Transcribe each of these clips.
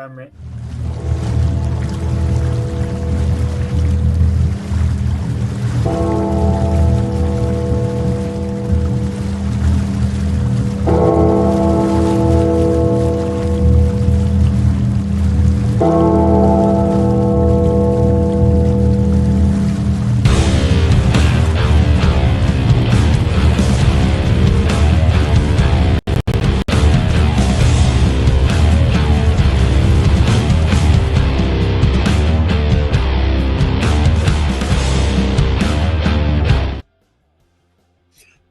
I'm ready.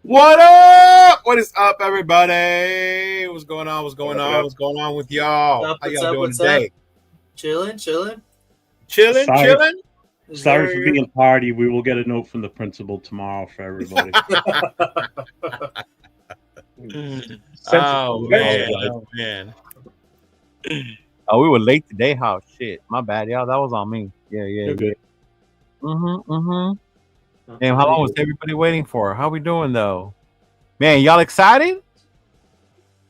What up? What is up, everybody? What's going on? What's going on? What's going on with y'all? How y'all doing today? Chilling. Chilling? Sorry for being tardy. We will get a note from the principal tomorrow for everybody. Oh, man. Oh, we were late today. How shit. My bad, y'all. That was on me. Yeah. Damn, how long was everybody waiting for? How we doing though? Man, y'all excited?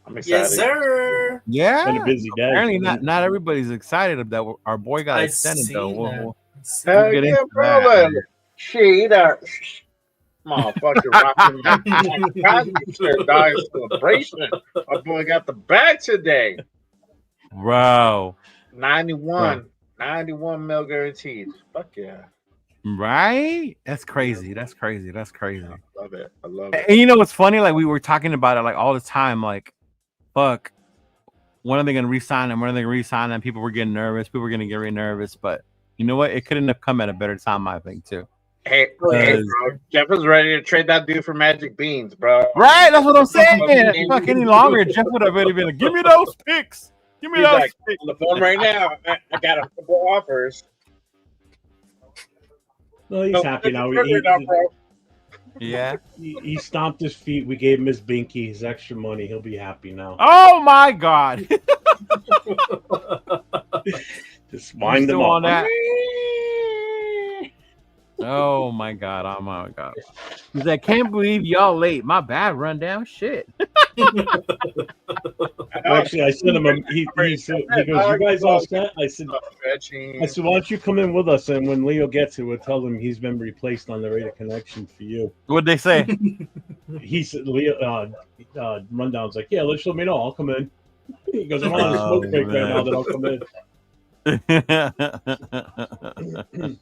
I'm excited. Yes, sir. Yeah. Been a busy day. Apparently not everybody's excited that our boy got extended though. We'll get into that. Shit, motherfucker rocking my Cosby dog celebration. My boy got the bag today. Bro. 91 mil guaranteed. Fuck yeah. Right? That's crazy. That's crazy. I love it. And you know what's funny? Like we were talking about it like all the time. Like, fuck, when are they gonna resign him? When are they gonna resign him? People were getting nervous. People were gonna get really nervous. But you know what? It couldn't have come at a better time, I think, too. Hey, bro. Jeff was ready to trade that dude for Magic Beans, bro. Right? That's what I'm saying. Fuck any longer. Jeff would have already been like, give me those picks. Give me those picks. On the phone right now. I got a couple offers. Well, he's happy now. He stomped his feet. We gave him his binky, his extra money. He'll be happy now. Oh my God! Just wind him up. That. Oh my God! He's like, can't believe y'all late. My bad, rundown. Shit. Actually, I sent him. He goes, "You guys all set?" I said, "Why don't you come in with us?" And when Leo gets it, we'll tell him he's been replaced on the radio connection for you. What'd they say? He said, "Leo, rundown's like, yeah, let me know. I'll come in." He goes, "I'm on a smoke break right now. That I'll come in."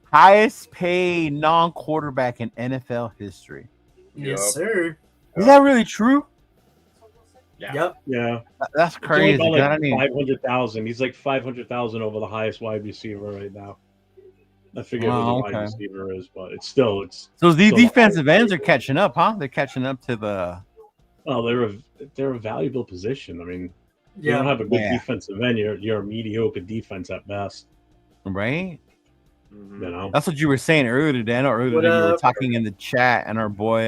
Highest paid non-quarterback in NFL history. Yes, sir. Is that really true? Yep. Yeah. That's crazy. Like 500,000. He's like 500,000 over the highest wide receiver right now. I forget who the wide receiver is, but it's still so these defensive ends are catching up, huh? They're catching up to the. Well, they're a valuable position. I mean, you don't have a good defensive end. You're a mediocre defense at best. Right. You know, that's what you were saying earlier today. I know earlier today you were talking in the chat, and our boy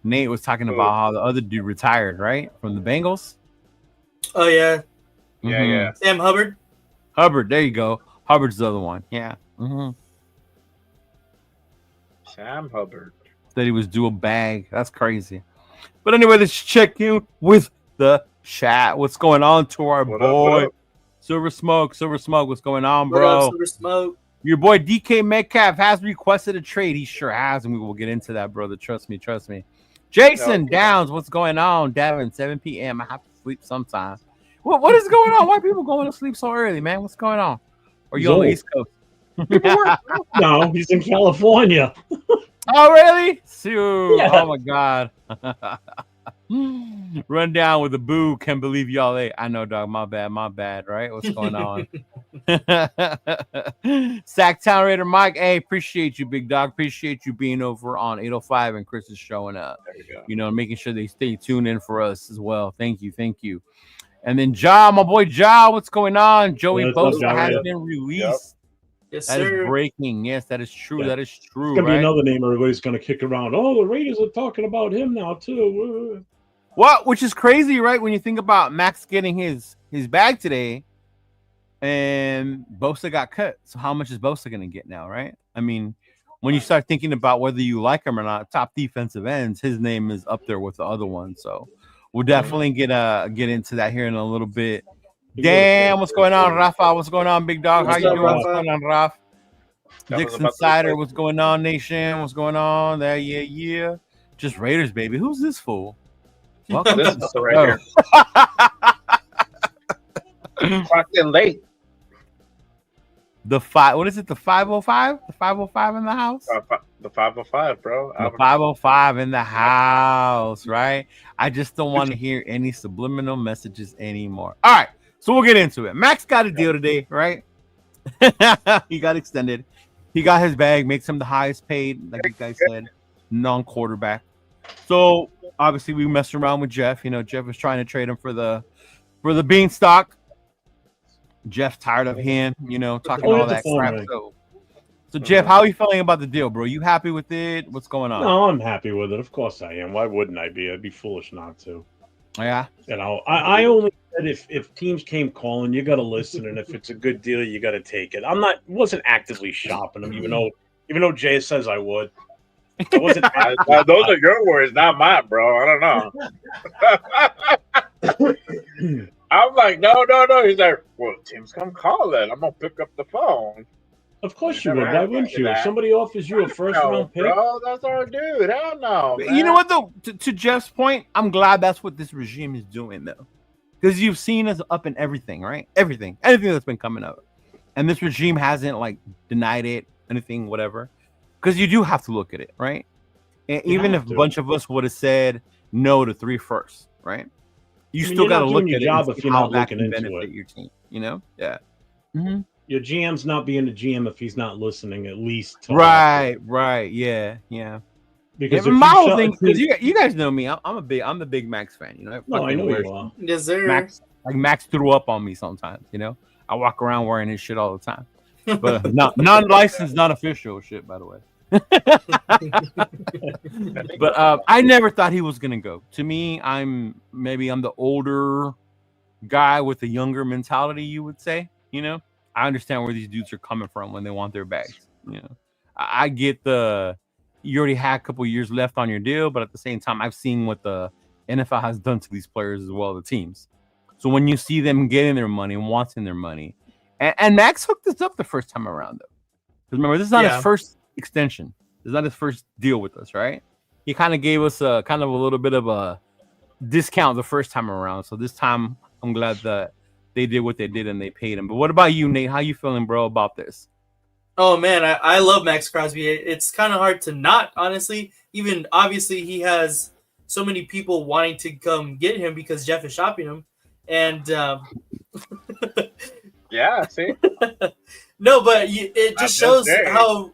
Nate was talking about how the other dude retired, right, from the Bengals. Oh yeah, yeah. Sam Hubbard. There you go. Hubbard's the other one. Yeah. Sam Hubbard said he was due a bag. That's crazy. But anyway, let's check in with the chat. What's going on to our boy? Silver Smoke, what's going on, bro? What up, Silver Smoke? Your boy DK Metcalf has requested a trade. He sure has, and we will get into that, brother. Trust me. Jason Downs, what's going on? Davin, 7 p.m. I have to sleep sometime. What is going on? Why are people going to sleep so early, man? What's going on? Or you on the East Coast? No, he's in California. Oh, really? Yeah. Oh, my God. Run down with a boo. Can't believe y'all late. I know, dog. My bad. Right? What's going on? Sacktown Raider Mike. Hey, appreciate you, big dog. Appreciate you being over on 805 and Chris is showing up. You know, making sure they stay tuned in for us as well. Thank you. And then my boy Ja, what's going on? Joey Bosa has been released. Yep. Yes, that is breaking. Yes, that is true. Yeah. That is true. It's gonna be another name everybody's gonna kick around. Oh, the Raiders are talking about him now too. What? Which is crazy, right? When you think about Max getting his bag today, and Bosa got cut. So how much is Bosa gonna get now, right? I mean, when you start thinking about whether you like him or not, top defensive ends, his name is up there with the other one. So We'll definitely get into that here in a little bit. Damn, what's going on, Rafa? What's going on, big dog? How What's you up, doing? What's Rafa? going on, Raf? That was Dixon about to Cider, say- what's going on, Nation? What's going on there? Yeah. Just Raiders, baby. Who's this fool? Welcome This to the is right here. Clocked in late. The what is it? The 505? The 505 in the house? The 505, bro. The 505 in the house, right? I just don't want to hear any subliminal messages anymore. All right, so we'll get into it. Max got a deal today, right? He got extended. He got his bag, makes him the highest paid, like you guys said, non-quarterback. So obviously we messed around with Jeff. You know, Jeff was trying to trade him for the beanstalk. Jeff's tired of him, you know, talking all that crap. So Jeff, how are you feeling about the deal, bro? You happy with it? What's going on? No, I'm happy with it. Of course I am. Why wouldn't I be? I'd be foolish not to. Yeah. You know, I only said if teams came calling, you got to listen, and if it's a good deal, you got to take it. Wasn't actively shopping them, even though Jay says I would. I wasn't. Those are your words, not mine, bro. I don't know. I'm like, no. He's like, well, teams come calling. I'm gonna pick up the phone. Of course you would. Why wouldn't you? If somebody offers you a first-round pick, bro, that's our dude. Hell no. You know what though? To Jeff's point, I'm glad that's what this regime is doing though, because you've seen us up in everything, right? Anything that's been coming up, and this regime hasn't like denied it, anything, whatever. Because you do have to look at it, right? And even if a bunch of us would have said no to 3 firsts, right? You still got to look at job it if you're how not that looking can into benefit it. your team. You know? Yeah. Mm-hmm. Your GM's not being a GM if he's not listening at least. Right. Yeah. Because yeah, my whole thing, because you guys know me, I'm the big Max fan. You know? No, I know you are. Yes, sir. Max threw up on me sometimes. You know, I walk around wearing his shit all the time. But non-licensed, non-official shit, by the way. But I never thought he was gonna go. To me, I'm the older guy with a younger mentality, you would say. You know, I understand where these dudes are coming from when they want their bags. You know, I get you already had a couple years left on your deal, but at the same time, I've seen what the NFL has done to these players as well, the teams. So when you see them getting their money and wanting their money, and Max hooked us up the first time around, though. Because remember, this is not his first extension. This is not his first deal with us, right? He kind of gave us a little bit of a discount the first time around. So this time, I'm glad that they did what they did and they paid him. But what about you, Nate? How you feeling, bro, about this? Oh, man, I love MAXX CROSBY. It's kind of hard to not, honestly. Even, obviously, he has so many people wanting to come get him because Jeff is shopping him. And, yeah, see? No, but it just shows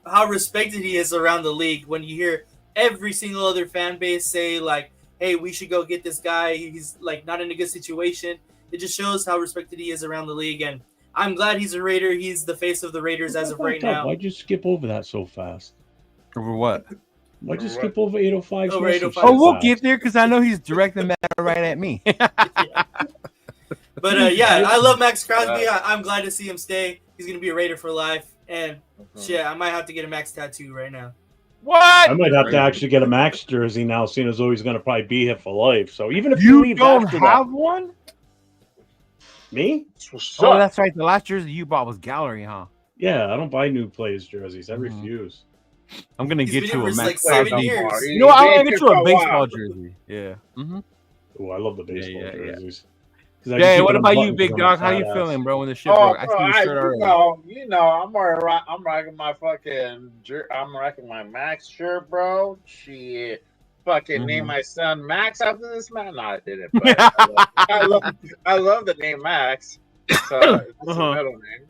how respected he is around the league when you hear every single other fan base say, like, hey, we should go get this guy. He's, like, not in a good situation. It just shows how respected he is around the league. And I'm glad he's a Raider. He's the face of the Raiders as of right now. Why'd you skip over that so fast? Over what? Why'd you skip over 805? Over 805. Oh, we'll get there because I know he's directing that right at me. But, yeah, I love MAXX CROSBY. I'm glad to see him stay. He's going to be a Raider for life. And, shit, I might have to get a Max tattoo right now. What? I might have to actually get a Max jersey now, seeing as though he's going to probably be here for life. So even if you leave don't after have that, one? Me? Oh, that's right. The last jersey you bought was gallery, huh? Yeah, I don't buy new players jerseys. I refuse. I'm gonna get you a MAXX Max. like 7 years. You know what? I'm gonna get you a baseball jersey. Yeah. Mm-hmm. Oh, I love the baseball jerseys. Yeah. What about you, big dog? How you feeling, bro? When the shit broke, I see your shirt already. You know, I'm rocking my fucking. I'm rocking my Max shirt, bro. Shit. Fucking name my son Max after this man. No, I didn't. But I love the name Max. So it's a middle name.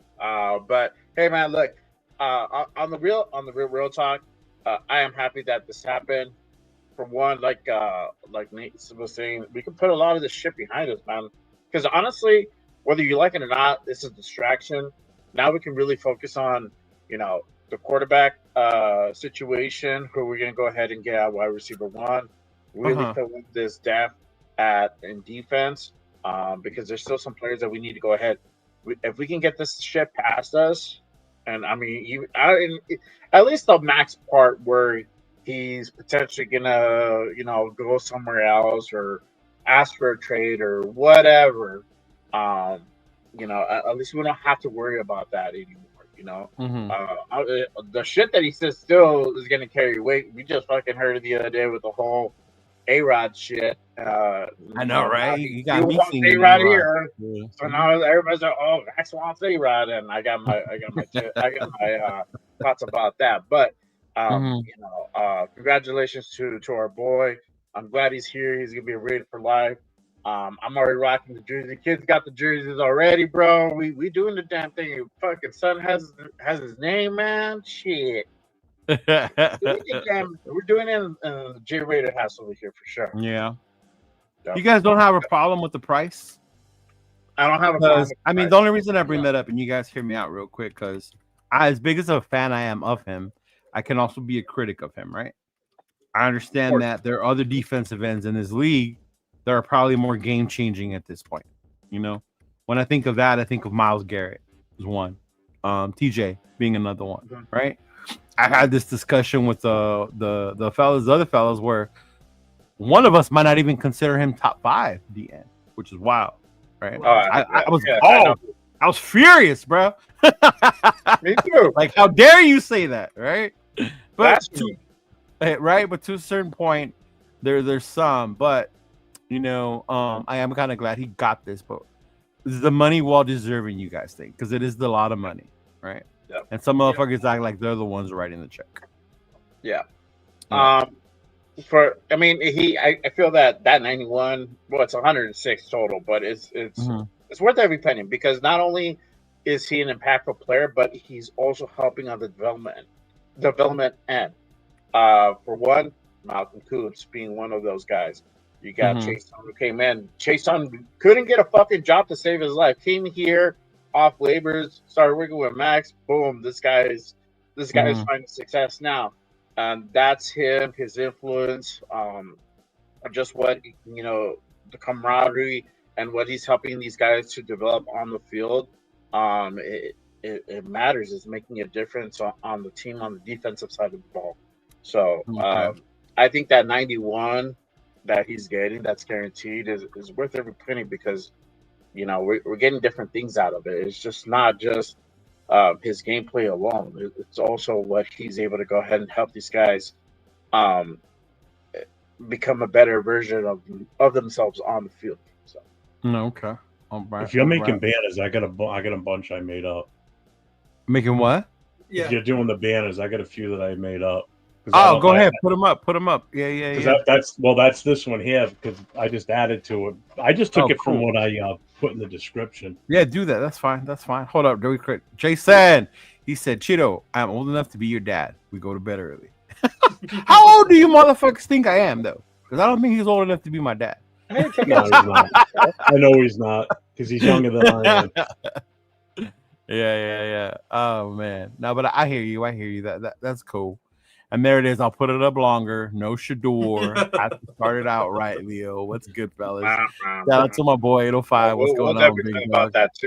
But hey, man, look. On the real talk, I am happy that this happened. For one, like Nate was saying, we can put a lot of this shit behind us, man. Because honestly, whether you like it or not, this is a distraction. Now we can really focus on, the quarterback situation, who we're going to go ahead and get out wide receiver 1. Really fill in this depth in defense, because there's still some players that we need to go ahead. If we can get this shit past us, and I mean, at least the Max part where he's potentially going to, go somewhere else or ask for a trade or whatever, you know, at least we don't have to worry about that anymore. You know, the shit that he says still is gonna carry weight. We just fucking heard it the other day with the whole A-Rod shit. I know, right? He got me wants singing A-Rod A-Rod. here, Yeah. so now everybody's like, "Oh, Max wants A-Rod," and I got my thoughts about that. But you know, congratulations to our boy. I'm glad he's here. He's gonna be rated for life. I'm already rocking the jersey. Kids got the jerseys already, bro. We doing the damn thing. Fucking son has his name, man. Shit. We're doing it in the J-rated house over here for sure. Yeah. You guys don't have a problem with the price? I don't have a problem. I mean, the only reason I bring that up, and you guys hear me out real quick, because as big as a fan I am of him, I can also be a critic of him, right? I understand that there are other defensive ends in this league that are probably more game-changing at this point. You know, when I think of that, I think of Myles Garrett is one, TJ being another one, right? I had this discussion with the other fellas, where one of us might not even consider him top 5 DN, which is wild, right? I was furious, bro. Me too. Like, how dare you say that, right? But to a certain point, there's some, but you know, I am kind of glad he got this, but is the money well deserving, you guys think? Because it is a lot of money, right? Yeah. And some motherfuckers act like they're the ones writing the check. Yeah. I feel that 91, well, it's 106 total, but it's worth every penny, because not only is he an impactful player, but he's also helping on the development end. For one, Malcolm Kuntz being one of those guys. You got Chase Young who came in. Chase Young couldn't get a fucking job to save his life. Came here off waivers, started working with Max. Boom, this guy is finding success now. And that's him, his influence, just what, you know, the camaraderie and what he's helping these guys to develop on the field. It matters. It's making a difference on the team, on the defensive side of the ball. So I think that 91 that he's getting, that's guaranteed, is worth every penny, because, you know, we're getting different things out of it. It's just not just his gameplay alone. It's also what he's able to go ahead and help these guys become a better version of themselves on the field. So. Okay. All right. If you're making banners, I got a bunch I made up. Making what? Yeah. If you're doing the banners, I got a few that I made up. Oh, go ahead. Put them up. Yeah. That's this one here, because I just added to it. I just took it from what I put in the description. Yeah, do that. That's fine. Hold up. Really quick. Jason, he said, Cheeto, I'm old enough to be your dad. We go to bed early. How old do you motherfuckers think I am, though? Because I don't think he's old enough to be my dad. No, he's not. I know he's not, because he's younger than I am. Yeah. Oh, man. No, but I hear you. That's cool. And there it is. I'll put it up longer. No Shedeur. I started out right, Leo. What's good, fellas? Shout out to my boy 805. What's going on, big about that too.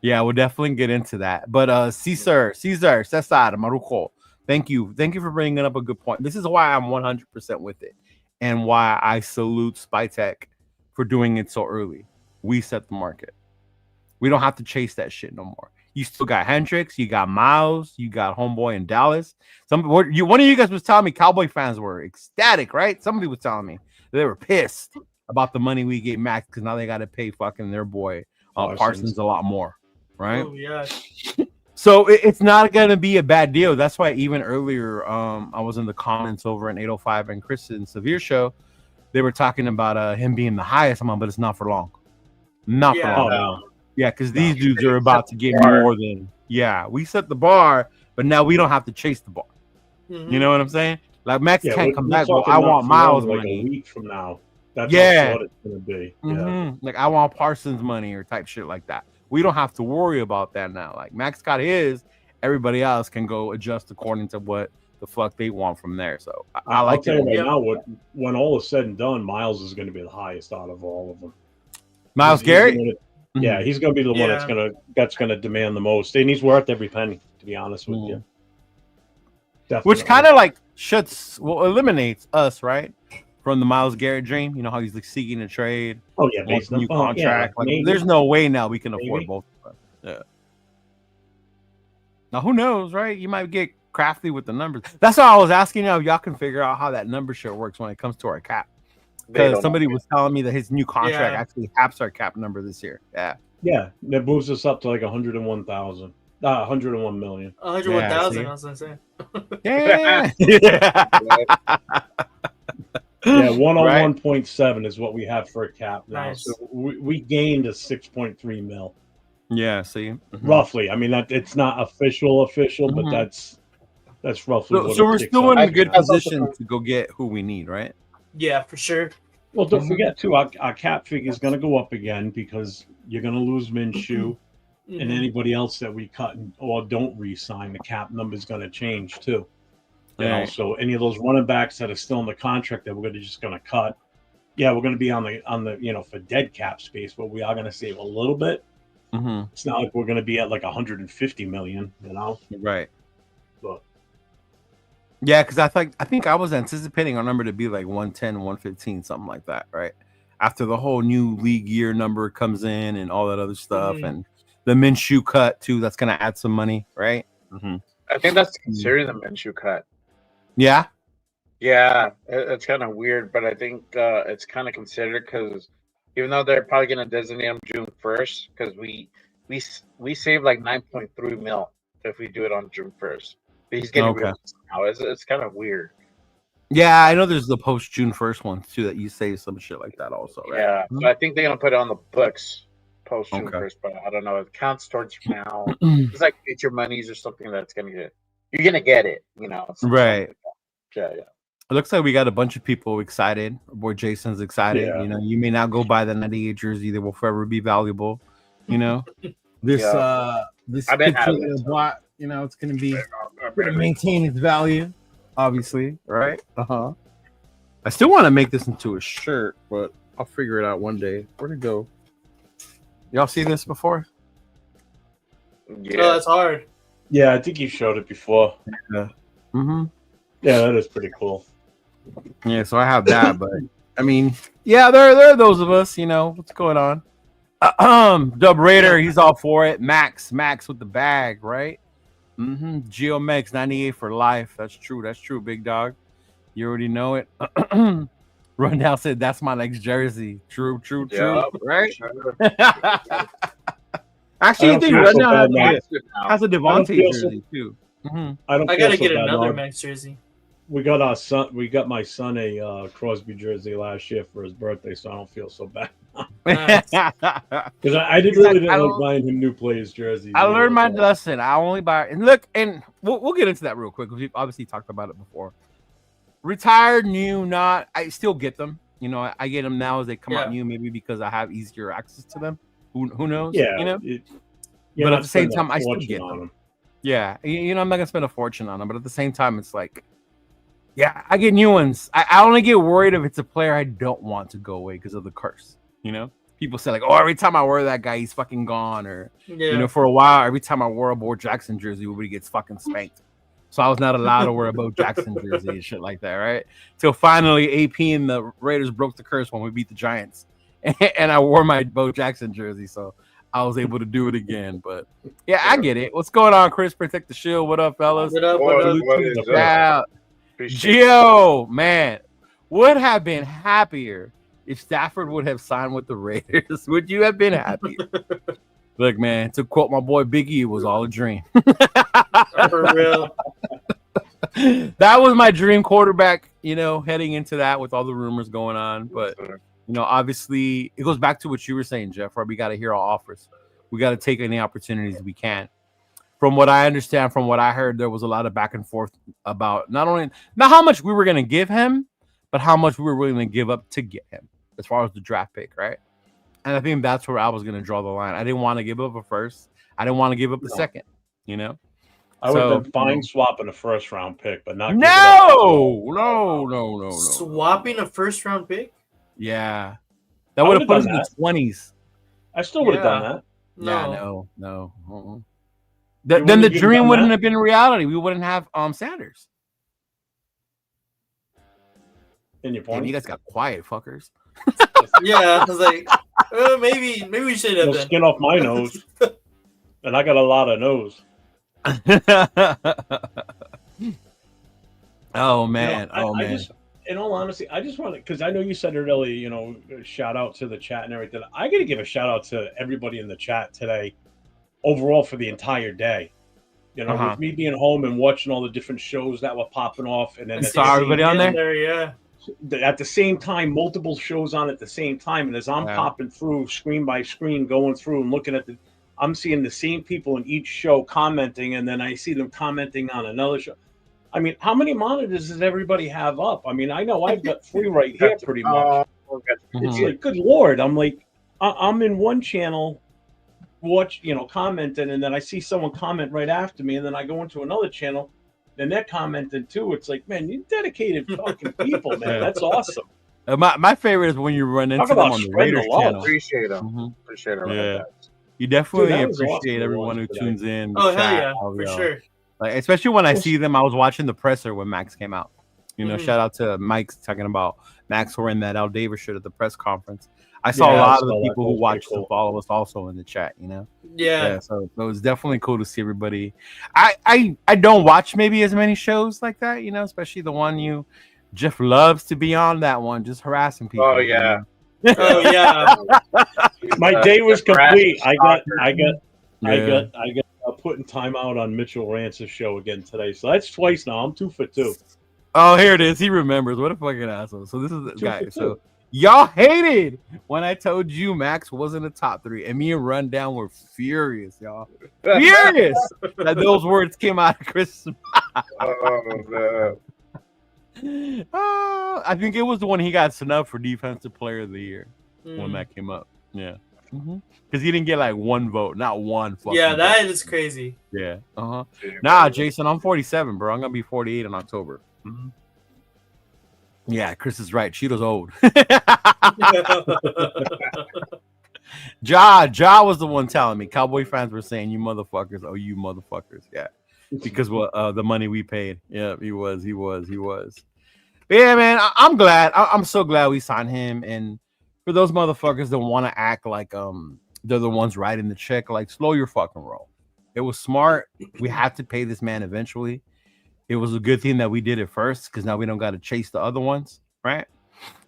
Yeah, we'll definitely get into that. But Cesar, Cesar Maruco. Thank you for bringing up a good point. This is why I'm 100% with it, and why I salute Spytech for doing it so early. We set the market. We don't have to chase that shit no more. You still got Hendricks, you got Miles, you got homeboy in Dallas. One of you guys was telling me Cowboy fans were ecstatic, right? Somebody was telling me they were pissed about the money we gave Max, because now they got to pay fucking their boy Parsons a lot more, right? Oh yeah. So it's not gonna be a bad deal. That's why even earlier, I was in the comments over in 805 and Chris and Severe show. They were talking about him being the highest. I'm on, but it's not for long. Not for long. No. Yeah, because these dudes are about to get more than we set the bar, but now we don't have to chase the bar. Mm-hmm. You know what I'm saying? Like Max can't come back. Well, I want Miles money. A week from now. That's what it's gonna be. Mm-hmm. Yeah. Like I want Parsons money or type shit like that. We don't have to worry about that now. Like Max got his, everybody else can go adjust according to what the fuck they want from there. So I like tell you right now, when all is said and done, Miles is going to be the highest out of all of them. Miles Garrett. Yeah, he's going to be the one that's going to demand the most, and he's worth every penny. To be honest with you, definitely. Which kind of like eliminates us, right, from the Myles Garrett dream. You know how he's like seeking a trade. Oh yeah, wants based a new on contract. yeah, Like, there's no way now we can afford Maybe. both of them. Yeah. Now who knows, right? You might get crafty with the numbers. That's why I was asking you if y'all can figure out how that number share works when it comes to our cap. Because somebody was telling me that his new contract actually caps our cap number this year. Yeah. Yeah, that moves us up to like 101,000. 101 million. 101,000, I was gonna say. Yeah. Yeah, 101.7 is what we have for a cap now. Nice. So we gained a 6.3 mil. Yeah, see, roughly. I mean, that it's not official, but that's roughly. So we're still in a good position to go get who we need, right? Yeah, for sure. Well, don't forget too, our cap figure is going to go up again because you're going to lose Minshew, and anybody else that we cut or don't re-sign, the cap number is going to change too. You know, so any of those running backs that are still in the contract that we're just going to cut, yeah, we're going to be on the for dead cap space, but we are going to save a little bit. It's not like we're going to be at like 150 million, you know? Right. But yeah, because I think I was anticipating our number to be like 110, 115, something like that, right? After the whole new league year number comes in and all that other stuff, and the Minshew cut too, that's going to add some money, right? I think that's considering the Minshew cut. Yeah. Yeah, it's kind of weird, but I think it's kind of considered because even though they're probably going to designate him June 1st, because we save like 9.3 mil if we do it on June 1st. But he's getting released now. It's kind of weird. Yeah, I know there's the post June 1st one too that you save some shit like that also, right? Yeah, so I think they're going to put it on the books post June 1st, but I don't know. It counts towards now. It's like future monies or something that's going to get. You're going to get it, you know? Right. Yeah. It looks like we got a bunch of people excited. Our boy Jason's excited. Yeah. You know, you may not go buy the 98 jersey that will forever be valuable. You know, this picture that I bought, you know, it's going to maintain its value, obviously, right? I still want to make this into a shirt, but I'll figure it out one day. Where'd it go? Y'all see this before? Yeah, oh, that's hard. Yeah, I think you showed it before. Yeah. Yeah, that is pretty cool. Yeah, so I have that, but I mean, yeah, there are those of us, you know, what's going on. Dub Raider, he's all for it. Max with the bag, right? GeoMex 98 for life. That's true, big dog. You already know it. Rundown said that's my next jersey. True, right? Sure. Actually, I think Rundown has a Davante jersey too. I gotta get another Max jersey. We got my son a Crosby jersey last year for his birthday, so I don't feel so bad. Because I didn't like buying him new players' jerseys. I learned my lesson. I only buy and look, and we'll get into that real quick because we've obviously talked about it before. Retired, new, not. I still get them. You know, I get them now as they come out new, maybe because I have easier access to them. Who knows? Yeah, you know. But at the same time, I still get them. Yeah, you know, I'm not gonna spend a fortune on them, but at the same time, it's like, yeah, I get new ones. I only get worried if it's a player I don't want to go away because of the curse. You know, people say like, oh, every time I wear that guy, he's fucking gone, or you know, for a while, every time I wore a Bo Jackson jersey, everybody gets fucking spanked. So I was not allowed to wear a Bo Jackson jersey and shit like that, right? Till finally, AP and the Raiders broke the curse when we beat the Giants, and I wore my Bo Jackson jersey, so I was able to do it again. But yeah, I get it. What's going on, Chris? Protect the shield. What up, fellas? What up? Gio, man, would have been happier if Stafford would have signed with the Raiders. Would you have been happier? Look, man, to quote my boy Biggie, it was all a dream. For real. That was my dream quarterback, you know, heading into that with all the rumors going on. But, you know, obviously it goes back to what you were saying, Jeff, where we got to hear all offers. We got to take any opportunities we can. From what I understand, from what I heard, there was a lot of back and forth about not how much we were going to give him, but how much we were willing to give up to get him as far as the draft pick, right? And I think that's where I was going to draw the line. I didn't want to give up a first. I didn't want to give up the second, you know? I would have been fine swapping a first-round pick, but not no. Swapping a first-round pick? Yeah. That would have put us in the 20s. I still would have done that. No. Then the dream wouldn't have been reality. We wouldn't have Sanders. In your Damn, point, you guys got quiet, fuckers. Yeah, I was like, maybe we should have no been. skin off my nose, and I got a lot of nose. Oh man, I just, in all honesty, I just want to, because I know you said it earlier, shout out to the chat and everything. I got to give a shout out to everybody in the chat today, overall for the entire day. With me being home and watching all the different shows that were popping off, and then saw everybody on there. Yeah. At the same time, multiple shows on at the same time, and as I'm popping through screen by screen, going through and looking at I'm seeing the same people in each show commenting, and then I see them commenting on another show. I mean, how many monitors does everybody have up? I mean, I know I've got 3 right here pretty much. It's like, good Lord. I'm like, I'm in one channel, commenting, and then I see someone comment right after me, and then I go into another channel, and they're commenting too. It's like, man, you dedicated fucking people, man. That's awesome. My favorite is when you run into them on the Raiders channel. Appreciate them. Appreciate them. Yeah. You definitely appreciate everyone who tunes in. Oh, hell yeah, for sure. Like, especially when I see them. I was watching the presser when Max came out. Shout out to Mike's talking about Max wearing that Al Davis shirt at the press conference. I saw a lot of the people who watched and follow us also in the chat. Yeah. So it was definitely cool to see everybody. I don't watch maybe as many shows like that. Especially the one Jeff loves to be on that one, just harassing people. Oh yeah. Oh yeah. My day was complete. I got putting time out on Mitchell Rance's show again today. So that's twice now. I'm 2 for 2. Oh, here it is. He remembers. What a fucking asshole. So this is the guy. So y'all hated when I told you Max wasn't a top 3, and me and Rundown were furious, y'all. Furious that those words came out of Chris. Oh man. I think it was the one he got snubbed for Defensive Player of the Year when that came up. Yeah. Because he didn't get like 1 vote, not one. Yeah, that is crazy. Yeah. Nah, Jason, I'm 47, bro. I'm gonna be 48 in October. Yeah, Chris is right. Cheeto's old. Ja was the one telling me. Cowboy fans were saying, "You motherfuckers, oh you motherfuckers." Yeah, because the money we paid. Yeah, he was. But yeah, man, I'm glad. I'm so glad we signed him. And for those motherfuckers that want to act like they're the ones writing the check, like, slow your fucking roll. It was smart. We had to pay this man eventually. It was a good thing that we did it first, because now we don't got to chase the other ones, right?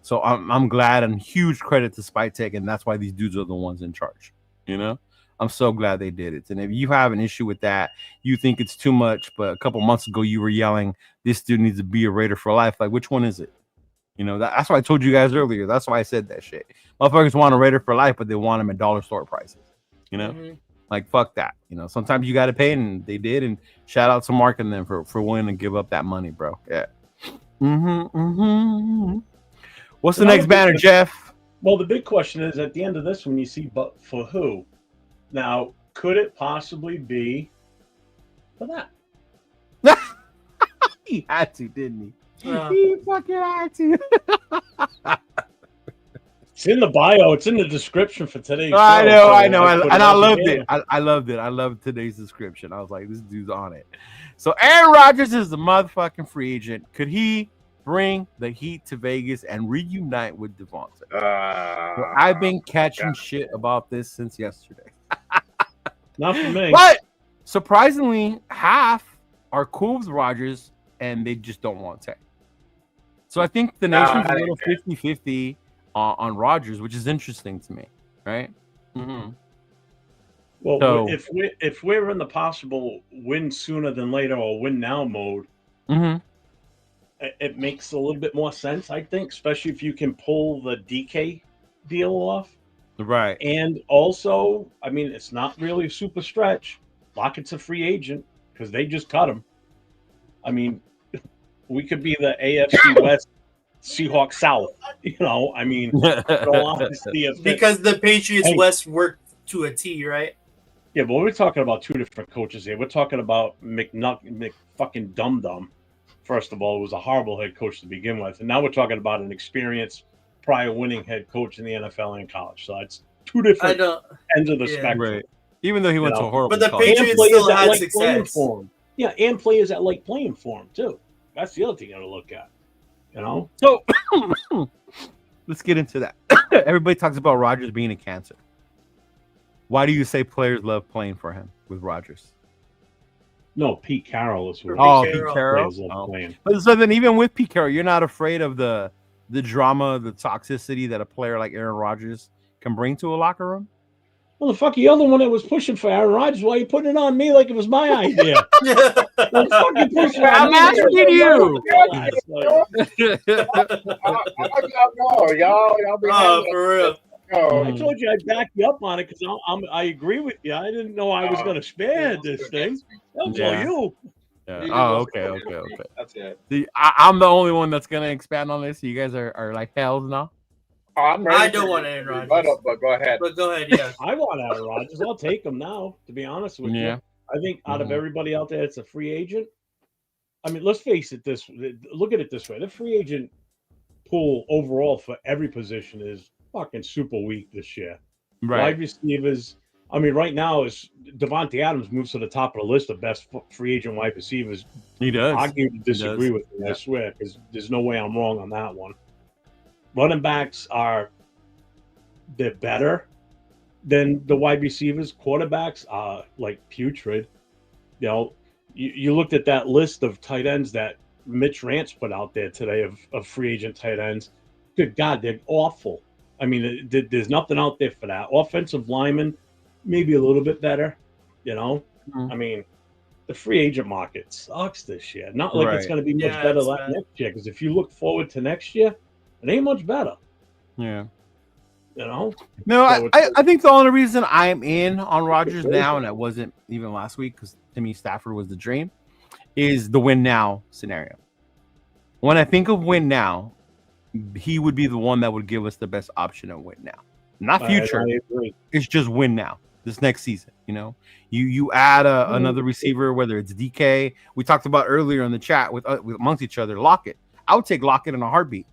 So I'm glad, and huge credit to Spytek, and that's why these dudes are the ones in charge. I'm so glad they did it. And if you have an issue with that, you think it's too much, but a couple months ago you were yelling, this dude needs to be a Raider for life. Like, which one is it? That's why I told you guys earlier. That's why I said that shit. Motherfuckers want a Raider for life, but they want him at dollar store prices. Like, fuck that. Sometimes you got to pay, and they did. And shout out to Mark and them for willing to give up that money, bro. Yeah. What's the next banner, Jeff? Well, the big question is, at the end of this one, you see, but for who? Now, could it possibly be for that? He had to, didn't he? He fucking had to. It's in the bio. It's in the description for today's show. I know. And I loved it. I loved it. I loved today's description. I was like, this dude's on it. So Aaron Rodgers is the motherfucking free agent. Could he bring the Heat to Vegas and reunite with Davante? So I've been catching shit about this since yesterday. Not for me. But surprisingly, half are cool with Rodgers, and they just don't want to. So I think the nation's a little 50-50 on Rodgers, which is interesting to me, right? Well, so, if we're in the possible win sooner than later or win now mode, it makes a little bit more sense, I think, especially if you can pull the DK deal off. Right. And also, I mean, it's not really a super stretch. Lockett's a free agent because they just cut him. I mean, we could be the AFC West, Seahawks South. I mean, because the Patriots West worked to a T, right? Yeah, but we're talking about 2 different coaches here. We're talking about fucking Dum. First of all, it was a horrible head coach to begin with, and now we're talking about an experienced, prior winning head coach in the NFL and college. So it's 2 different ends of the spectrum. Right. Even though he went to a horrible, but the Patriots still had success. Yeah, and players that like playing for him too. That's the other thing you got to look at. You know. So let's get into that. Everybody talks about Rodgers being a cancer. Why do you say players love playing for him with Rodgers? No, Pete Carroll is who. Pete Carroll. Players love playing. But so then, even with Pete Carroll, you're not afraid of the drama, the toxicity that a player like Aaron Rodgers can bring to a locker room? Well, the fuck, you're the one that was pushing for Aaron Rodgers. Why are you putting it on me like it was my idea? I'm asking you. Y'all be for real. I told you I'd back you up on it because I agree with you. I didn't know I was going to spare this thing. That's all you. Yeah. Oh, okay. That's it. See, I'm the only one that's going to expand on this. So you guys are like hells now. Oh, I'm ready. I don't want Aaron Rodgers. But go ahead. Yeah. I want Aaron Rodgers. I'll take him now, to be honest with you. I think out of everybody out there, it's a free agent. I mean, let's face it. Look at it this way: the free agent pool overall for every position is fucking super weak this year. Right. Wide receivers. I mean, right now is Davante Adams moves to the top of the list of best free agent wide receivers. He does. I can disagree with him. I swear, because there's no way I'm wrong on that one. Running backs they're better than the wide receivers. Quarterbacks are like putrid. You know, you looked at that list of tight ends that Mitch Rance put out there today of free agent tight ends. Good God, they're awful. I mean, there's nothing out there for that. Offensive linemen, maybe a little bit better, you know? I mean, the free agent market sucks this year. Not like it's going to be much better next year, because if you look forward to next year, it ain't much better. Yeah. You know? No, So I think the only reason I'm in on Rodgers now, and it wasn't even last week because to me Stafford was the dream, is the win now scenario. When I think of win now, he would be the one that would give us the best option of win now. Not future. It's just win now. This next season, you know, you add another receiver, whether it's DK. We talked about earlier in the chat with amongst each other, Lockett. I would take Lockett in a heartbeat.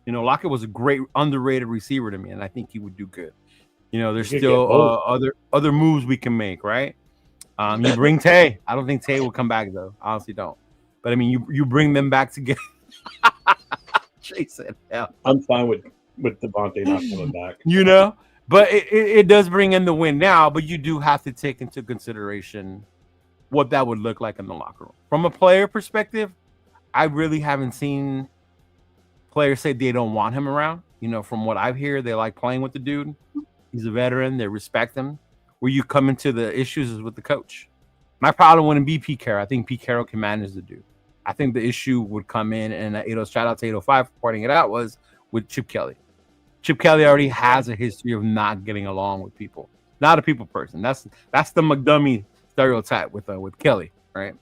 You know, Lockett was a great underrated receiver to me, and I think he would do good. You know, there's still other moves we can make, right? You bring Tay. I don't think Tay will come back though. I honestly don't. But I mean, you bring them back together. Jason, yeah. I'm fine with Davante not coming back. You know, but it does bring in the win now. But you do have to take into consideration what that would look like in the locker room. From a player perspective, I really haven't seen players say they don't want him around. You know, from what I've heard, they like playing with the dude. He's a veteran. They respect him. Where you come into the issues is with the coach. My problem wouldn't be Pete Carroll. I think Pete Carroll can manage the dude. I think the issue would come in, and shout out to 805 for pointing it out, was with Chip Kelly. Chip Kelly already has a history of not getting along with people. Not a people person. That's the McDummy stereotype with Kelly, right?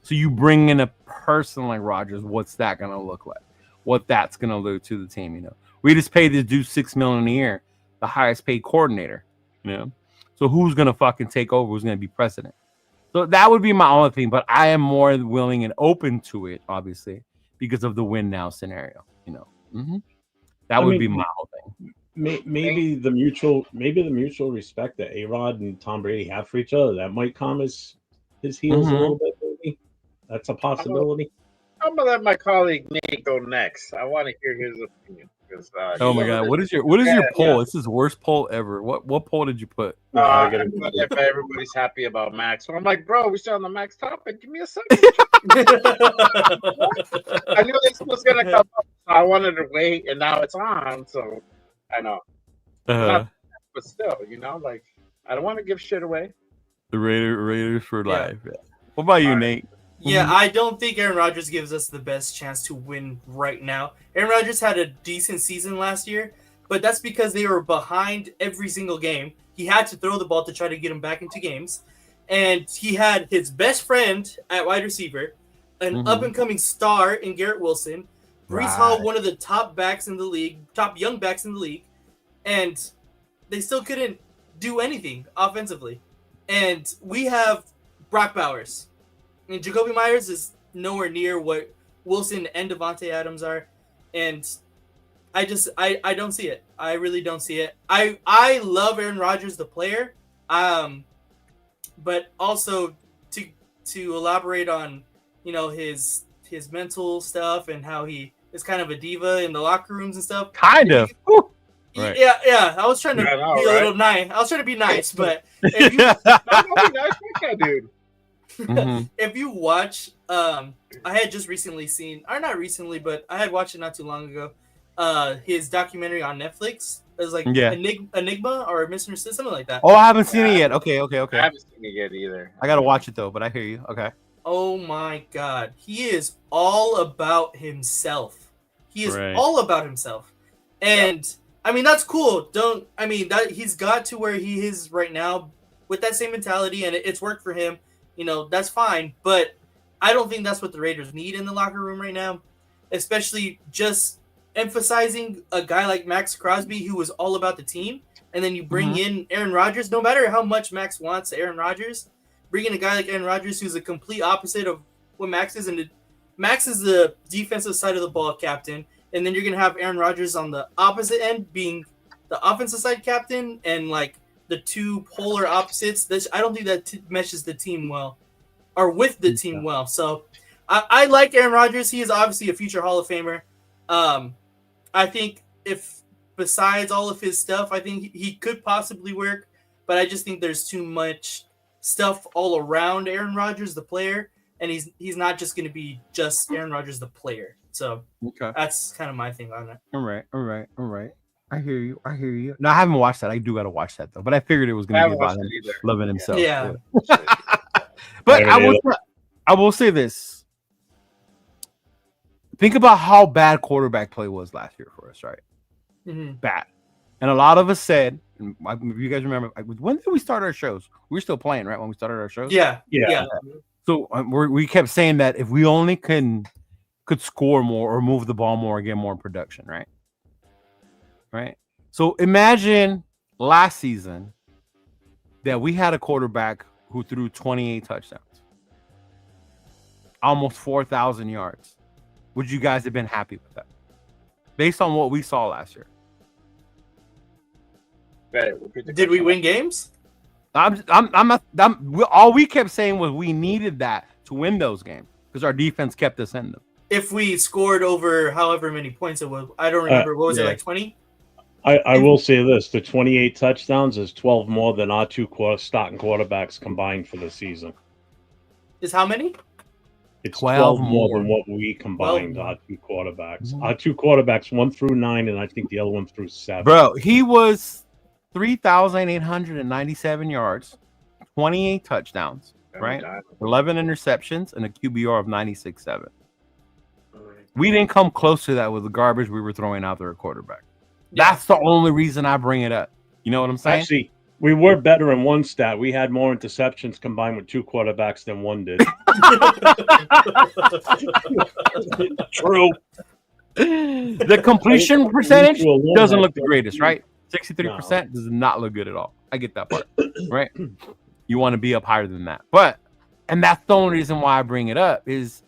So you bring in a person like Rodgers, what's that going to look like? What that's going to do to the team, you know? We just paid this dude $6 million a year, the highest paid coordinator, you know? So who's going to fucking take over? Who's going to be president? So that would be my only thing, but I am more willing and open to it, obviously, because of the win now scenario, you know? That would be my whole thing. Maybe the mutual respect that A-Rod and Tom Brady have for each other, that might calm his heels a little bit, maybe. That's a possibility. I'm gonna let my colleague Nate go next. I want to hear his opinion. Oh my God! What is your poll? Yeah. It's his worst poll ever. What poll did you put? If everybody's happy about Max, so I'm like, bro, we're still on the Max topic. Give me a second. I knew this was gonna come up, so I wanted to wait, and now it's on. So I know, but still, you know, like I don't want to give shit away. The Raiders for life. Yeah. What about you, Nate? Yeah, I don't think Aaron Rodgers gives us the best chance to win right now. Aaron Rodgers had a decent season last year, but that's because they were behind every single game. He had to throw the ball to try to get him back into games. And he had his best friend at wide receiver, an up-and-coming star in Garrett Wilson, Breece Hall, one of the top young backs in the league, and they still couldn't do anything offensively. And we have Brock Bowers. And Jacoby Myers is nowhere near what Wilson and Davante Adams are. And I don't see it. I really don't see it. I love Aaron Rodgers, the player. But also to elaborate on, you know, his mental stuff and how he is kind of a diva in the locker rooms and stuff. Kind of. Right. Yeah. I was trying to be a little nice. I was trying to be nice, but if you, if you watch, I had just recently seen, or not recently, but I had watched it not too long ago. His documentary on Netflix. It was like Enigma or Mr. something like that. Oh, I haven't seen it yet. Okay. I haven't seen it yet either. I gotta watch it though, but I hear you. Okay. Oh my God, he is all about himself. He is all about himself, and I mean that's cool. That he's got to where he is right now with that same mentality, and it's worked for him. You know, that's fine, but I don't think that's what the Raiders need in the locker room right now, especially just emphasizing a guy like Maxx Crosby who was all about the team, and then you bring in Aaron Rodgers. No matter how much Max wants Aaron Rodgers, bring in a guy like Aaron Rodgers who's a complete opposite of what Max is, and Max is the defensive side of the ball captain, and then you're gonna have Aaron Rodgers on the opposite end being the offensive side captain, and like the two polar opposites. I don't think that meshes the team well, or with the team well. So I like Aaron Rodgers. He is obviously a future Hall of Famer. I think if besides all of his stuff, I think he could possibly work, but I just think there's too much stuff all around Aaron Rodgers, the player, and he's not just going to be just Aaron Rodgers, the player. So that's kind of my thing on it. All right. I hear you. No, I haven't watched that. I do got to watch that though, but I figured it was going to be about him loving himself. Yeah. But I will say this. Think about how bad quarterback play was last year for us, right? Bad. And a lot of us said, and if you guys remember, when did we start our shows? We were still playing, right? When we started our shows? Yeah. So we kept saying that if we only could score more or move the ball more and get more production, right? Right? So imagine last season that we had a quarterback who threw 28 touchdowns, almost 4,000 yards. Would you guys have been happy with that? Based on what we saw last year. Did we win games? All we kept saying was we needed that to win those games because our defense kept us in them. If we scored over however many points it was, I don't remember. What was it, like 20? I will say this. The 28 touchdowns is 12 more than our two starting quarterbacks combined for the season. Is how many? It's 12 more than what we combined, our two quarterbacks. Our two quarterbacks, 1 through 9, and I think the other one through 7. Bro, he was 3,897 yards, 28 touchdowns, right? 11 interceptions, and a QBR of 96.7. We didn't come close to that with the garbage we were throwing out there at quarterback. That's the only reason I bring it up. You know what I'm saying? Actually, we were better in one stat. We had more interceptions combined with two quarterbacks than one did. True. The completion percentage doesn't look the greatest, right? 63% does not look good at all. I get that part, right? You want to be up higher than that. And that's the only reason why I bring it up is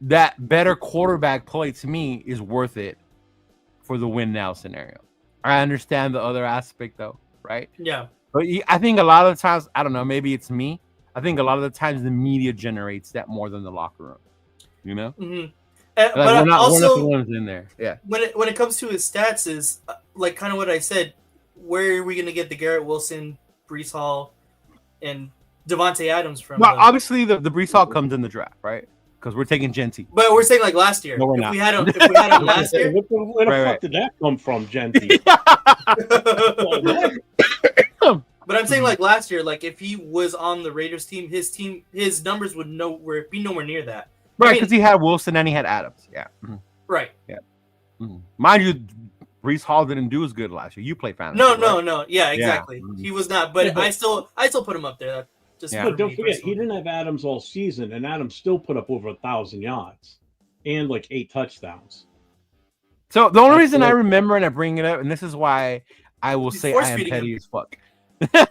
that better quarterback play to me is worth it for the win now scenario. I understand the other aspect though, right? Yeah. But I think a lot of the times, I don't know, maybe it's me. I think a lot of the times the media generates that more than the locker room. You know? Mm-hmm. But we're not the ones in there. Yeah. When it comes to his stats, is like kind of what I said. Where are we going to get the Garrett Wilson, Breece Hall, and Davante Adams from? Well, obviously the Breece Hall comes in the draft, right? Because we're taking Genty. But we're saying like last year. No, we're not. If we had him last year. Where the fuck did that come from, Genty? But I'm saying like last year, like if he was on the Raiders team, his numbers would be nowhere near that. Right, because he had Wilson and he had Adams. Yeah. Mm-hmm. Right. Yeah. Mm-hmm. Mind you, Breece Hall didn't do as good last year. You play fantasy. No. Yeah, exactly. Yeah. He was not, but I still put him up there. But don't forget, he didn't have Adams all season, and Adams still put up over 1,000 yards and like 8 touchdowns. So the only reason I remember and I bring it up, and this is why I will say I am petty as fuck.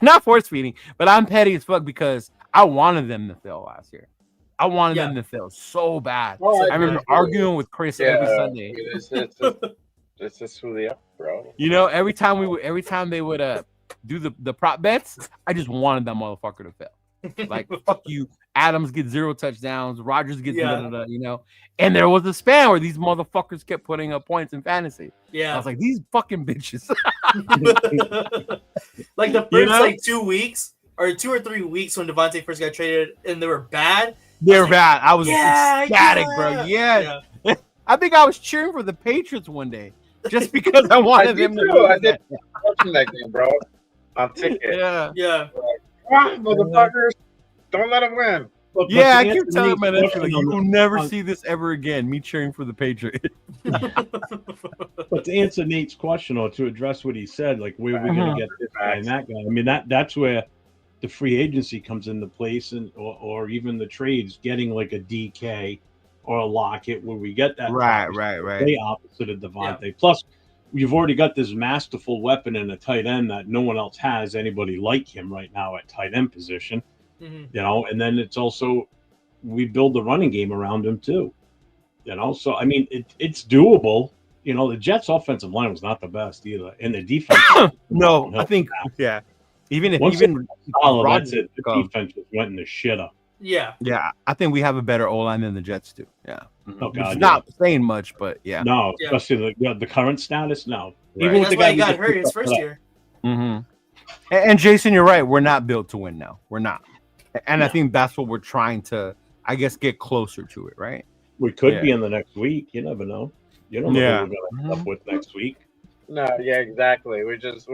Not force feeding, but I'm petty as fuck because I wanted them to fail last year. I wanted them to fail so bad. I remember arguing with Chris every Sunday. It's just who they are, bro. You know, every time they would do the prop bets, I just wanted that motherfucker to fail. Like, fuck you. Adams gets 0 touchdowns. Rodgers gets you know. And there was a span where these motherfuckers kept putting up points in fantasy. Yeah. I was like, these fucking bitches. Like the first like 2 weeks or 2 or 3 weeks when Davante first got traded and they were bad. They were bad. I was ecstatic, bro. Yeah. I think I was cheering for the Patriots one day just because I wanted them to win. I did watching that game, bro. On ticket. Yeah. Come on, motherfuckers. Don't let them win. But I keep telling my nephew, like, you will never see this ever again. Me cheering for the Patriots. But to answer Nate's question, or to address what he said, like, where are we going to get this guy and that guy? I mean, that's where the free agency comes into place, and or even the trades, getting like a DK or a Lockett, where we get that right. Play opposite of Davante. Yeah. Plus, you've already got this masterful weapon in a tight end that no one else has anybody like him right now at tight end position. You know, and then it's also we build the running game around him too. You know, so I mean it's doable. You know, the Jets' offensive line was not the best either, and the defense. No, I think even if that's it. The defense just went in the shitter. Yeah. I think we have a better O-line than the Jets do. Yeah. Oh God, not saying much, but yeah. No, especially the current status. No, right. Even with the guy who got hurt his first year. And Jason, you're right. We're not built to win now. We're not. And I think that's what we're trying to, I guess, get closer to it, right? We could be in the next week. You never know. You don't know what we're going to end up with next week. No, exactly. We're just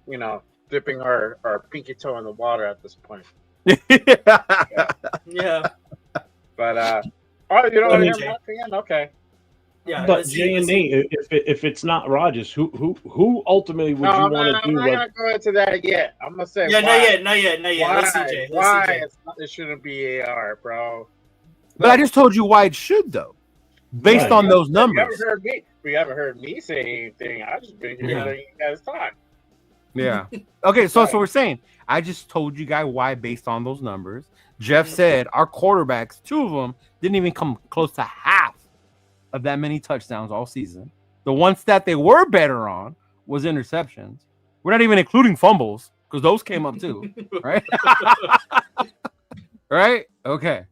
you know, dipping our pinky toe in the water at this point. Yeah. But you don't want to hear my opinion? Okay. Yeah, but Jay and Nate, if it's not Rodgers, who ultimately would you want to do? I'm not gonna go into that yet. I'm gonna say not yet. Why? Let's see, Jay. It shouldn't be AR, bro. But I just told you why it should, though, based on those numbers. You haven't heard me say anything. I just been here letting you guys talk. Yeah. Okay, so that's what we're saying. I just told you guys why based on those numbers. Jeff said our quarterbacks, 2 of them, didn't even come close to half of that many touchdowns all season. The one stat they were better on was interceptions. We're not even including fumbles because those came up too, right? Right? Okay.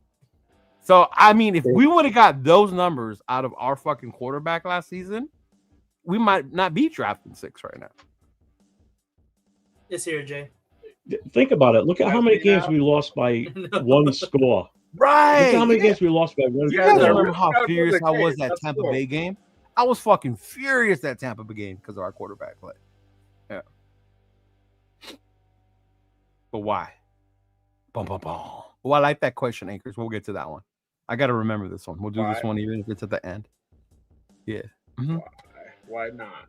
So, I mean, if we would have got those numbers out of our fucking quarterback last season, we might not be drafting 6 right now. It's here, Jay. Think about it. Look at how many games we lost by 1 score. Right. Look how many games we lost by 1 score. You guys remember how furious I was at Tampa Bay game? I was fucking furious at Tampa Bay game because of our quarterback play. Yeah. But why? Bum, bum, bum. Well, I like that question, Anchors. We'll get to that one. I got to remember this one. We'll do this one even if it's at the end. Yeah. Why not?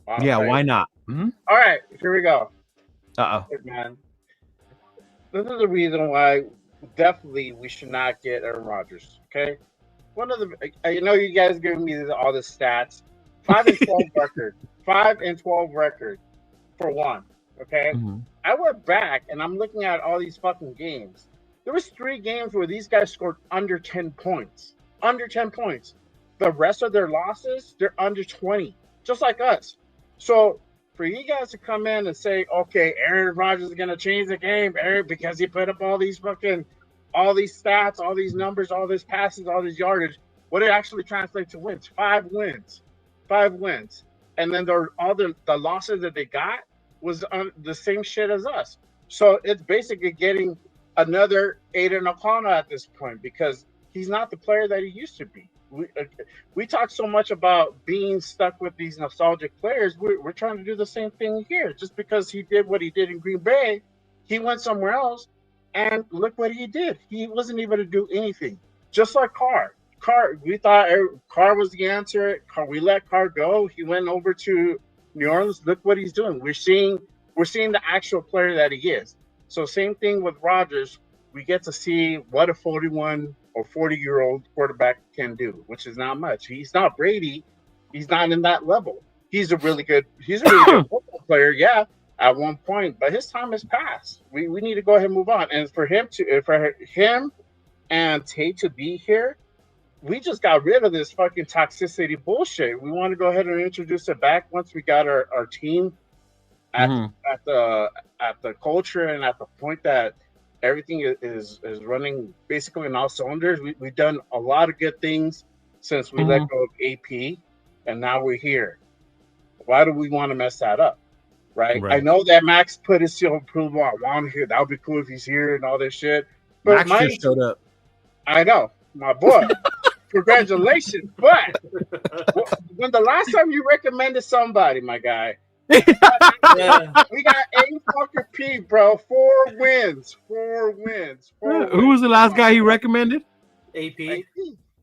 Why not? All right, here we go. Uh-oh. Hey, man. This is the reason why definitely we should not get Aaron Rodgers, okay? One of the, I know you guys giving me all the stats. 5-12 record. 5-12 record for one, okay? I went back and I'm looking at all these fucking games. There was 3 games where these guys scored under 10 points. Under 10 points. The rest of their losses, they're under 20, just like us. So for you guys to come in and say, okay, Aaron Rodgers is going to change the game, because he put up all these stats, all these numbers, all these passes, all this yardage, what it actually translates to wins? 5 wins. 5 wins. And then the losses that they got was the same shit as us. So it's basically getting another Aiden O'Connell at this point because he's not the player that he used to be. We talk so much about being stuck with these nostalgic players. We're trying to do the same thing here. Just because he did what he did in Green Bay, he went somewhere else, and look what he did. He wasn't able to do anything. Just like Carr. We thought Carr was the answer. We let Carr go. He went over to New Orleans. Look what he's doing. We're seeing the actual player that he is. So same thing with Rodgers. We get to see what a 41 or 40-year-old quarterback can do, which is not much. He's not Brady. He's not in that level. He's a really good football player, at one point, but his time has passed. We need to go ahead and move on. And for him and Tate to be here, we just got rid of this fucking toxicity bullshit. We want to go ahead and introduce it back once we got our team at the culture and at the point that everything is running basically on all cylinders. We've done a lot of good things since we let go of AP, and now we're here. Why do we want to mess that up? Right? I know that Max put his seal of approval on Juan here. That would be cool if he's here and all this shit. But Max just showed up. I know, my boy. Congratulations. But when the last time you recommended somebody, my guy, we got A fucking P, bro. 4 wins. Who was the last guy he recommended? AP.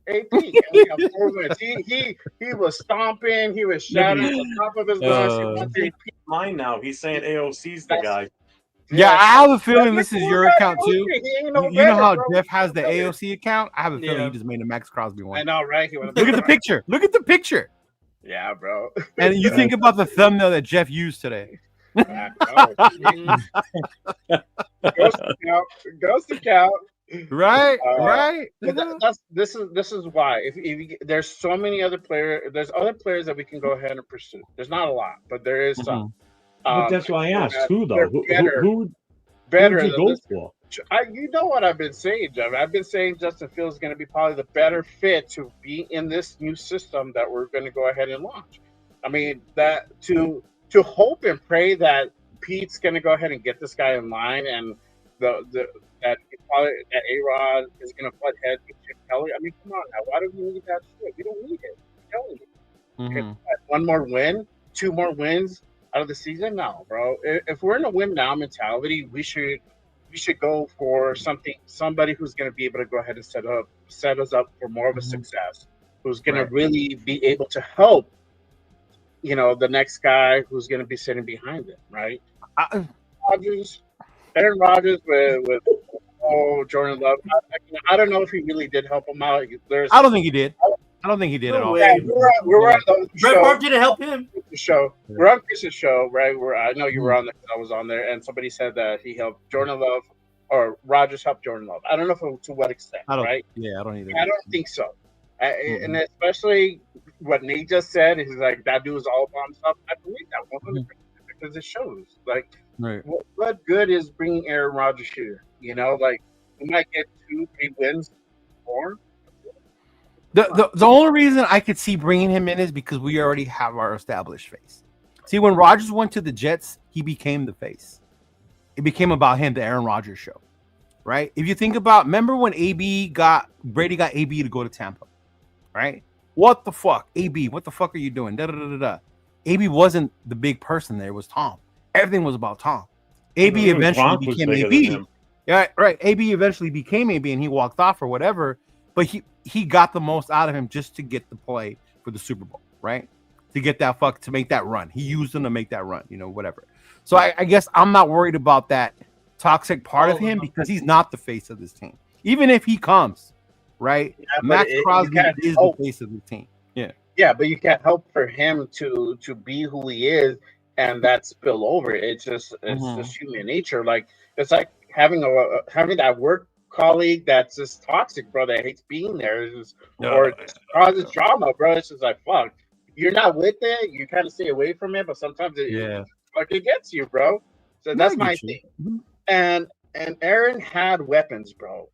AP. We got 4 wins. He was stomping. He was shouting at the top of his lungs. Mine now. He's saying AOC's the guy. Yeah, I have a feeling this is your account too. You know how Jeff has the AOC account? I have a feeling he just made a MAXX CROSBY one. I know, right? Look at the picture. Look at the picture. Yeah, bro. And you think about the thumbnail that Jeff used today. Ghost account. Right, right. This is why. If there's so many other players, there's other players that we can go ahead and pursue. There's not a lot, but there is some. But that's why I asked. Who though? Who better than than go this? for? You know what I've been saying, Jeff. I've been saying Justin Fields is going to be probably the better fit to be in this new system that we're going to go ahead and launch. I mean, that to hope and pray that Pete's going to go ahead and get this guy in line, and that A-Rod is going to butt heads with Chip Kelly. I mean, come on now. Why do we need that shit? We don't need it. I'm telling you. One more win, 2 more wins out of the season? No, bro. If we're in a win now mentality, we should go for somebody who's going to be able to go ahead and set us up for more of a success, who's going to really be able to help, the next guy who's going to be sitting behind it, right? Aaron Rodgers with Jordan Love. I don't know if he really did help him out. I don't think he did. I don't think he did at all. Yeah, we're on the Brett Favre didn't help him. The show. We're on Chris's show, right? I know you were on there. I was on there, and somebody said that he helped Jordan Love, or Rodgers helped Jordan Love. I don't know to what extent, right? Yeah, I don't either. I don't think so. And especially what Nate just said, is like that dude was all about himself. I believe that 100% because it shows. Like, what good is bringing Aaron Rodgers here? Like we might get 2-3 wins more. The only reason I could see bringing him in is because we already have our established face. See, when Rodgers went to the Jets, he became the face. It became about him, the Aaron Rodgers show, right? If you think about, remember when Brady got AB to go to Tampa, right? What the fuck, AB? What the fuck are you doing? AB wasn't the big person there. It was Tom. Everything was about Tom. AB eventually became AB. Yeah, right. AB eventually became AB, and he walked off or whatever. But he got the most out of him just to get the play for the Super Bowl, right? To get to make that run. He used him to make that run, whatever. So I guess I'm not worried about that toxic part of him because he's not the face of this team. Even if he comes, right? Yeah, MAXX CROSBY is the face of the team. Yeah. Yeah, but you can't help for him to be who he is and that spill over. It's just human nature. Like it's like having that work colleague that's just toxic, bro, that hates being there, or causes drama, bro. It's just like, fuck, you're not with it, you kind of stay away from it, but sometimes it gets you, bro. So that's my thing. And Aaron had weapons, bro,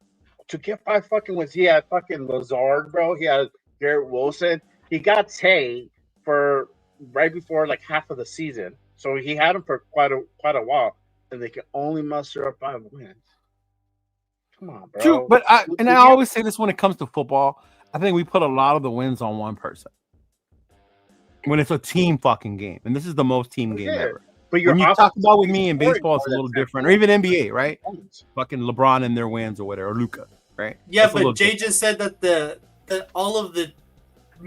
to get 5 fucking wins. He had fucking Lazard, bro. He had Garrett Wilson. He got Tay for right before like half of the season, so he had him for quite a while, and they can only muster up 5 wins. Come on, bro. True, but I always say this when it comes to football. I think we put a lot of the wins on one person when it's a team fucking game, and this is the most team game ever. But when you talk about with me in baseball, it's a little different, or even NBA, right? Fucking LeBron and their wins or whatever, or Luka, right? Yeah, but Jay just said that all of the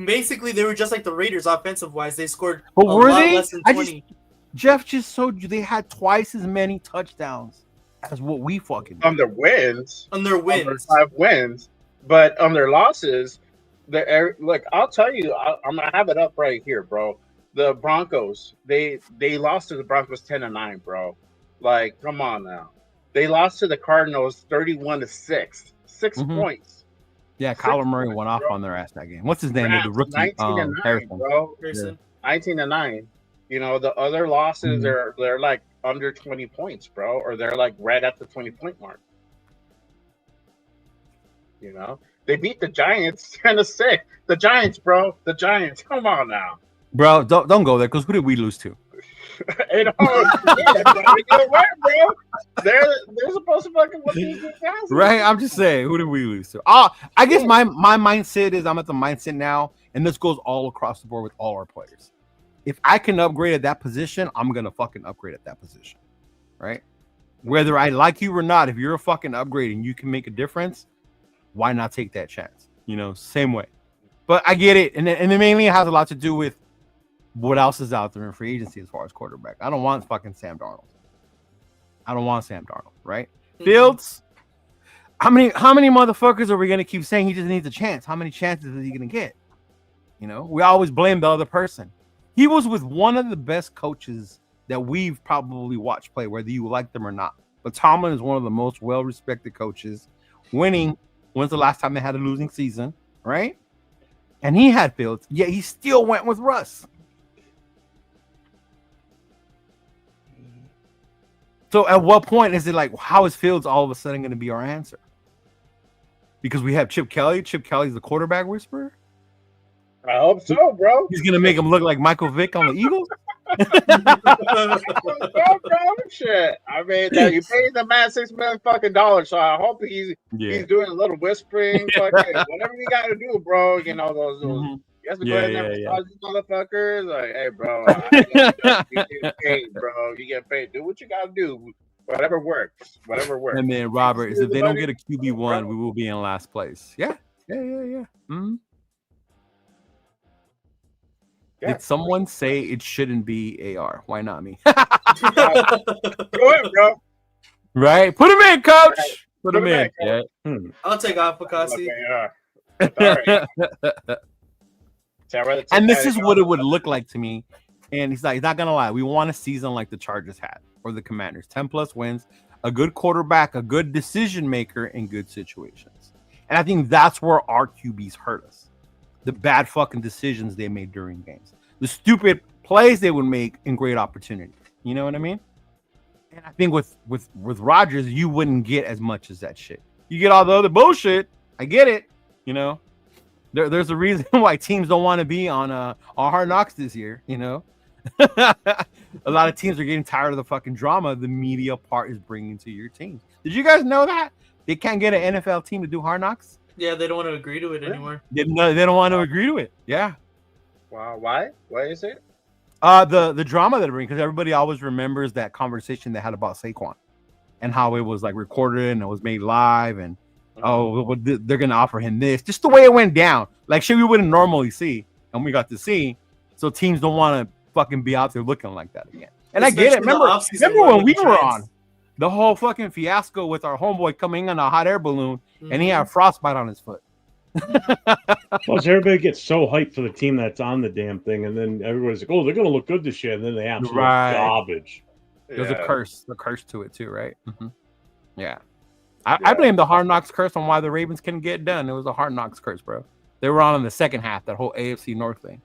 basically they were just like the Raiders offensive wise. They scored a lot less than 20. Jeff just showed you they had twice as many touchdowns as what we fucking did. On their wins. On their 5 wins. But on their losses, I'll tell you, I'm gonna have it up right here, bro. The Broncos, they lost to the Broncos 10-9, bro. Like, come on now. They lost to the Cardinals 31-6. 6 points. Yeah, Kyler Murray went off on their ass that game. What's his name? The rookie 19-9, Harrison. Bro. 19-9. The other losses they're like under 20 points, bro, or they're like right at the 20-point mark. You know, they beat the Giants. Kind of sick. The Giants, bro. The Giants. Come on now, bro. Don't go there because who did we lose to? It all bro. They're supposed to fucking win these games, right? I'm just saying, who did we lose to? I guess my mindset is I'm at the mindset now, and this goes all across the board with all our players. If I can upgrade at that position, I'm gonna fucking upgrade at that position, right? Whether I like you or not, if you're a fucking upgrade and you can make a difference, why not take that chance? You know, same way. But I get it, and it mainly has a lot to do with what else is out there in free agency as far as quarterback. I don't want fucking Sam Darnold. Right? Mm-hmm. Fields. How many motherfuckers are we gonna keep saying he just needs a chance? How many chances is he gonna get? You know, we always blame the other person. He was with one of the best coaches that we've probably watched play, whether you like them or not. But Tomlin is one of the most well-respected coaches. Winning. When's the last time they had a losing season? Right? And he had Fields, yet he still went with Russ. So at what point is it like, how is Fields all of a sudden going to be our answer? Because we have Chip Kelly. Chip Kelly's the quarterback whisperer. I hope so, bro. He's going to make him look like Michael Vick on the Eagles. Shit. I mean, you paid the man $6 million fucking dollars, so I hope he's doing a little whispering, fucking whatever you got to do, bro. You know those. You have to go ahead and massage these motherfuckers. Like, hey, bro, you get paid, bro. You get paid. Do what you got to do. Whatever works. And then Robert is if they don't get a QB1, we will be in last place. Yeah. Mm-hmm. Did someone say it shouldn't be AR? Why not me? Go ahead, bro. Right? Put him in, coach. Put him in. Yeah. I'll take off Picassi. And this is what it would look like to me. And he's not gonna lie. We want a season like the Chargers had or the Commanders. 10+ wins, a good quarterback, a good decision maker in good situations. And I think that's where our QBs hurt us. The bad fucking decisions they made during games. The stupid plays they would make in great opportunities. You know what I mean? And I think with Rodgers, you wouldn't get as much as that shit. You get all the other bullshit. I get it. You know? There's a reason why teams don't want to be on Hard Knocks this year, you know? A lot of teams are getting tired of the fucking drama the media part is bringing to your team. Did you guys know that? They can't get an NFL team to do Hard Knocks? Yeah, they don't want to agree to it anymore. They don't want to agree to it. Yeah. Wow. Why? Why is it? The drama that it brings, because everybody always remembers that conversation they had about Saquon and how it was like recorded and it was made live and they're gonna offer him this. Just the way it went down, like shit we wouldn't normally see, and we got to see. So teams don't want to fucking be out there looking like that again. And I get it. Remember when we were on the whole fucking fiasco with our homeboy coming in a hot air balloon and he had frostbite on his foot. Plus, everybody gets so hyped for the team that's on the damn thing, and then everybody's like, "Oh, they're gonna look good this year," and then they absolutely garbage. There's a curse to it too, right? Mm-hmm. Yeah. I blame the Hard Knocks curse on why the Ravens couldn't get done. It was a Hard Knocks curse, bro. They were on in the second half, that whole AFC North thing.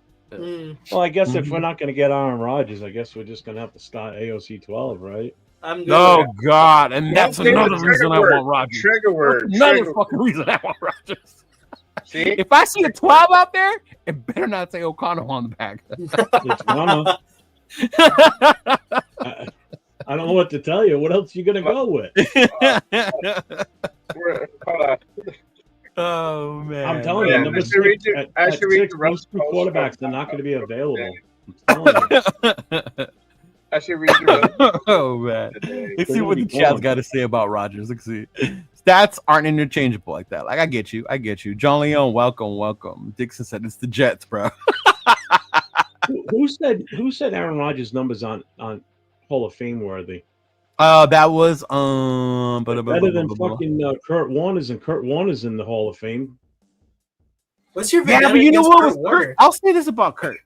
Well, I guess if we're not going to get Aaron Rodgers, I guess we're just going to have to start AOC 12, right? God. And that's another reason I want Rodgers. Trigger word. Another fucking reason I want Rodgers. See? If I see a 12 out there, it better not say O'Connell on the back. It's gonna. I don't know what to tell you. What else are you going to go with? Oh, man. I'm telling you, number 6, most quarterbacks are not going to be available. I'm telling you. I should read your Oh, man. Let's see what the chat's got to say about Rodgers. Let's see. Stats aren't interchangeable like that. Like, I get you. John Leon, welcome. Dixon said it's the Jets, bro. Who said Aaron Rodgers' numbers on Hall of Fame worthy? That was better than fucking Kurt Warner's, and Kurt Warner's in the Hall of Fame. What's your but you know what was Kurt? I'll say this about Kurt.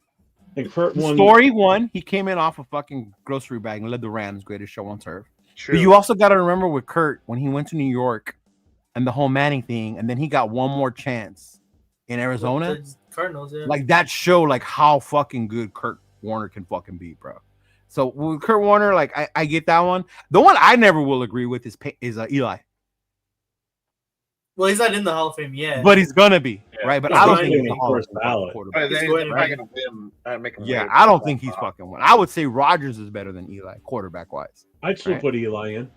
And Kurt won. Story one, he came in off a fucking grocery bag and led the Rams, greatest show on turf. True. But you also got to remember with Kurt when he went to New York and the whole Manning thing, and then he got one more chance in Arizona. The Cardinals, yeah. Like that show, like how fucking good Kurt Warner can fucking be, bro. So with Kurt Warner, like I get that one. The one I never will agree with is Eli. Well, he's not in the Hall of Fame yet. But he's gonna be, right? But I don't think he's the Hall of Fame quarterback. But then going he's right. not gonna make him. Yeah, I don't think he's fucking one. I would say Rodgers is better than Eli, quarterback wise. I'd still put Eli in.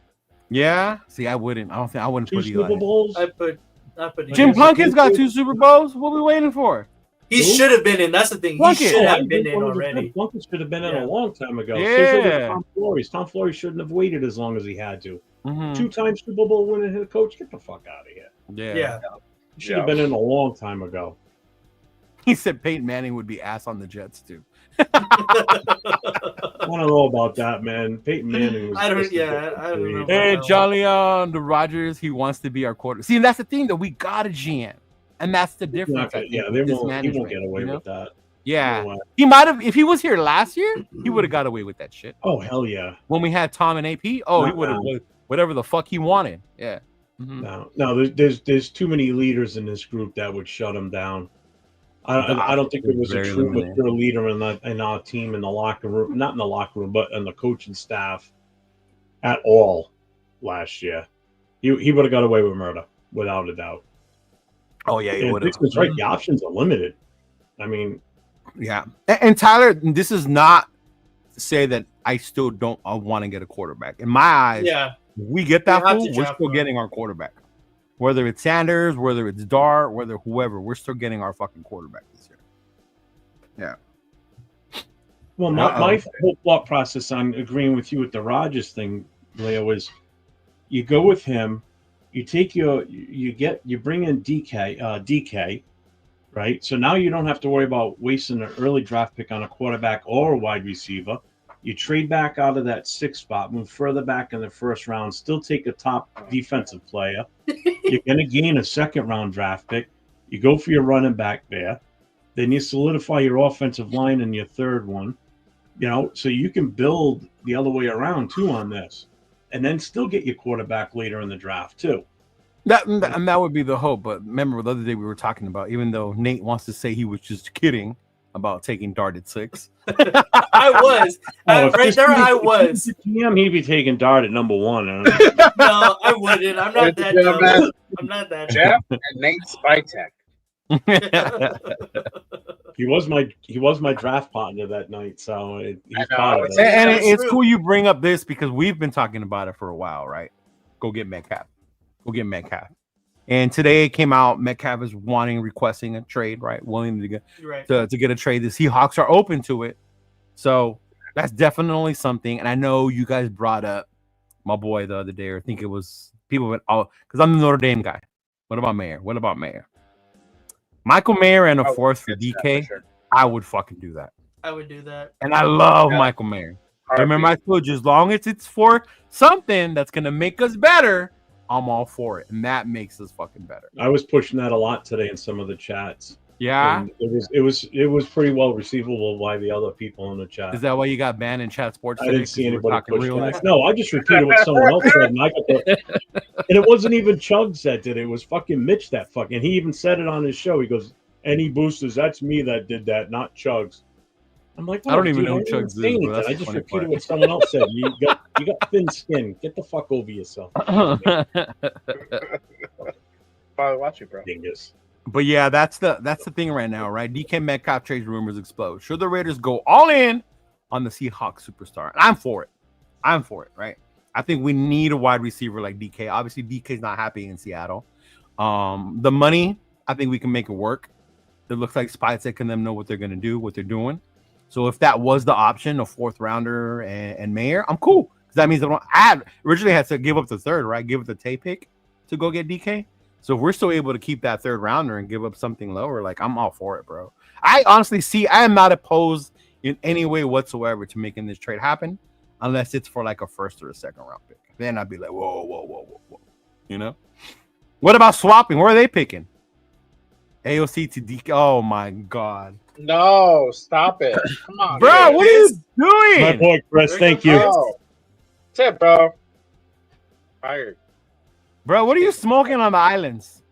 Yeah. See, I wouldn't. I don't think I wouldn't 2 put Eli. Super Bowls. I put Jim Plunkett's got 2 Super Bowls. What are we waiting for? He should have been in. That's the thing. Plunkett. He should have been in already. Plunkett should have been in a long time ago. Yeah. Tom Flores. Tom Flores shouldn't have waited as long as he had to. Mm-hmm. 2-time Super Bowl winning head coach. Get the fuck out of here. Yeah. He should have been in a long time ago. He said Peyton Manning would be ass on the Jets too. I don't know about that, man. Peyton Manning was. I don't know. Hey, Jolly on the Rodgers, he wants to be our quarter. See, and that's the thing that we got a GM, and that's the difference. He won't get away with that. Yeah, he might have. If he was here last year, he would have got away with that shit. Oh hell yeah! When we had Tom and AP, he would have whatever the fuck he wanted. Yeah. Mm-hmm. No, there's too many leaders in this group that would shut him down. I don't think there was a true mature leader in our team in the locker room, not in the locker room, but in the coaching staff at all last year. He would have got away with murder without a doubt. Oh yeah, he would have. That's right. The options are limited. I mean, yeah. And Tyler, this is not to say that I still don't want to get a quarterback. In my eyes, we get that fool, we're still getting our quarterback. Whether it's Sanders, whether it's Dart, whether whoever, we're still getting our fucking quarterback this year. Yeah. Well, my whole thought process on agreeing with you with the Rodgers thing, Leo, is you go with him, you bring in DK, right? So now you don't have to worry about wasting an early draft pick on a quarterback or a wide receiver. You trade back out of that 6th spot, move further back in the first round, still take a top defensive player. You're going to gain a 2nd-round draft pick. You go for your running back there. Then you solidify your offensive line in your 3rd one. So you can build the other way around, too, on this. And then still get your quarterback later in the draft, too. That would be the hope. But remember the other day we were talking about, even though Nate wants to say he was just kidding about taking Dart at 6. I was. Right there, I was. GM, he'd be taking Dart at number 1. No, I wouldn't. I'm not that dumb. I'm not that Jeff and Nate Spytek. He was my draft partner that night, so he's part of it. And it's cool you bring up this because we've been talking about it for a while, right? Go get Metcalf. And today it came out, Metcalf is requesting a trade, right? Willing to get a trade. The Seahawks are open to it. So that's definitely something. And I know you guys brought up my boy the other day, or I think it was people went all because I'm the Notre Dame guy. What about Mayer? Michael Mayer and a 4th for DK. Sure. I would fucking do that. I would do that. And I love Michael Mayer. Remember, I told you as long as it's for something that's gonna make us better, I'm all for it, and that makes us fucking better. I was pushing that a lot today in some of the chats. Yeah, and it was pretty well receivable by the other people in the chat. Is that why you got banned in chat sports? I didn't see anybody push that. No, I just repeated what someone else said, and it wasn't even Chugs that did it. It was fucking Mitch that fucking. He even said it on his show. He goes, "Any boosters? That's me that did that, not Chugs." I'm like, I don't even know Chugs is. I just repeated what someone else said. You got thin skin. Get the fuck over yourself. Probably watch you, bro. Dingus. But yeah, that's the thing right now, right? DK Metcalf trade rumors explode. Should the Raiders go all in on the Seahawks superstar? And I'm for it, right? I think we need a wide receiver like DK. Obviously, DK's not happy in Seattle. The money, I think we can make it work. It looks like Spytek and them know what they're going to do, what they're doing. So if that was the option, a 4th rounder and Mayer, I'm cool. Because that means I originally had to give up the 3rd, right? Give up the Tay pick to go get DK. So if we're still able to keep that 3rd rounder and give up something lower, like I'm all for it, bro. I honestly I am not opposed in any way whatsoever to making this trade happen, unless it's for like a 1st or a 2nd round pick. Then I'd be like, whoa. What about swapping? Where are they picking? AOC to DK. Oh my God. No, stop it. Come on, bro. Man. What are you doing? My boy, Chris. Thank you. That's it, bro. Fired. Bro, what are you smoking on the islands?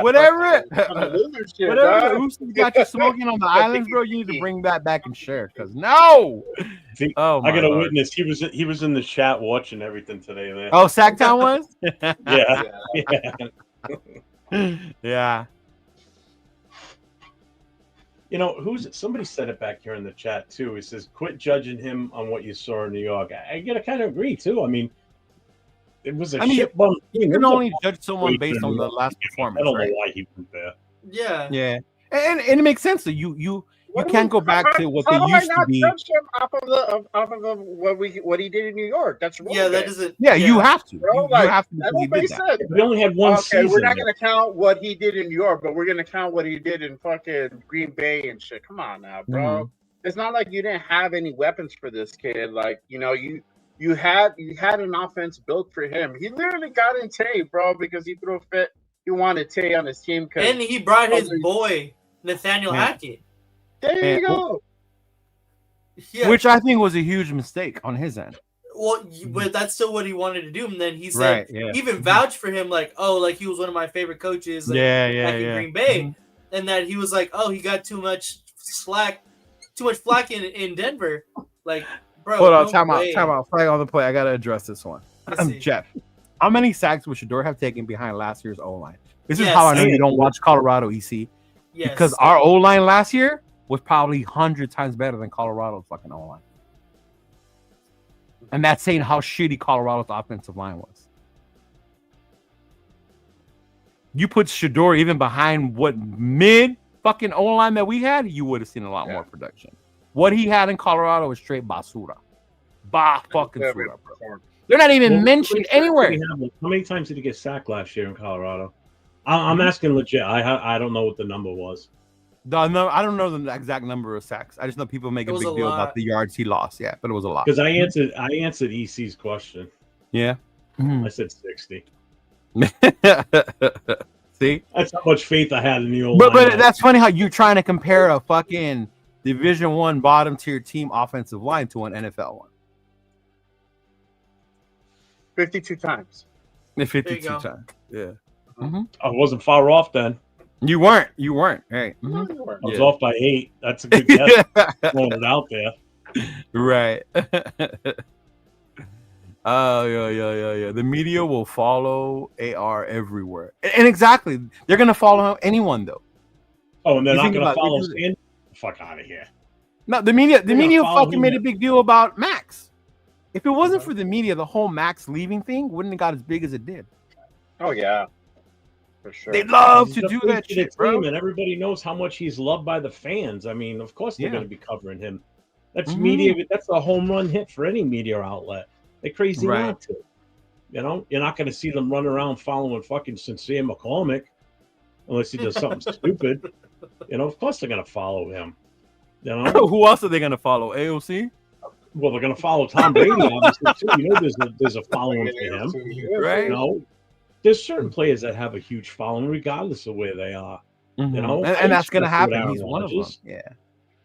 Whatever Shit, the Usos got you smoking on the islands, bro, you need to bring that back and share. Because no, See, oh, I got a Lord. witness. He was in the chat watching everything today. There. Oh, Sacktown was. Yeah. Yeah. You know, somebody said it back here in the chat too. He says, quit judging him on what you saw in New York. I gotta kind of agree too. I mean, it was a shit bum. You can only judge someone based on the last performance. I don't know why he went there. Yeah. And it makes sense. So you can't go back to what they used to be. Judge him off of what he did in New York. That's wrong. Yeah, that doesn't. Yeah, you have to. Bro, you have to. That don't make sense. We only had one season. We're not going to count what he did in New York, but we're going to count what he did in fucking Green Bay and shit. Come on now, bro. Mm-hmm. It's not like you didn't have any weapons for this kid. Like, you know, you had an offense built for him. He literally got in Tay, bro, because he threw a fit. He wanted Tay on his team. And he brought his boy, Nathaniel Hackett. There you go. Yeah. Which I think was a huge mistake on his end. Well, but that's still what he wanted to do. And then he said, even vouched for him, like, oh, like he was one of my favorite coaches. Like, back in Green Bay. Mm-hmm. And that he was like, oh, he got too much flack in Denver. Like, bro. Hold on, time out. Flag on the play. I got to address this one. Jeff, how many sacks would Shedeur have taken behind last year's O-line? This is how I know you don't watch Colorado, EC. Yes. Because our O-line last year was probably 100 times better than Colorado's fucking O-line. And that's saying how shitty Colorado's offensive line was. You put Shedeur even behind what mid fucking O-line that we had, you would have seen a lot more production. What he had in Colorado was straight basura. Fucking basura, bro. They're not even mentioned anywhere. How many times did he get sacked last year in Colorado? I'm asking legit. I don't know what the number was. I don't know the exact number of sacks. I just know people make a big deal about the yards he lost. Yeah, but it was a lot. Because I answered EC's question. Yeah. I said 60. See? That's how much faith I had in the old But that's funny how you're trying to compare a fucking Division I bottom tier team offensive line to an NFL one. 52 times. 52 times. Yeah. Mm-hmm. I wasn't far off then. You weren't. Hey. Mm-hmm. I was off by 8. That's a good guess. Throwing it out there. Right. Oh, yeah. The media will follow AR everywhere. And exactly. They're going to follow anyone, though. Oh, and they're not going to follow Stan? Fuck out of here. No, the media fucking made a big deal about MAXX. If it wasn't for the media, the whole MAXX leaving thing wouldn't have got as big as it did. Oh, yeah. For sure. They love to do that shit, bro. And everybody knows how much he's loved by the fans. I mean, of course they're going to be covering him. That's media. That's a home run hit for any media outlet. They're crazy not to. You know, you're not going to see them run around following fucking Sincere McCormick unless he does something stupid. You know, of course they're going to follow him. You know, who else are they going to follow? AOC? Well, they're going to follow Tom Brady, obviously, too. You know, there's a following for him. Right. You know, there's certain players that have a huge following regardless of where they are. Mm-hmm. You know, and that's going to happen. He's one of them. Yeah.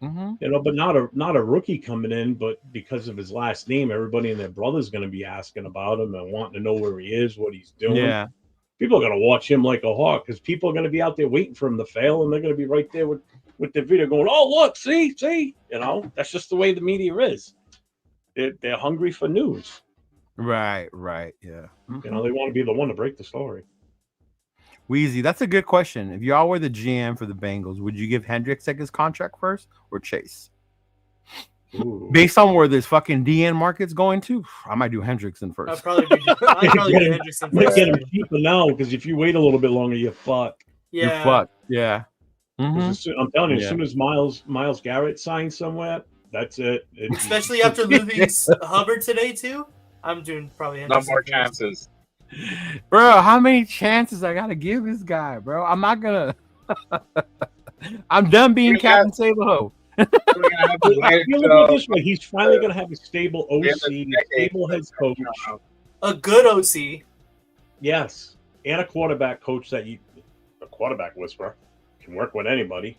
Mm-hmm. You know, but not a rookie coming in, but because of his last name, everybody and their brother's going to be asking about him and wanting to know where he is, what he's doing. Yeah. People are going to watch him like a hawk because people are going to be out there waiting for him to fail, and they're going to be right there with the video going, "Oh, look, see." You know, that's just the way the media is. They're hungry for news. Right, yeah. You know, they want to be the one to break the story. Weezy, that's a good question. If y'all were the GM for the Bengals, would you give Hendricks his contract first or Chase? Ooh. Based on where this fucking DN market's going to, I might do Hendrickson first. I'd probably do Hendrickson first. Get him cheaper now because if you wait a little bit longer, you're fucked. Yeah. You're fucked. Yeah. Mm-hmm. I'm telling you, as soon as Myles Garrett signs somewhere, that's it. Especially after losing Hubbard today too. I'm doing probably no more chances. Bro, how many chances I gotta give this guy, bro? I'm not gonna. I'm done being Captain Save-A-Ho. He's finally gonna have a stable OC, stable head coach, a good OC. Yes, and a quarterback coach a quarterback whisperer can work with anybody.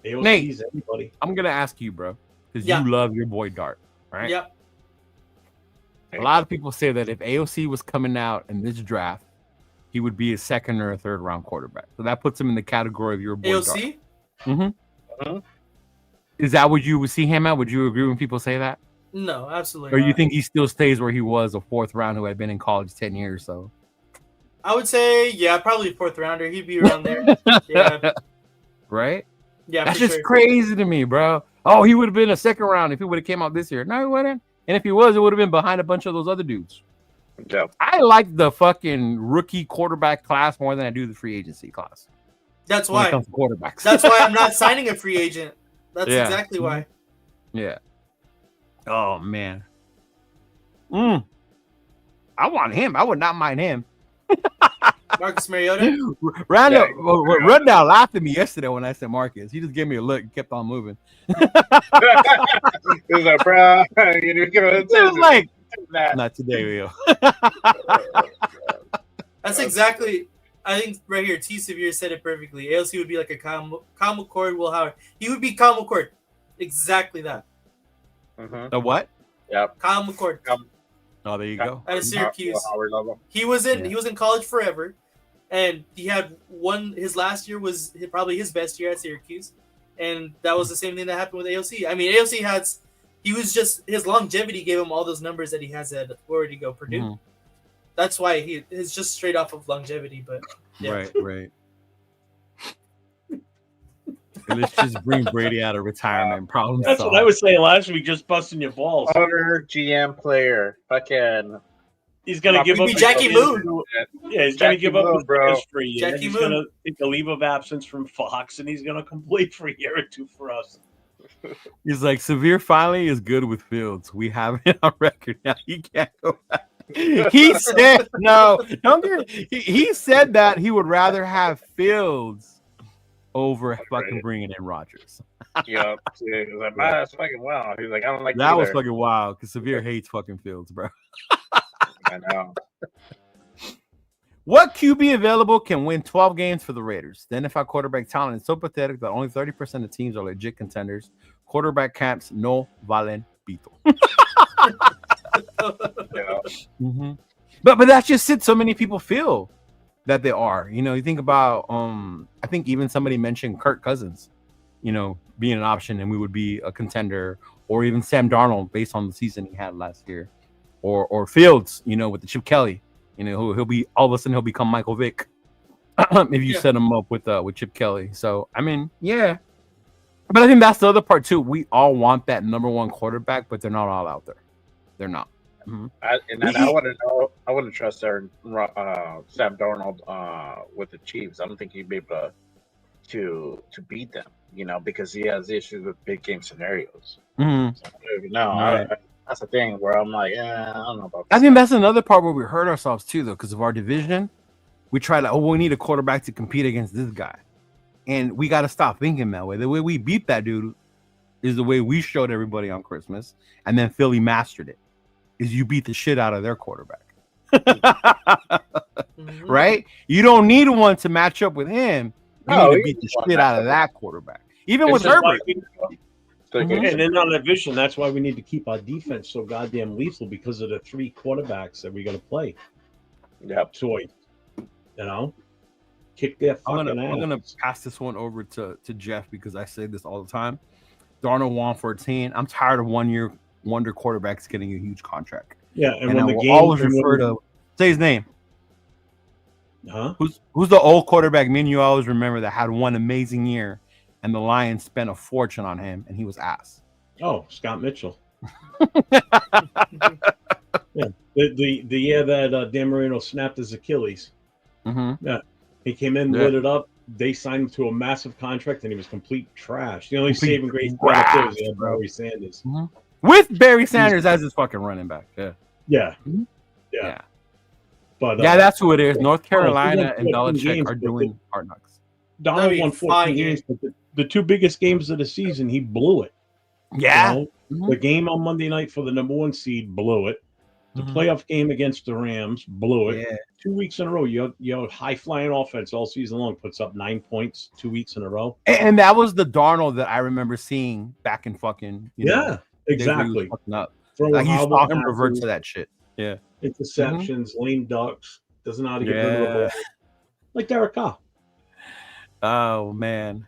Nate, anybody. I'm gonna ask you, bro, because you love your boy Dart, right? Yep. A lot of people say that if AOC was coming out in this draft, he would be a second or a third round quarterback. So that puts him in the category of your boy. AOC? Mm-hmm. Is that what you would see him at? Would you agree when people say that? No, absolutely Or not. you think he still stays where he was, a fourth round who had been in college 10 years? So I would say, yeah, probably fourth rounder. He'd be around there. Yeah. Right? Yeah, that's for just sure. crazy to me, bro. Oh, he would have been a second round if he would have came out this year. No, he wouldn't. And if he was, it would have been behind a bunch of those other dudes. Yeah. I like the fucking rookie quarterback class more than I do the free agency class. That's when why. it comes to quarterbacks. That's why I'm not signing a free agent. That's exactly why. Yeah. Oh, man. I want him. I would not mind him. Marcus Mariota? Rundown laughed at me yesterday when I said Marcus. He just gave me a look and kept on moving. He was like, bro, it was like, not today, Leo. That's exactly, I think right here, T. Severe said it perfectly. AOC would be like a Kyle McCord, Will Howard. He would be Kyle McCord. Exactly that. The what? Yep. Kyle McCord. Oh, there you go. Out of Syracuse. He was in college forever, and he had his last year was probably his best year at Syracuse, and that was the same thing that happened with AOC. I mean, AOC his longevity gave him all those numbers that he has at where to go, Purdue. Mm-hmm. That's why it's just straight off of longevity, but yeah. Right. Let's just bring Brady out of retirement. Problem That's solved. what I was saying last week, just busting your balls. Owner, GM, player. Fucking. He's going to give up. Jackie Moon. Yeah, he's going to give up his bro. for a year. Jackie He's Moon. going to take a leave of absence from Fox, and he's going to complete for a year or two for us. He's like, Severe finally is good with Fields. We have it on record now. He can't go back. He said, no, he said that he would rather have Fields over fucking bringing in Rodgers. Yeah, he's like, man, that's fucking wow. He's like, I don't like that was fucking wild because Severe hates fucking Fields, bro. I know. What QB available can win 12 games for the Raiders? The NFL quarterback talent is so pathetic that only 30% of teams are legit contenders. Quarterback camps no valen pito. But that's just it. So many people feel that they are. You think about I think even somebody mentioned Kirk Cousins, being an option and we would be a contender, or even Sam Darnold based on the season he had last year, or Fields, with the Chip Kelly, he'll be all of a sudden he'll become Michael Vick if you set him up with Chip Kelly. So I mean, yeah. But I think that's the other part too. We all want that number one quarterback, but they're not all out there. They're not. Mm-hmm. I wouldn't trust Sam Darnold with the Chiefs. I don't think he'd be able to beat them, because he has issues with big game scenarios. Mm-hmm. So, that's the thing where I'm like, I don't know about this. I think that's another part where we hurt ourselves too, though, because of our division. We try we need a quarterback to compete against this guy, and we got to stop thinking that way. The way we beat that dude is the way we showed everybody on Christmas, and then Philly mastered it. Is you beat the shit out of their quarterback. Right? You don't need one to match up with him. You need to beat the shit out of that quarterback. Even with Herbert. And then on that vision, that's why we need to keep our defense so goddamn lethal, because of the three quarterbacks that we're going to play. Yeah. Choice. Kick their fucking ass. I'm going to pass this one over to Jeff, because I say this all the time. Darnold 114. I'm tired of 1 year wonder quarterbacks getting a huge contract. Yeah, and when I the will game always refer to say his name. Huh? Who's the old quarterback me and you always remember that had one amazing year and the Lions spent a fortune on him and he was ass? Oh, Scott Mitchell. Yeah, the year that Dan Marino snapped his Achilles. Mm-hmm. Yeah, he came in, lit it up. They signed him to a massive contract, and he was complete trash. The only saving grace was Barry Sanders. Mm-hmm. With Barry Sanders as his fucking running back. Yeah. But that's who it is. North Carolina and Belichick are doing Hard Knocks. Donald won 14 games, but the two biggest games of the season, he blew it. Yeah. The game on Monday night for the number one seed, blew it. The playoff game against the Rams, blew it. Yeah. 2 weeks in a row, your high-flying offense all season long puts up 9 points 2 weeks in a row. And that was the Darnold that I remember seeing back in fucking, exactly. Like you saw him revert to that shit. Yeah. Interceptions, lame ducks, doesn't know how to get rid of the ball. Like Derek Carr. Oh man.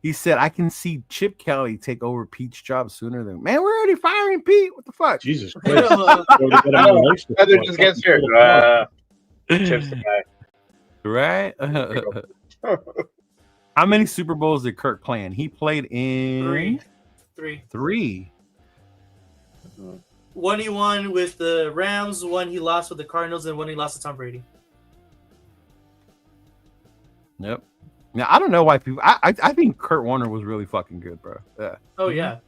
He said, "I can see Chip Kelly take over Pete's job sooner than." Man, we're already firing Pete. What the fuck? Jesus Christ! Heather just gets here. Chip's the guy. Right? How many Super Bowls did Kirk play in? He played in three. One he won with the Rams, one he lost with the Cardinals, and one he lost to Tom Brady. Yep. Now I don't know why people. I think Kurt Warner was really fucking good, bro. Yeah. Oh yeah.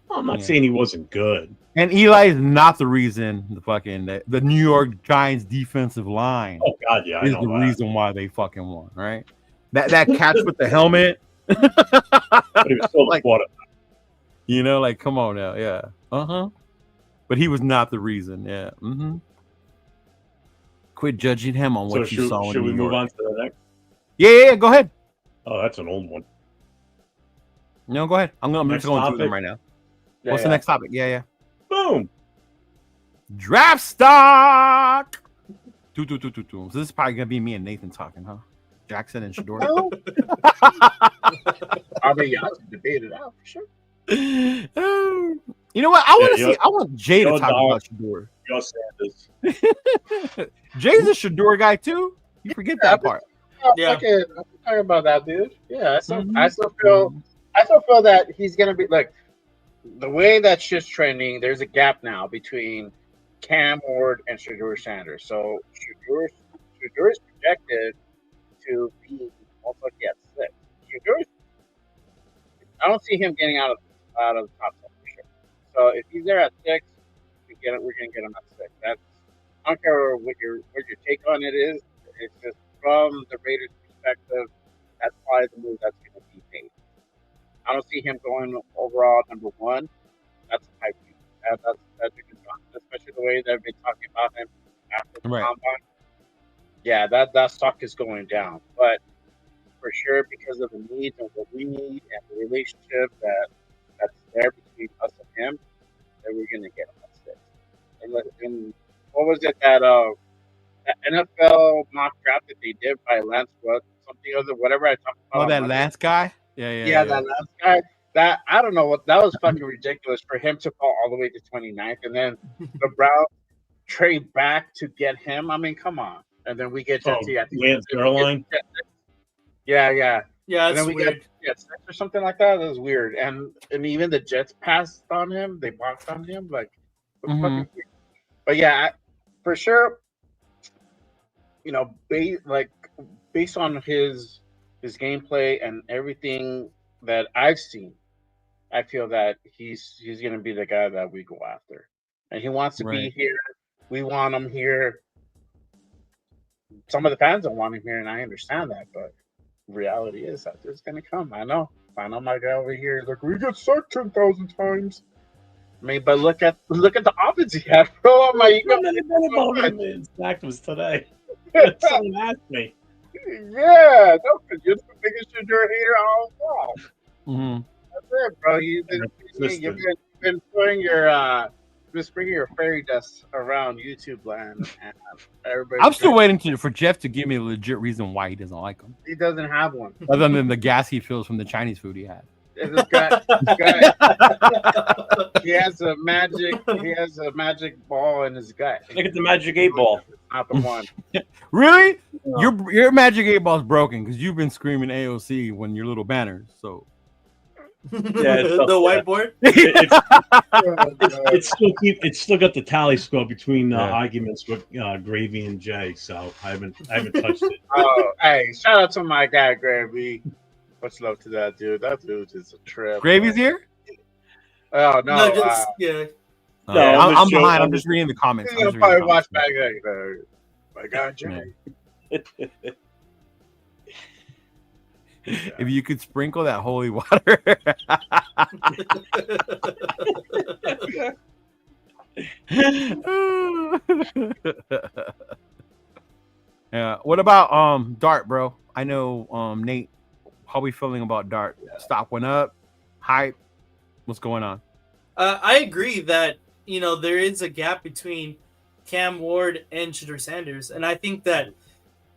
Well, I'm not saying he wasn't good. And Eli is not the reason the New York Giants defensive line. Oh God, yeah, is the reason why they fucking won, right? That catch with the helmet. But he was still like, quarterback. You know, like come on now, yeah. But he was not the reason, yeah. Quit judging him on what you saw. Should we move on to the next? Yeah, go ahead. Oh, that's an old one. No, go ahead. I'm just going through them right now. What's the next topic? Yeah. Boom. Draft stock. So this is probably gonna be me and Nathan talking, huh? Jackson and Shedeur. I mean, y'all can debate it out for sure. You know what? I want Jay to talk about Shedeur. Jay's a Shedeur guy too. You forget that part. Yeah, I'm talking about that, dude. Yeah, I still feel that he's gonna be like the way that shit's trending. There's a gap now between Cam Ward and Shedeur Sanders. So Shedeur is projected to be most likely at 6. I don't see him getting out of the top 10 for sure. So if he's there at 6, we're gonna get him at 6. I don't care what your take on it is. It's just from the Raiders' perspective, that's probably the move that's going to be made. I don't see him going overall number 1. That's a pipe dream. That's a good shot, especially the way that they've been talking about him after the combine. Yeah, that stock is going down. But for sure, because of the needs and what we need and the relationship that's there between us and him, then we're going to get him at 6. And what was it that NFL mock draft that they did by Lance whatever I talked about. Oh, that Lance guy? Yeah, that Lance guy. That I don't know what that was fucking ridiculous for him to fall all the way to 29th, and then the Browns trade back to get him. I mean, come on. And then we get Lance Caroline. Yeah. Yeah, and then we weird. get 6 or something like that. That was weird. And even the Jets passed on him. They walked on him. Like, fucking weird. But yeah, for sure. You know, based on his gameplay and everything that I've seen, I feel that he's going to be the guy that we go after, and he wants to be here. We want him here. Some of the fans don't want him here, and I understand that, but reality is that it's going to come. I know my guy over here is like, we get sucked 10,000 times. I mean, but look at the offense he had, bro. I'm like, That was today. Someone asked me. Yeah, no, because you're the biggest Shedeur hater all along. That's it, bro. You've been spreading your fairy dust around YouTube land, and everybody. I'm still waiting for Jeff to give me a legit reason why he doesn't like him. He doesn't have one, other than the gas he feels from the Chinese food he had. This guy, he has a magic ball in his gut. Look at the magic 8 ball. Not the one. Really? No. Your magic 8 ball's broken because you've been screaming AOC when your little banners. So yeah, the whiteboard. It's still got the tally score between arguments with Gravy and Jay. So I haven't touched it. Oh, hey! Shout out to my guy Gravy. Much love to that dude. That dude is a trip. Gravy's here? Oh no! Yeah. No, I'm behind. I'm just reading the comments. He's gonna probably watch back. My God, Jimmy. If you could sprinkle that holy water. Yeah. What about Dart, bro? I know Nate. How we feeling about Dart? Stock went up, hype. What's going on? I agree that there is a gap between Cam Ward and Shedeur Sanders, and I think that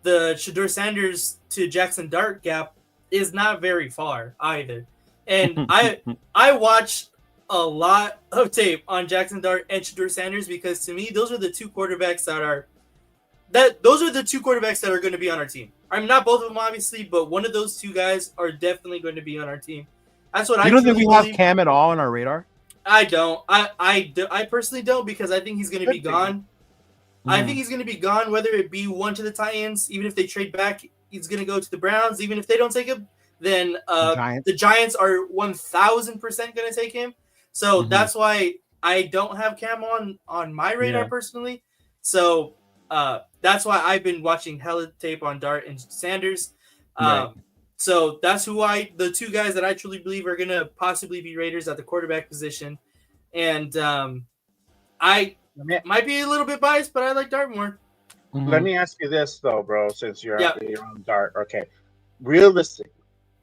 the Shedeur Sanders to Jackson Dart gap is not very far either. And I watched a lot of tape on Jackson Dart and Shedeur Sanders because to me those are the two quarterbacks that are going to be on our team. I'm not both of them obviously, but one of those two guys are definitely going to be on our team. That's what I don't think we have Cam at all on our radar? I don't. I personally don't because I think he's going to be gone. I think he's going to be gone, whether it be one to the Titans, even if they trade back, he's going to go to the Browns. Even if they don't take him, then the Giants are 1,000% going to take him. So that's why I don't have Cam on my radar personally. So that's why I've been watching hella tape on Dart and Sanders. So that's the two guys that I truly believe are going to possibly be Raiders at the quarterback position. And I might be a little bit biased, but I like Dart more. Let me ask you this, though, bro, since you're on Dart. Okay. Realistic.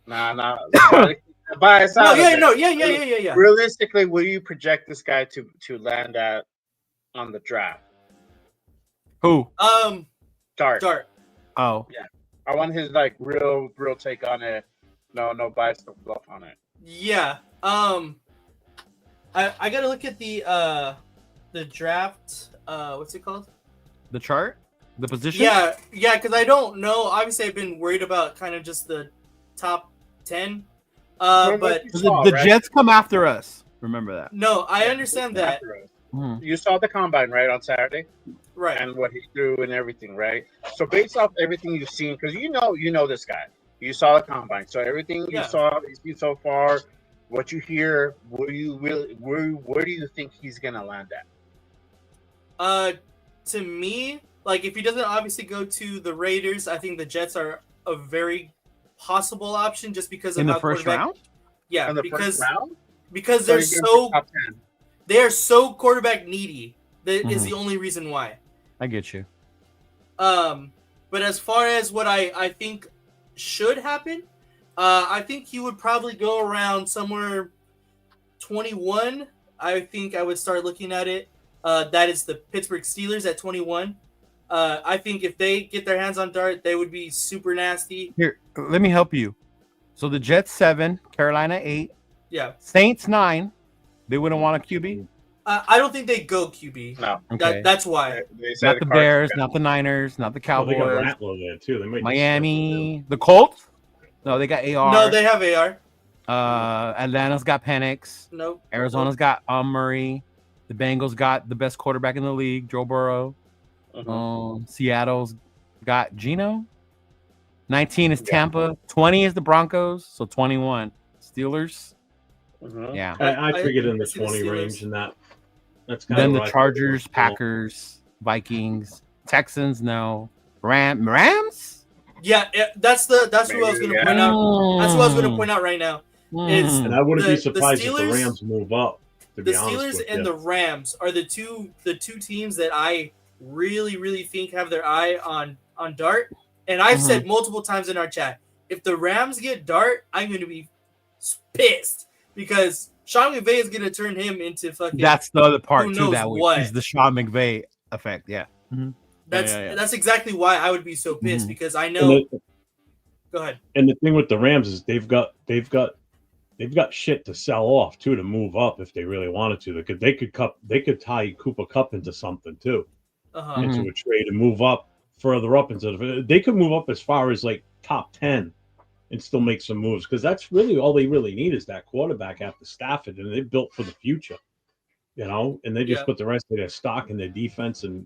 Nah. Bias out. Yeah. Realistically, will you project this guy to land at on the draft? Who? Dart. Oh. Yeah. I want his real take on it. No bias, no bluff on it. Yeah. I gotta look at the draft. What's it called? The chart? The position? Yeah, because I don't know. Obviously, I've been worried about kind of just the top 10. But the Jets come after us. Remember that. No, I understand that. You saw the combine, right, on Saturday? Right. And what he threw and everything, right? So based off everything you've seen, because you know this guy. You saw the combine. So everything you saw so far, what you hear, where do you think he's gonna land at? To me, if he doesn't obviously go to the Raiders, I think the Jets are a very possible option just because of in the first round. Yeah, in the first round? Because they are so quarterback needy. That is the only reason why. I get you. But as far as what I think should happen, I think he would probably go around somewhere 21. I think I would start looking at it. That is the Pittsburgh Steelers at 21. I think if they get their hands on Dart, they would be super nasty. Here, let me help you. So the Jets 7, Carolina 8. Yeah. Saints 9. They wouldn't want a QB? I don't think they go QB. No. Okay. That's why. Not the Bears, not the Niners, not the Cowboys. Well, they got Rattler there too. They might Miami. The Colts? No, they got AR. No, they have AR. Atlanta's got Penix. Nope. Arizona's got Murray. The Bengals got the best quarterback in the league, Joe Burrow. Seattle's got Geno. 19 is Tampa. 20 is the Broncos. So 21. Steelers. Yeah. I figured in the 20 range, and that's kind then of the Chargers, Packers, Vikings, Texans. No. Rams. Yeah, that's who I was going to point out. That's who I was going to point out right now. And I wouldn't be surprised if the Rams move up. The Steelers and the Rams are the two teams that I really, really think have their eye on Dart. And I've said multiple times in our chat, if the Rams get Dart, I'm going to be pissed because Sean McVay is going to turn him into fucking. That's the other part who too. knows That what. is the Sean McVay effect. Yeah. That's exactly why I would be so pissed because I know. Go ahead. And the thing with the Rams is they've got shit to sell off too to move up if they really wanted to. They could tie Cooper Kupp into something too, into a trade and move up further up they could move up as far as top 10 and still make some moves because that's really all they really need is that quarterback after Stafford, and they're built for the future, and they just put the rest of their stock in their defense and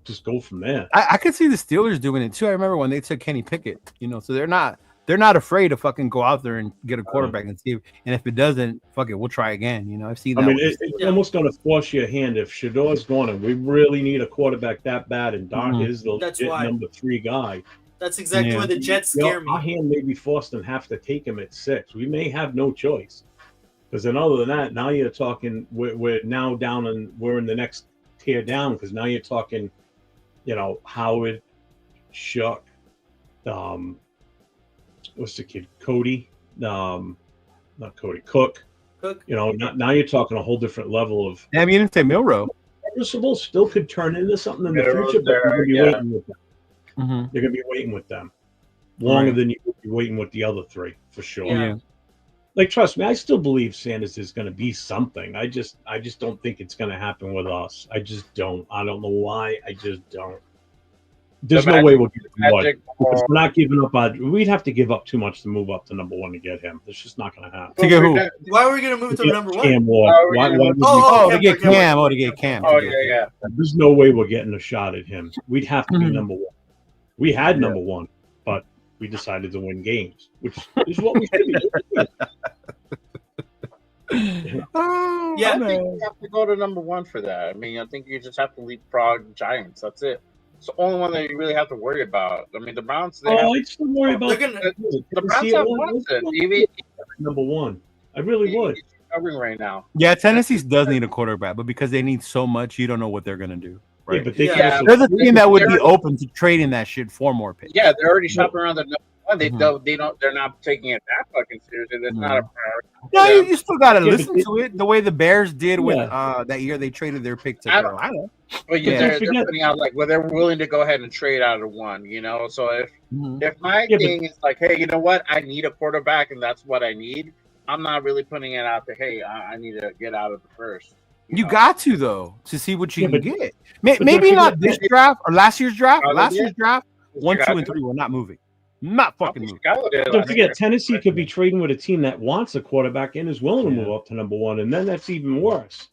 just go from there. I could see the Steelers doing it too. I remember when they took Kenny Pickett, so they're not afraid to fucking go out there and get a quarterback and see. And if it doesn't, fuck it, we'll try again. I've seen that. I mean, it's almost going to force your hand if Shedeur's gone and we really need a quarterback that bad, and Doc is the legit number 3 guy. That's exactly why the Jets scare me. Our hand may be forced and have to take him at 6. We may have no choice. Because then other than that, now you're talking, we're now down and we're in the next tier down because now you're talking, Howard, Shuck, what's the kid? Cody, not Cody, Cook, Cook. You know, now you're talking a whole different level of. Damn, you didn't say Milrow. Serviceable still could turn into something in the Milrow's future, but there, you're going to be waiting with them. Mm-hmm. You're going to be waiting with them longer Right. than you would be waiting with the other three, for sure. Yeah. Like, trust me, I still believe Sanders is going to be something. I just don't think it's going to happen with us. I just don't. I don't know why. I just don't. There's no way we'll get one. Because we're not giving up on. We'd have to give up too much to move up to number one to get him. It's just not going to happen. To get who? Why are we gonna move to number one? Cam Ward. Why would we- To get Cam. Oh, to get Cam. Oh yeah. There's no way we're getting a shot at him. We'd have to be number one. We had number one, but we decided to win games, which is what we should be doing. Yeah. I think you have to go to number one for that. I mean, I think you just have to leapfrog Giants. That's it. It's the only one that you really have to worry about. I mean, the Browns. I'd still worry about the Browns have Watson. Number one. I really would. Covering right now. Yeah, Tennessee does need a quarterback, but because they need so much, you don't know what they're gonna do. Right? Yeah, but they Yeah. There's a team that would be open to trading that shit for more picks. Yeah, they're already shopping around the number one. They're not taking it that fucking seriously. That's not a priority. No, you still gotta Yeah, listen but to it. The way the Bears did with Yeah. that year they traded their pick to I don't- Carolina. But Yeah. they're putting out like, well, they're willing to go ahead and trade out of one, you know. So if my Yeah, but- thing is like, hey, you know what, I need a quarterback, and that's what I need. I'm not really putting it out there. Hey, I need to get out of the first. You know? got to though to see what you Yeah, can but- get. but Maybe don't not forget- this draft or last year's draft. Oh, Last yeah. year's draft, 1, 2, Chicago. and 3 were not moving. Not fucking moving. Chicago did Don't last forget, year. Tennessee could be trading with a team that wants a quarterback and is willing to Yeah. move up to number one, and then that's even worse.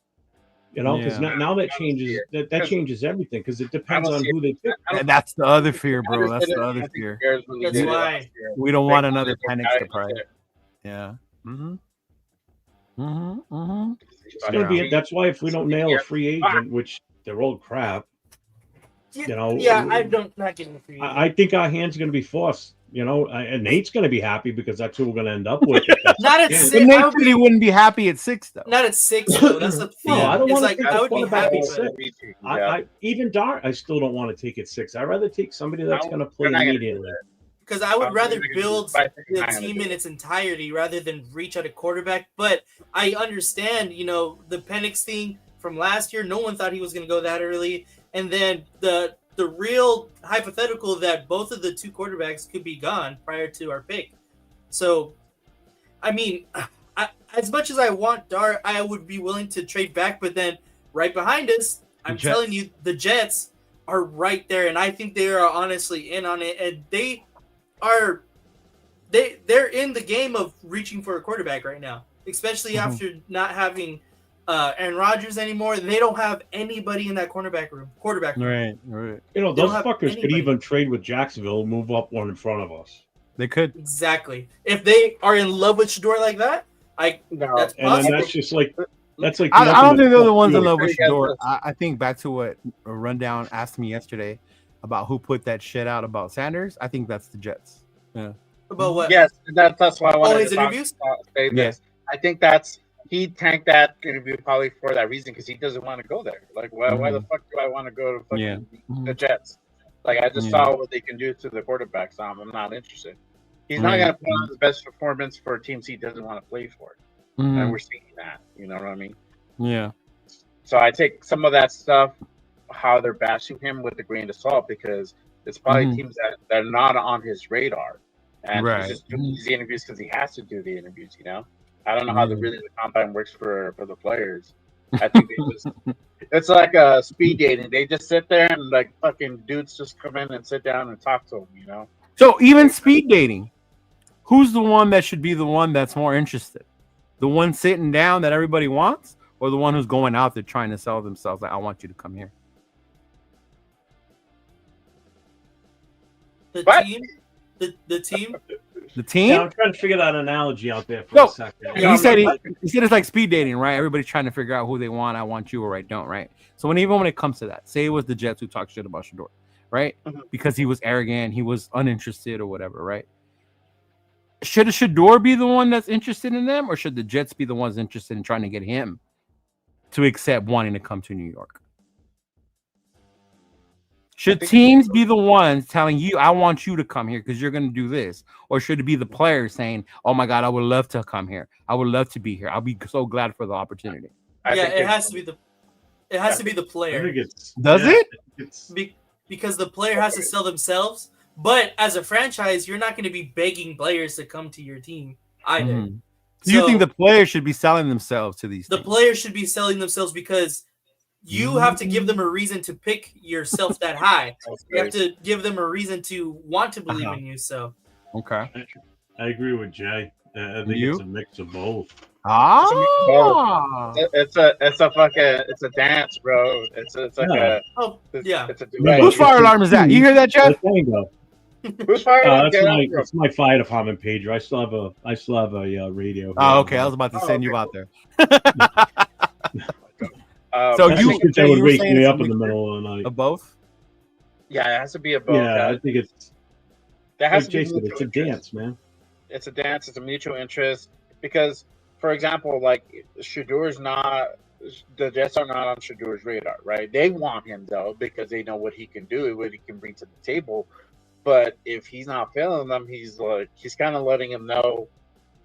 You know, because Yeah. now that changes that changes everything because it depends don't on see who they pick. And that's the other fear, bro. I That's the understand it. I other think fear. Bears really That's did it why. last year. We don't They want wanted another their Penix guy to pride. there. Yeah. Mm-hmm. It's gonna be. That's why if we don't nail Yeah. a free agent, which they're all crap, you know. Yeah, I don't not getting the free. I think our hands are going to be forced. You know, and Nate's going to be happy because that's who we're going to end up with. Not at Yeah. six. But I Nate would said he wouldn't be happy at 6 though. Not at 6 though. That's the thing. No, I don't It's wanna like take I the would be quarterback happy, at but 6. Yeah. Even Dart, I still don't want to take it 6. I'd rather take somebody that's going to play They're not gonna do immediately. because I would I'm rather really gonna build do it. the I'm gonna team do in it. its entirety rather than reach out a quarterback. But I understand, the Penix thing from last year. No one thought he was going to go that early, and then the real hypothetical that both of the two quarterbacks could be gone prior to our pick. So, I mean, as much as I want Dart, I would be willing to trade back. But then right behind us, I'm Jets. telling you, the Jets are right there, and I think they are honestly in on it. And they're in the game of reaching for a quarterback right now, especially after not having Aaron Rodgers anymore. They don't have anybody in that quarterback room. Right. You know, They don't those have fuckers could anybody. even trade with Jacksonville and move up one in front of us. They could. Exactly. If they are in love with Shedeur like that, No. that's And then possible. that's just like that's like. I don't think they're the ultimate ones in fuck love you. with Shedeur. I think back to what a rundown asked me yesterday about who put that shit out about Sanders. I think that's the Jets. About what? Yes, that's why I wanted his to talk interviews? say this. I think he tanked that interview probably for that reason because he doesn't want to go there. Like, why the fuck do I want to go to fucking the Jets? Like, I just saw what they can do to the quarterback, so I'm not interested. He's not going to put on his best performance for teams he doesn't want to play for. And we're seeing that. You know what I mean? Yeah. So I take some of that stuff, how they're bashing him with a grain of salt because it's probably teams that are not on his radar. And he's just doing these interviews because he has to do the interviews, you know? I don't know how the combine works for the players. I think it's like a speed dating. They just sit there and like fucking dudes just come in and sit down and talk to them, you know? So even speed dating, who's the one that should be the one that's more interested? The one sitting down that everybody wants, or the one who's going out there trying to sell themselves? Like, I want you to come here. The What? team? The team? The team? Yeah, I'm trying to figure that analogy out there for No. a second. He said it's like speed dating, right? Everybody's trying to figure out who they want. I want you or I don't, right? So even when it comes to that, say it was the Jets who talked shit about Shedeur, right? Because he was arrogant, he was uninterested or whatever, right? Should Shedeur be the one that's interested in them, or should the Jets be the ones interested in trying to get him to accept wanting to come to New York? Should teams be the ones telling you, I want you to come here because you're going to do this? Or should it be the players saying, oh, my God, I would love to come here. I would love to be here. I'll be so glad for the opportunity. It has to be the player. Because the player has to sell themselves. But as a franchise, you're not going to be begging players to come to your team either. Mm-hmm. So you think the players should be selling themselves to these teams? Players should be selling themselves because you have to give them a reason to pick yourself that high. You have to give them a reason to want to believe in you. So, okay, I agree with Jay. I think it's a mix of both. It's a dance, bro. It's like it's a duet. Whose fire alarm is that? You hear that, Jeff? Whose fire alarm? That's my fire department pager. I still have a radio. Oh, okay. I was about to send you out there. So you would wake me up in the middle of the night. Of both? Yeah, it has to be a both. Yeah, I think it's. That has to be. It's a dance, man. It's a dance. It's a mutual interest because, for example, like Shedeur's not. The Jets are not on Shedeur's radar, right? They want him though because they know what he can do, what he can bring to the table. But if he's not feeling them, he's kind of letting him know,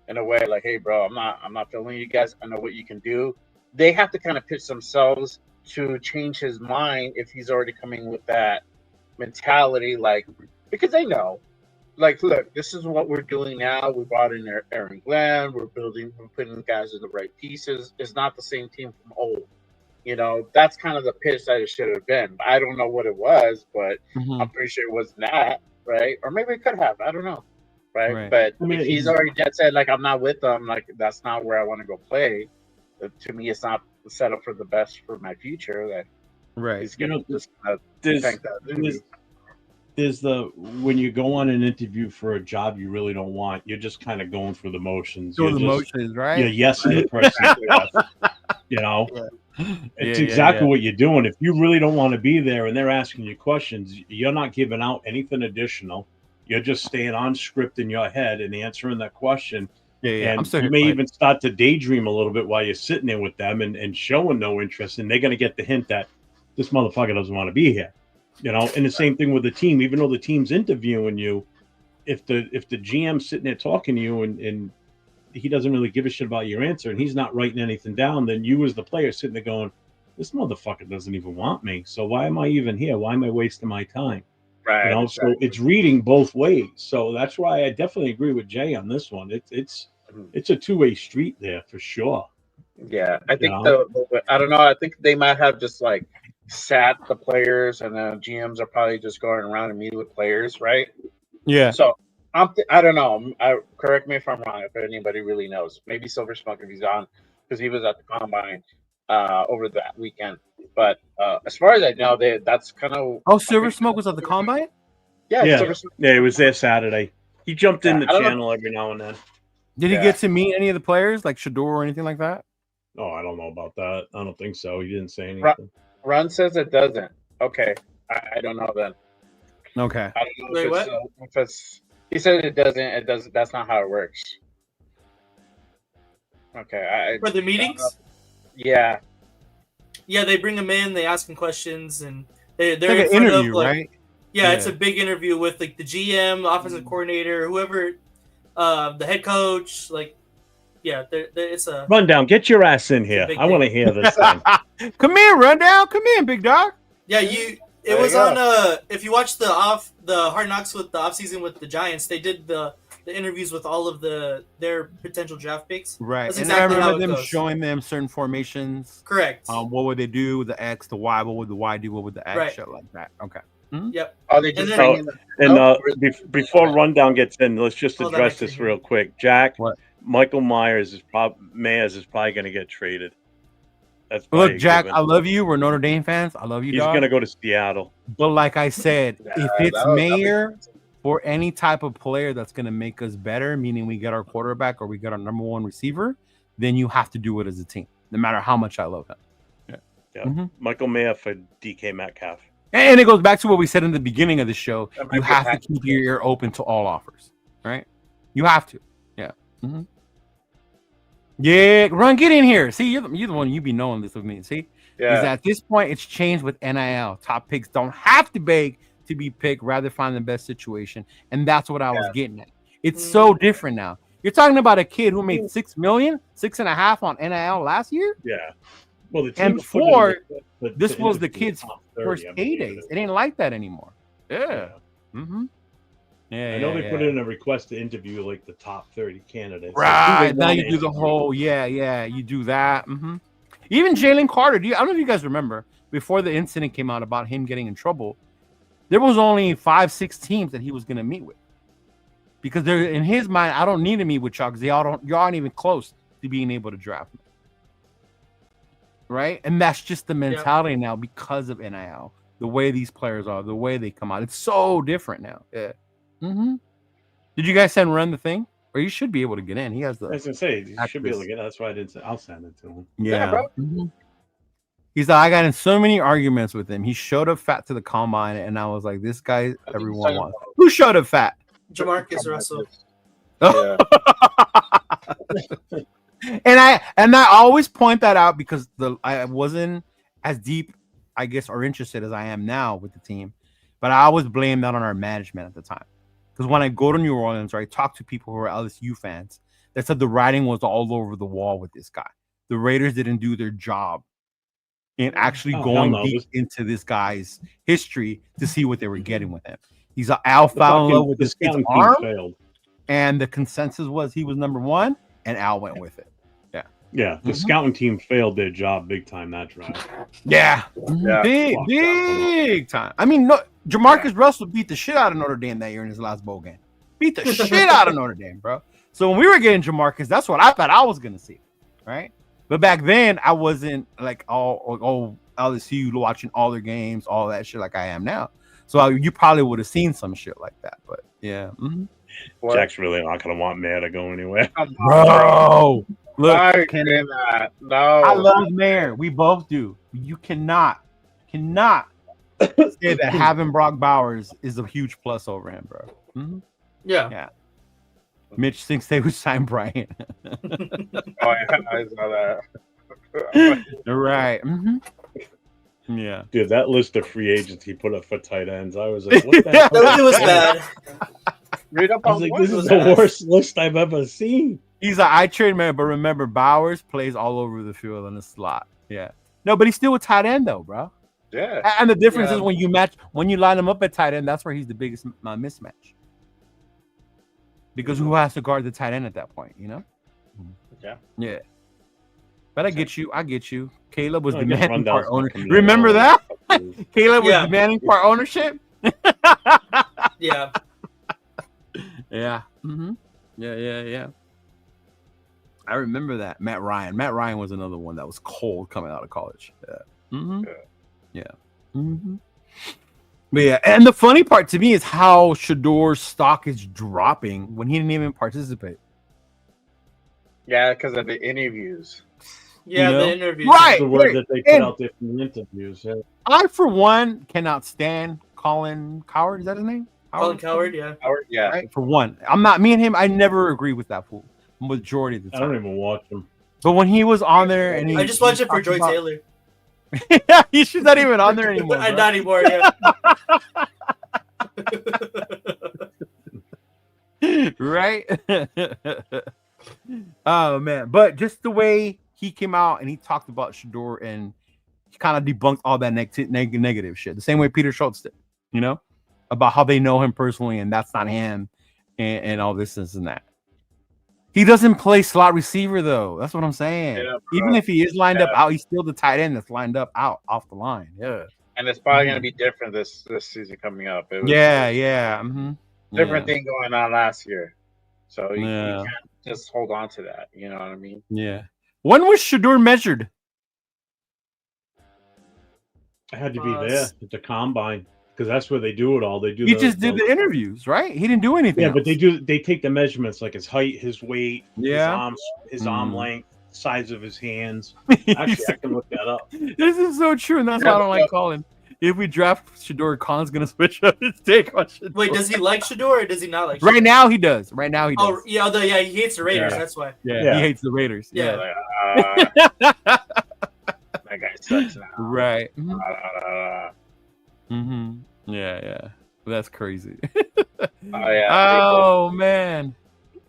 in a way, like, hey, bro, I'm not feeling you guys. I know what you can do. They have to kind of pitch themselves to change his mind if he's already coming with that mentality, like, because they know, like, look, this is what we're doing now. We brought in Aaron Glenn. We're putting guys in the right pieces. It's not the same team from old. You know, that's kind of the pitch that it should have been. I don't know what it was, but I'm pretty sure it wasn't that, right? Or maybe it could have. I don't know, right? But if he's already dead said, like, I'm not with them, like, that's not where I want to go play. To me, it's not set up for the best for my future. That he's gonna there's when you go on an interview for a job you really don't want, you're just kind of going through the motions. Right? You're yesing the person. You know, it's exactly what you're doing. If you really don't want to be there and they're asking you questions, you're not giving out anything additional. You're just staying on script in your head and answering that question. And you may even start to daydream a little bit while you're sitting there with them and showing no interest, and they're going to get the hint that this motherfucker doesn't want to be here. You know, and the same thing with the team. Even though the team's interviewing you, if the GM's sitting there talking to you and he doesn't really give a shit about your answer and he's not writing anything down, then you as the player sitting there going, this motherfucker doesn't even want me. So why am I even here? Why am I wasting my time? Right. You know, so it's reading both ways. So that's why I definitely agree with Jay on this one. It's a two-way street there for sure. Yeah, I think I don't know. I think they might have just like sat the players, and the GMs are probably just going around and meeting with players, right? Yeah. So I don't know. Correct me if I'm wrong. If anybody really knows, maybe Silver Smoke if he's on, because he was at the combine over that weekend. But as far as I know, that's kind of. Oh, Silver Smoke was at the combine? Yeah. He was there Saturday. He jumped in the channel every now and then. Did he get to meet any of the players, like Shedeur or anything like that? Oh, I don't know about that. I don't think so. He didn't say anything. Run says it doesn't. Okay, I don't know then. Okay. I don't know if it's. He said it doesn't. It doesn't. That's not how it works. Okay. For the meetings? Yeah. Yeah, they bring them in. They ask them questions, and they're like an interview, right? Yeah, it's a big interview with like the GM, the offensive coordinator, whoever, the head coach. Like, yeah, it's a rundown. Get your ass in here. I want to hear this thing. Come in, rundown. Come in, big dog. Yeah, It was on. If you watch the Hard Knocks with the offseason with the Giants, they did the interviews with all of their potential draft picks. Right. That's and exactly I how remember it them goes. showing them certain formations. Correct. What would they do? The X, the Y. What would the Y do? What would the X? Right. Shit like that. Okay. Mm-hmm. Yep. Oh, they just before Rundown gets in, let's just address this real quick. Jack, Michael Myers is probably going to get traded. That's look, Jack, I love you. We're Notre Dame fans. I love you, He's going to go to Seattle. But like I said, if it's Mayer or any type of player that's going to make us better, meaning we get our quarterback or we get our number one receiver, then you have to do it as a team, no matter how much I love him. Yeah. Mm-hmm. Michael Mayer for DK Metcalf. And it goes back to what we said in the beginning of the show. You have to keep your ear open to all offers, right? You have to. Yeah. Mm-hmm. Yeah, Run, get in here. See, you're the one you be knowing this with me. See, is at this point it's changed with NIL. Top picks don't have to beg to be picked, rather find the best situation, and that's what I was getting at. It's so different now. You're talking about a kid who made $6 million, 6.5 on NIL last year. Yeah. Well, the team and before this was the kid's first paydays. It ain't like that anymore. Yeah. Mm-hmm. Yeah. I know they put in a request to interview like the top 30 candidates. Right. Now you do the whole. Yeah. You do that. Mm-hmm. Even Jalen Carter. I don't know if you guys remember before the incident came out about him getting in trouble. There was only 5-6 teams that he was going to meet with, because they're in his mind. I don't need to meet with y'all because y'all aren't even close to being able to draft me. Right, and that's just the mentality now because of NIL. The way these players are, the way they come out, it's so different now. Yeah. Mm-hmm. Did you guys run the thing? Or you should be able to get in. He has the. I was gonna say you should be able to get in. That's why I didn't say. I'll send it to him. Yeah. Mm-hmm. He's like, I got in so many arguments with him. He showed up fat to the combine, and I was like, this guy everyone wants. Who showed up fat? Jamarcus Russell. Yeah. And I always point that out because I wasn't as deep, I guess, or interested as I am now with the team, but I always blame that on our management at the time. Because when I go to New Orleans or I talk to people who are LSU fans, that said the writing was all over the wall with this guy. The Raiders didn't do their job in actually going deep into this guy's history to see what they were getting with him. He's an alpha in love with this kid's arm, failed. And the consensus was he was number one, and Al went with it. Yeah, the scouting team failed their job big time that draft. Yeah. Big time. I mean, no, Jamarcus Russell beat the shit out of Notre Dame that year in his last bowl game. Beat the shit out of Notre Dame, bro. So when we were getting Jamarcus, that's what I thought I was gonna see, right? But back then, I wasn't like all LSU watching all their games, all that shit like I am now. So you probably would have seen some shit like that. But yeah, Jack's really not gonna want Mayer to go anywhere, bro. Look, no. I love Mayer. We both do. You cannot say that having Brock Bowers is a huge plus over him, bro. Mm-hmm. Yeah. Mitch thinks they would sign Brian. I saw that. Right. Mm-hmm. Yeah. Dude, that list of free agents he put up for tight ends, I was like, what the hell? It was bad. Read up I was like, this is the worst list I've ever seen. He's an I trade man, but remember, Bowers plays all over the field in the slot. Yeah. No, but he's still a tight end, though, bro. Yeah. And the difference is when you line him up at tight end, that's where he's the biggest mismatch. Because who has to guard the tight end at that point, you know? Yeah. But I get you. Caleb was demanding part ownership. Remember that? Caleb was demanding part ownership? Yeah. Yeah. Mm-hmm. Yeah. I remember that. Matt Ryan was another one that was cold coming out of college. Yeah. Mm-hmm. Yeah. Mm-hmm. But yeah, and the funny part to me is how Shedeur's stock is dropping when he didn't even participate. Yeah, because of the interviews. Yeah, the interviews. Right. The word that they put out there from the interviews. Yeah. I, for one, cannot stand Colin Cowherd. Is that his name? Colin Cowherd, yeah. Right? For one. Me and him, I never agree with that fool. Majority of the time. I don't even watch him. But when he was on there and I just watched it for Joy Taylor. Yeah, he's not even on there anymore. Not anymore, yeah. Right? Oh man. But just the way he came out and he talked about Shedeur and he kind of debunked all that negative shit. The same way Peter Schultz did, you know, about how they know him personally and that's not him and all this and that. He doesn't play slot receiver though. That's what I'm saying. Yeah, even if he is lined up out, he's still the tight end that's lined up out off the line. Yeah. And it's probably going to be different this season coming up. It was different thing going on last year. So you can't just hold on to that. You know what I mean? Yeah. When was Shedeur measured? I had to be there at the combine because that's where they do it all. He just did the interviews, right? He didn't do anything. Yeah, but they take the measurements like his height, his weight, his arm length, size of his hands. Actually, I can look that up. This is so true, and that's why I don't like Colin. If we draft Shedeur, Colin's gonna switch up his take on Shedeur. Wait, does he like Shedeur or does he not like Shedeur? Right now he does. Oh, yeah, he hates the Raiders. That's why. Yeah, he hates the Raiders. That guy sucks now. Right. Yeah. That's crazy. Oh yeah. Oh man.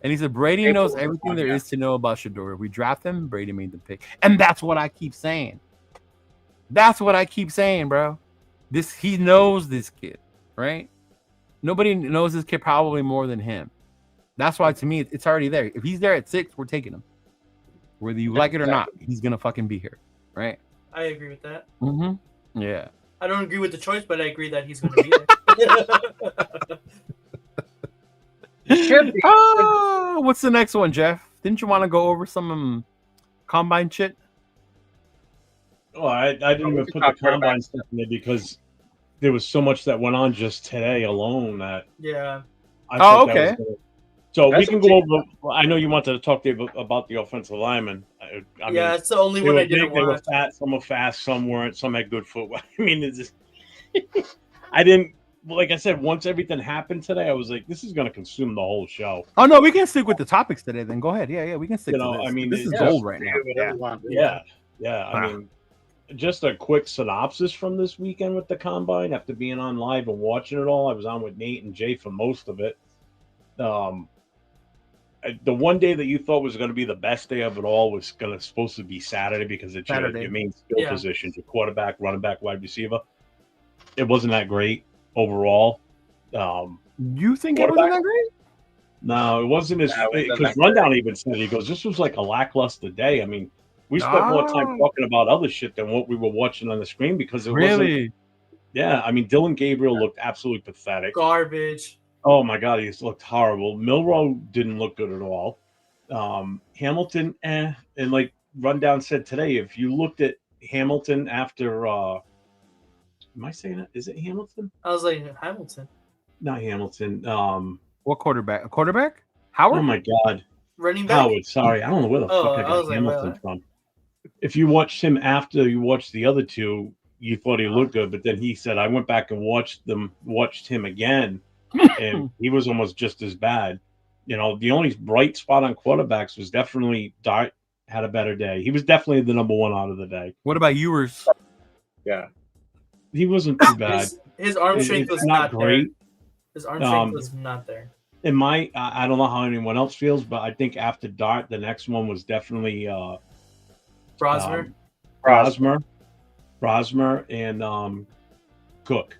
And he said Brady People knows were everything fun, there yeah. is to know about Shedeur. We draft him, Brady made the pick. And that's what I keep saying. That's what I keep saying, bro. He knows this kid, right? Nobody knows this kid probably more than him. That's why to me it's already there. If he's there at 6, we're taking him. Whether you like it or not, he's gonna fucking be here, right? I agree with that. Yeah. I don't agree with the choice, but I agree that he's going to be there. What's the next one, Jeff? Didn't you want to go over some combine shit? Oh, I didn't even put the combine stuff in there because there was so much that went on just today alone that yeah. I thought okay. that was so we can go over. I know you wanted to talk about the offensive linemen. I mean, it's the only one I didn't They were watch. fat, some were fast, some weren't, some had good footwork. I mean, it's just I didn't. Like I said, once everything happened today, I was like, "This is going to consume the whole show." Oh no, we can stick with the topics today. Then go ahead. Yeah, we can stick. To this. I mean, this is gold right now. Yeah. I mean, just a quick synopsis from this weekend with the combine. After being on live and watching it all, I was on with Nate and Jay for most of it. The one day that you thought was going to be the best day of it all was supposed to be Saturday because it's your main skill positions, your quarterback, running back, wide receiver. It wasn't that great overall. You think it wasn't that great? No, it wasn't as because Rundown even said he goes, "This was like a lackluster day." I mean, we spent more time talking about other shit than what we were watching on the screen because it wasn't. Yeah, I mean, Dylan Gabriel looked absolutely pathetic. Garbage. Oh my God, he looked horrible. Milroe didn't look good at all. Hamilton, and like Rundown said today, if you looked at Hamilton after, am I saying it? Is it Hamilton? I was like Hamilton. Not Hamilton. What quarterback? A quarterback? Howard? Oh my God. Running back? Howard, sorry. I don't know where the fuck I got Hamilton from. If you watched him after you watched the other two, you thought he looked good, but then he said, I went back and watched him again, and he was almost just as bad. You know, the only bright spot on quarterbacks was definitely Dart had a better day. He was definitely the number one out of the day. What about Ewers? Yeah. He wasn't too bad. His arm strength was not great. His arm strength was not there. I don't know how anyone else feels, but I think after Dart, the next one was definitely Brosmer and Cook.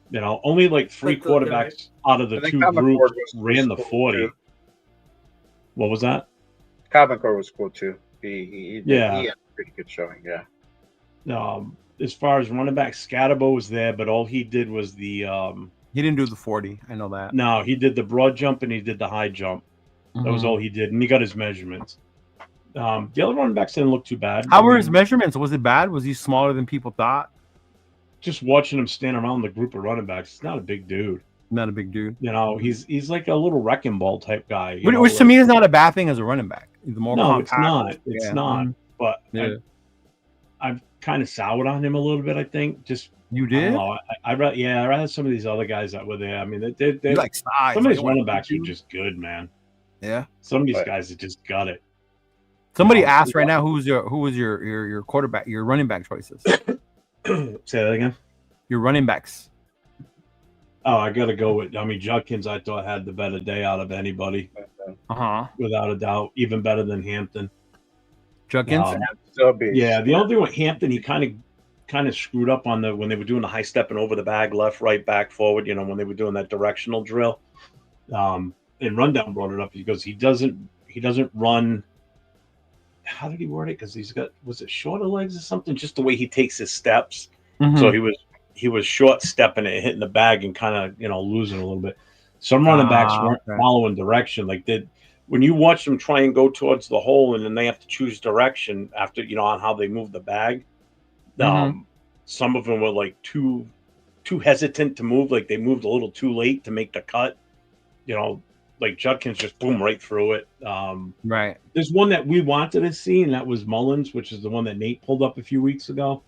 You know, only like three quarterbacks out of the two groups ran the 40. Too. What was that? Common Core was cool too. He had a pretty good showing. Yeah. As far as running back, Scatterbo was there, but all he did was the. He didn't do the 40. I know that. No, he did the broad jump and he did the high jump. Mm-hmm. That was all he did, and he got his measurements. The other running backs didn't look too bad. How were his measurements? Was it bad? Was he smaller than people thought? Just watching him stand around the group of running backs, he's not a big dude. Not a big dude. You know, he's like a little wrecking ball type guy. Which to me is not a bad thing as a running back. The more it's not. It's not. But I've kind of soured on him a little bit. I think just you did. I rather some of these other guys that were there. I mean, they like size. Some of these running backs are just good, man. Yeah. Some of these guys have just got it. Somebody asked right now who was your quarterback, your running back choices. Say that again. Your running backs. Oh, I got to go with. I mean, Judkins. I thought had the better day out of anybody. Without a doubt, even better than Hampton. Judkins. Yeah, the only thing with Hampton, he kind of screwed up on when they were doing the high stepping over the bag, left, right, back, forward. You know, when they were doing that directional drill. And Rundown brought it up because he doesn't run. How did he word it? Because he's got, was it shorter legs or something? Just the way he takes his steps. Mm-hmm. So he was short stepping it, hitting the bag, and kind of losing a little bit. Some running backs weren't following direction. Like when you watch them try and go towards the hole, and then they have to choose direction after on how they move the bag. Some of them were like too hesitant to move. Like they moved a little too late to make the cut. Like Judkins just boom right through it. Right. There's one that we wanted to see, and that was Mullins, which is the one that Nate pulled up a few weeks ago.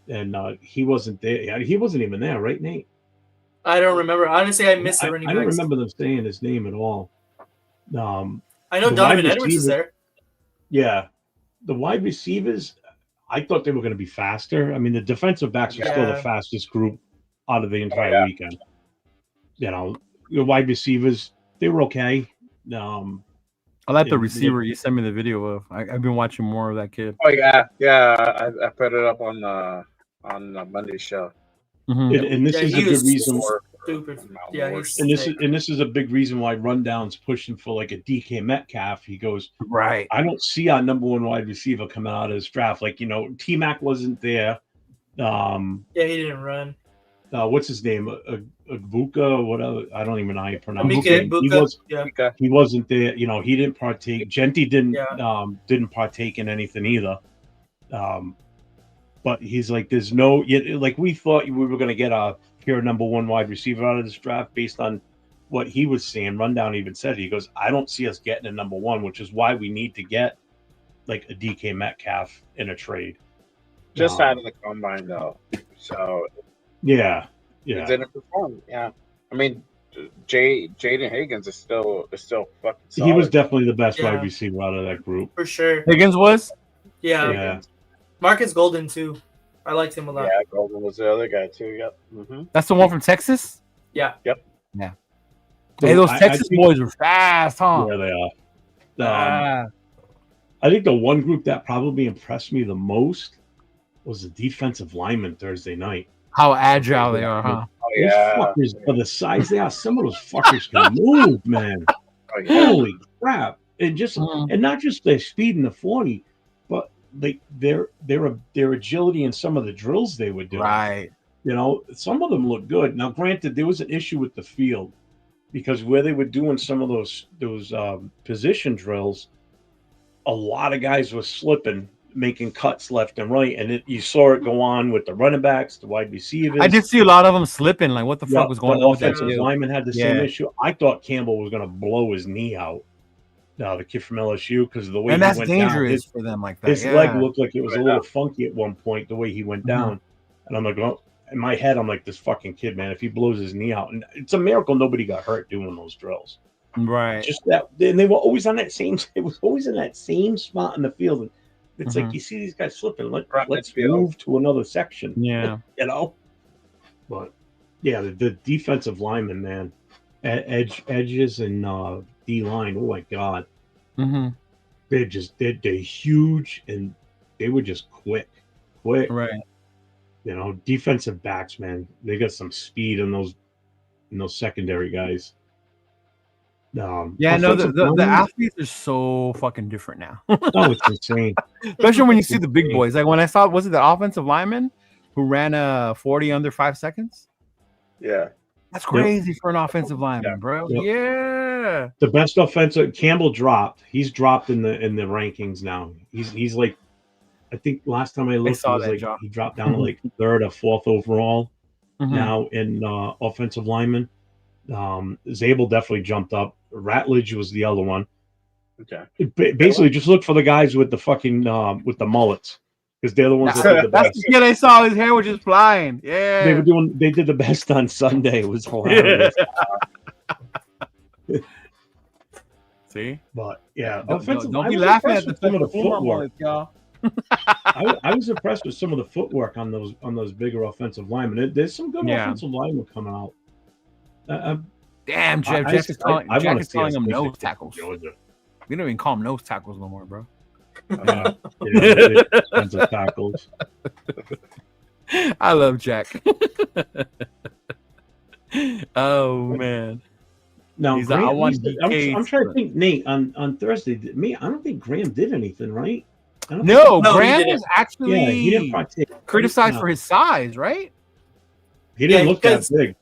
And he wasn't there. He wasn't even there, right, Nate? I don't remember. Honestly, I missed it. I don't remember them saying his name at all. I know Donovan Edwards is there. Yeah. The wide receivers, I thought they were going to be faster. I mean, the defensive backs were still the fastest group out of the entire weekend. You know, your wide receivers, they were okay. I like the receiver you sent me the video of. I've been watching more of that kid. Oh yeah. I put it up on the Monday show. Mm-hmm. And this is a good reason. Stupid. Yeah, and this is a big reason why Rundown's pushing for like a DK Metcalf. He goes, right. I don't see our number one wide receiver coming out of this draft. Like, you know, T-Mac wasn't there. Yeah, he didn't run. What's his name? Agbuka or whatever. I don't even know how you pronounce it. He wasn't there. You know, he didn't partake. Genti didn't partake in anything either. But he's like, there's no, like we thought we were going to get a pure number one wide receiver out of this draft based on what he was seeing. Rundown even said, he goes, I don't see us getting a number one, which is why we need to get like a DK Metcalf in a trade. Just out of the combine though. So yeah. He didn't perform. Yeah. I mean, Jaden Higgins is still fucking solid. He was definitely the best wide receiver out of that group. For sure. Higgins was? Yeah. Marcus Golden too. I liked him a lot. Yeah, Golden was the other guy too. Yep. Mm-hmm. That's the one from Texas? Yeah. Yep. Yeah. Hey, those Texas boys are fast, huh? Yeah, they are. I think the one group that probably impressed me the most was the defensive lineman Thursday night. How agile they are, huh? Oh, yeah. Those fuckers, for the size they are, some of those fuckers can move, man. Oh, yeah. Holy crap. And just and not just their speed in the 40, but their agility in some of the drills they were doing. Right. You know, some of them look good. Now, granted, there was an issue with the field because where they were doing some of those position drills, a lot of guys were slipping, making cuts left and right, and you saw it go on with the running backs, the wide receivers. I did see a lot of them slipping. Like, what the fuck was going on? The offensive lineman had the same issue. I thought Campbell was going to blow his knee out. The kid from LSU, because of the way he went dangerous down, for them like that. His leg looked like it was a little funky at one point, the way he went down. And I'm like, well, in my head, I'm like, this fucking kid, man, if he blows his knee out, and it's a miracle nobody got hurt doing those drills. Right. Just that, and they were always on that same. It was always in that same spot in the field. And it's like you see these guys slipping. Let's move to another section. Yeah, you know. But yeah, the defensive linemen, man, edges and D line. Oh my god, they're huge and they were just quick. Right. You know, defensive backs, man, they got some speed in those secondary guys. The athletes are so fucking different now. Oh, it's insane. Especially when you see the big boys. Like when I saw, was it the offensive lineman who ran a 40 under 5 seconds? Yeah. That's crazy for an offensive lineman, bro. Yep. Yeah. The best offensive, Campbell dropped. He's dropped in the rankings now. He's like, I think last time I looked, he dropped down to like 3rd or 4th overall now in offensive lineman. Zabel definitely jumped up. Ratledge was the other one. Okay. Basically, just look for the guys with the fucking with the mullets, because they're the ones that did the best. That's the kid I saw. His hair was just flying. Yeah. They did the best on Sunday. It was hilarious. See? But yeah, don't be laughing at some of the footwork, y'all. I was impressed with some of the footwork on those bigger offensive linemen. There's some good offensive linemen coming out. Damn, Jack is calling them nose tackles. We don't even call them nose tackles no more, bro. Defensive tackles. I love Jack. Oh man. Now, I'm trying to think, Nate, on Thursday. I don't think Graham did anything, right? No, Graham was actually he didn't partake, criticized for his size, right? He didn't look that big.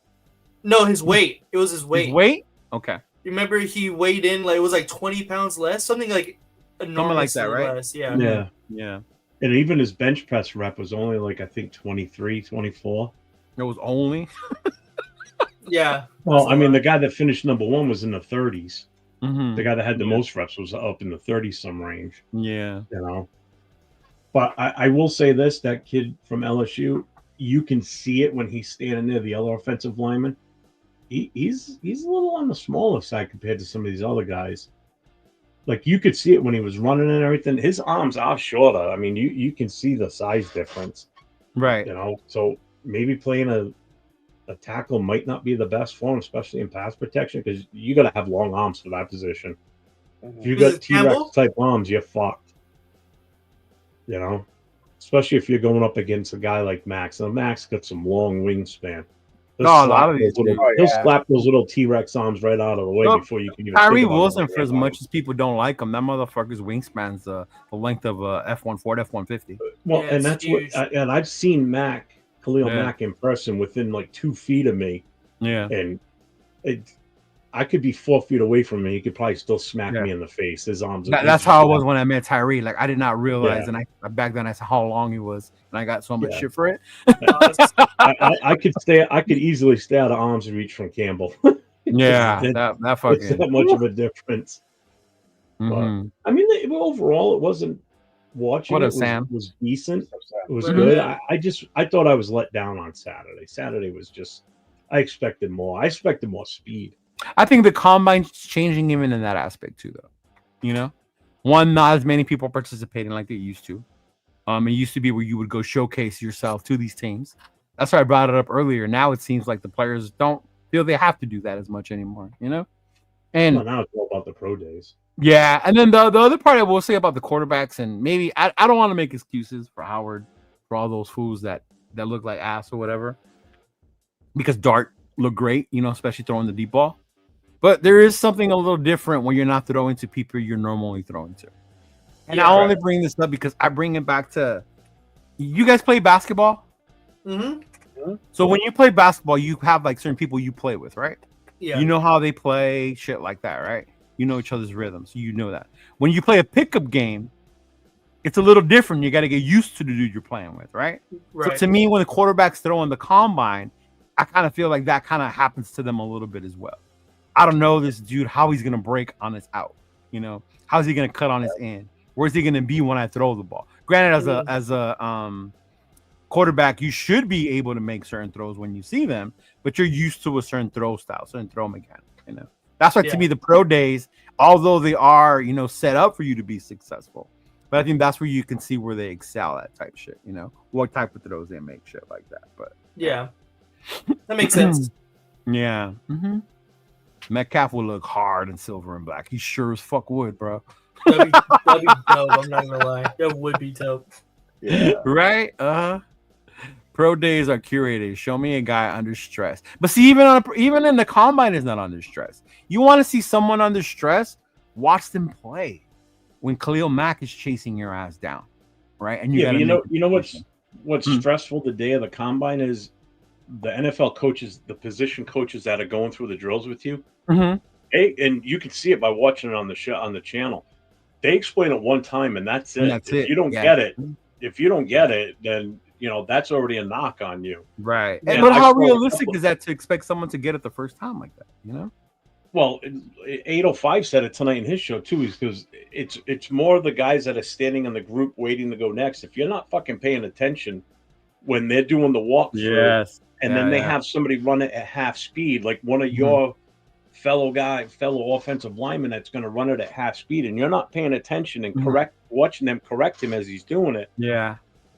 No, his weight. It was his weight. His weight? Okay. Remember, he weighed in like it was like 20 pounds less, something like that, right? Less. Yeah. And even his bench press rep was only like I think 23, 24. It was only. Yeah. Well, I mean, the guy that finished number 1 was in the 30s. The guy that had the most reps was up in the 30-some range. Yeah. You know. But I will say this: that kid from LSU, you can see it when he's standing there. The other offensive lineman. He's a little on the smaller side compared to some of these other guys. like you could see it when he was running and everything. His arms are shorter. I mean, you can see the size difference, Right. you know. So maybe playing a tackle might not be the best for him, especially in pass protection, because you got to have long arms for that position. If you got T-Rex type arms, you're fucked. You know, especially if you're going up against a guy like Max. Now, Max got some long wingspan. He'll slap those little T-Rex arms right out of the way before you can even. Tyree Wilson, for as much as people don't like him, that motherfucker's wingspan's the length of a F-140, F-150. Well, and that's huge. And I've seen Khalil Mack in person within like 2 feet of me. Yeah, and I could be 4 feet away from me. He could probably still smack me in the face. His arms. That's how it was when I met Tyree. Like I did not realize, and I back then I said how long he was, and I got so much shit for it. I could easily stay out of arm's reach from Campbell. that fucking. It's not much of a difference. Mm-hmm. But, I mean, overall, it wasn't. Watching was decent. It was good. I thought I was let down on Saturday. Saturday was just. I expected more. I expected more speed. I think the combine's changing even in that aspect too, though. You know, not as many people participating like they used to. It used to be where you would go showcase yourself to these teams. That's why I brought it up earlier. Now it seems like the players don't feel they have to do that as much anymore. You know, and now it's all about the pro days. Yeah, and then the other part I will say about the quarterbacks, and maybe I don't want to make excuses for Howard for all those fools that look like ass or whatever, because Dart looked great, you know, especially throwing the deep ball. But there is something a little different when you're not throwing to people you're normally throwing to. And I only bring this up because I bring it back to you guys play basketball. Mm-hmm. So when you play basketball, you have like certain people you play with, right? Yeah. You know how they play, shit like that, right? You know each other's rhythms, so you know that. When you play a pickup game, it's a little different. You got to get used to the dude you're playing with, right? So to me, when the quarterback's throwing the combine, I kind of feel like that kind of happens to them a little bit as well. I don't know this dude, how he's going to break on his out. You know, how's he going to cut on his in? Where's he going to be when I throw the ball? Granted, as a quarterback, you should be able to make certain throws when you see them, but you're used to a certain throw style, certain throw mechanic, you know. That's why to me the pro days, although they are, you know, set up for you to be successful, but I think that's where you can see where they excel at type shit, you know, what type of throws they make, shit like that. But yeah, that makes sense. Yeah. Mm-hmm. Metcalf will look hard in silver and black. He sure as fuck would, bro. That'd be dope. I'm not gonna lie. That would be dope. Yeah. Right? Pro days are curated. Show me a guy under stress. But see, even in the combine is not under stress. You want to see someone under stress? Watch them play. When Khalil Mack is chasing your ass down, right? And you know what's stressful the day of the combine is the NFL coaches, the position coaches that are going through the drills with you. Mm-hmm. And you can see it by watching it on the show on the channel. They explain it one time and that's it. If you don't get it, then you know that's already a knock on you. Right. But how realistic is that to expect someone to get it the first time like that? You know. Well, 805 said it tonight in his show too, is because it's more the guys that are standing in the group waiting to go next. If you're not fucking paying attention when they're doing the walkthrough, and then they have somebody run it at half speed, like one of your fellow offensive linemen that's going to run it at half speed, and you're not paying attention and watching them correct him as he's doing it. Yeah.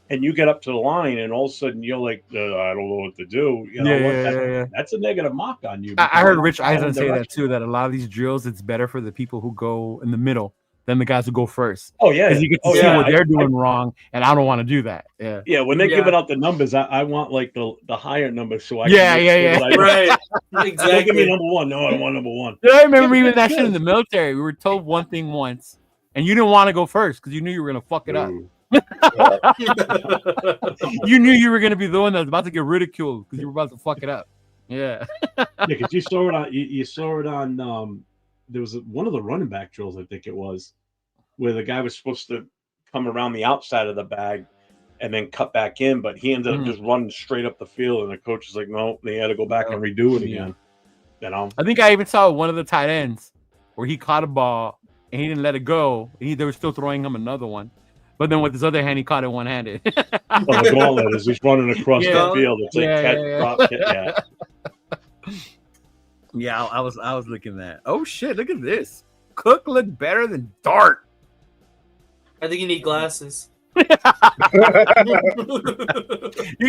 And you get up to the line, and all of a sudden you're like, I don't know what to do. You know, that's a negative mark on you. I heard Rich Eisen say that too. That a lot of these drills, it's better for the people who go in the middle than the guys who go first. Oh yeah, because you get to see what they're doing wrong, and I don't want to do that. Yeah, yeah. When they're giving out the numbers, I want like the higher numbers, so I right. Exactly. Don't give me number one. No, I don't want number one. I remember even that shit in the military. We were told one thing once, and you didn't want to go first because you knew you were gonna fuck it up. You knew you were going to be the one that was about to get ridiculed because you were about to fuck it up. Yeah. Because you saw it on. You saw it on. There was one of the running back drills, I think it was, where the guy was supposed to come around the outside of the bag and then cut back in, but he ended up just running straight up the field, and the coach was like, "No, they had to go back and redo it again." You know. I think I even saw one of the tight ends where he caught a ball and he didn't let it go. They were still throwing him another one. But then with his other hand, he caught it one-handed. Well, the gauntlet is he's running across the field. It's like catch, drop, Yeah, I was looking at that. Oh shit! Look at this. Cook look better than Dart? I think you need glasses. You're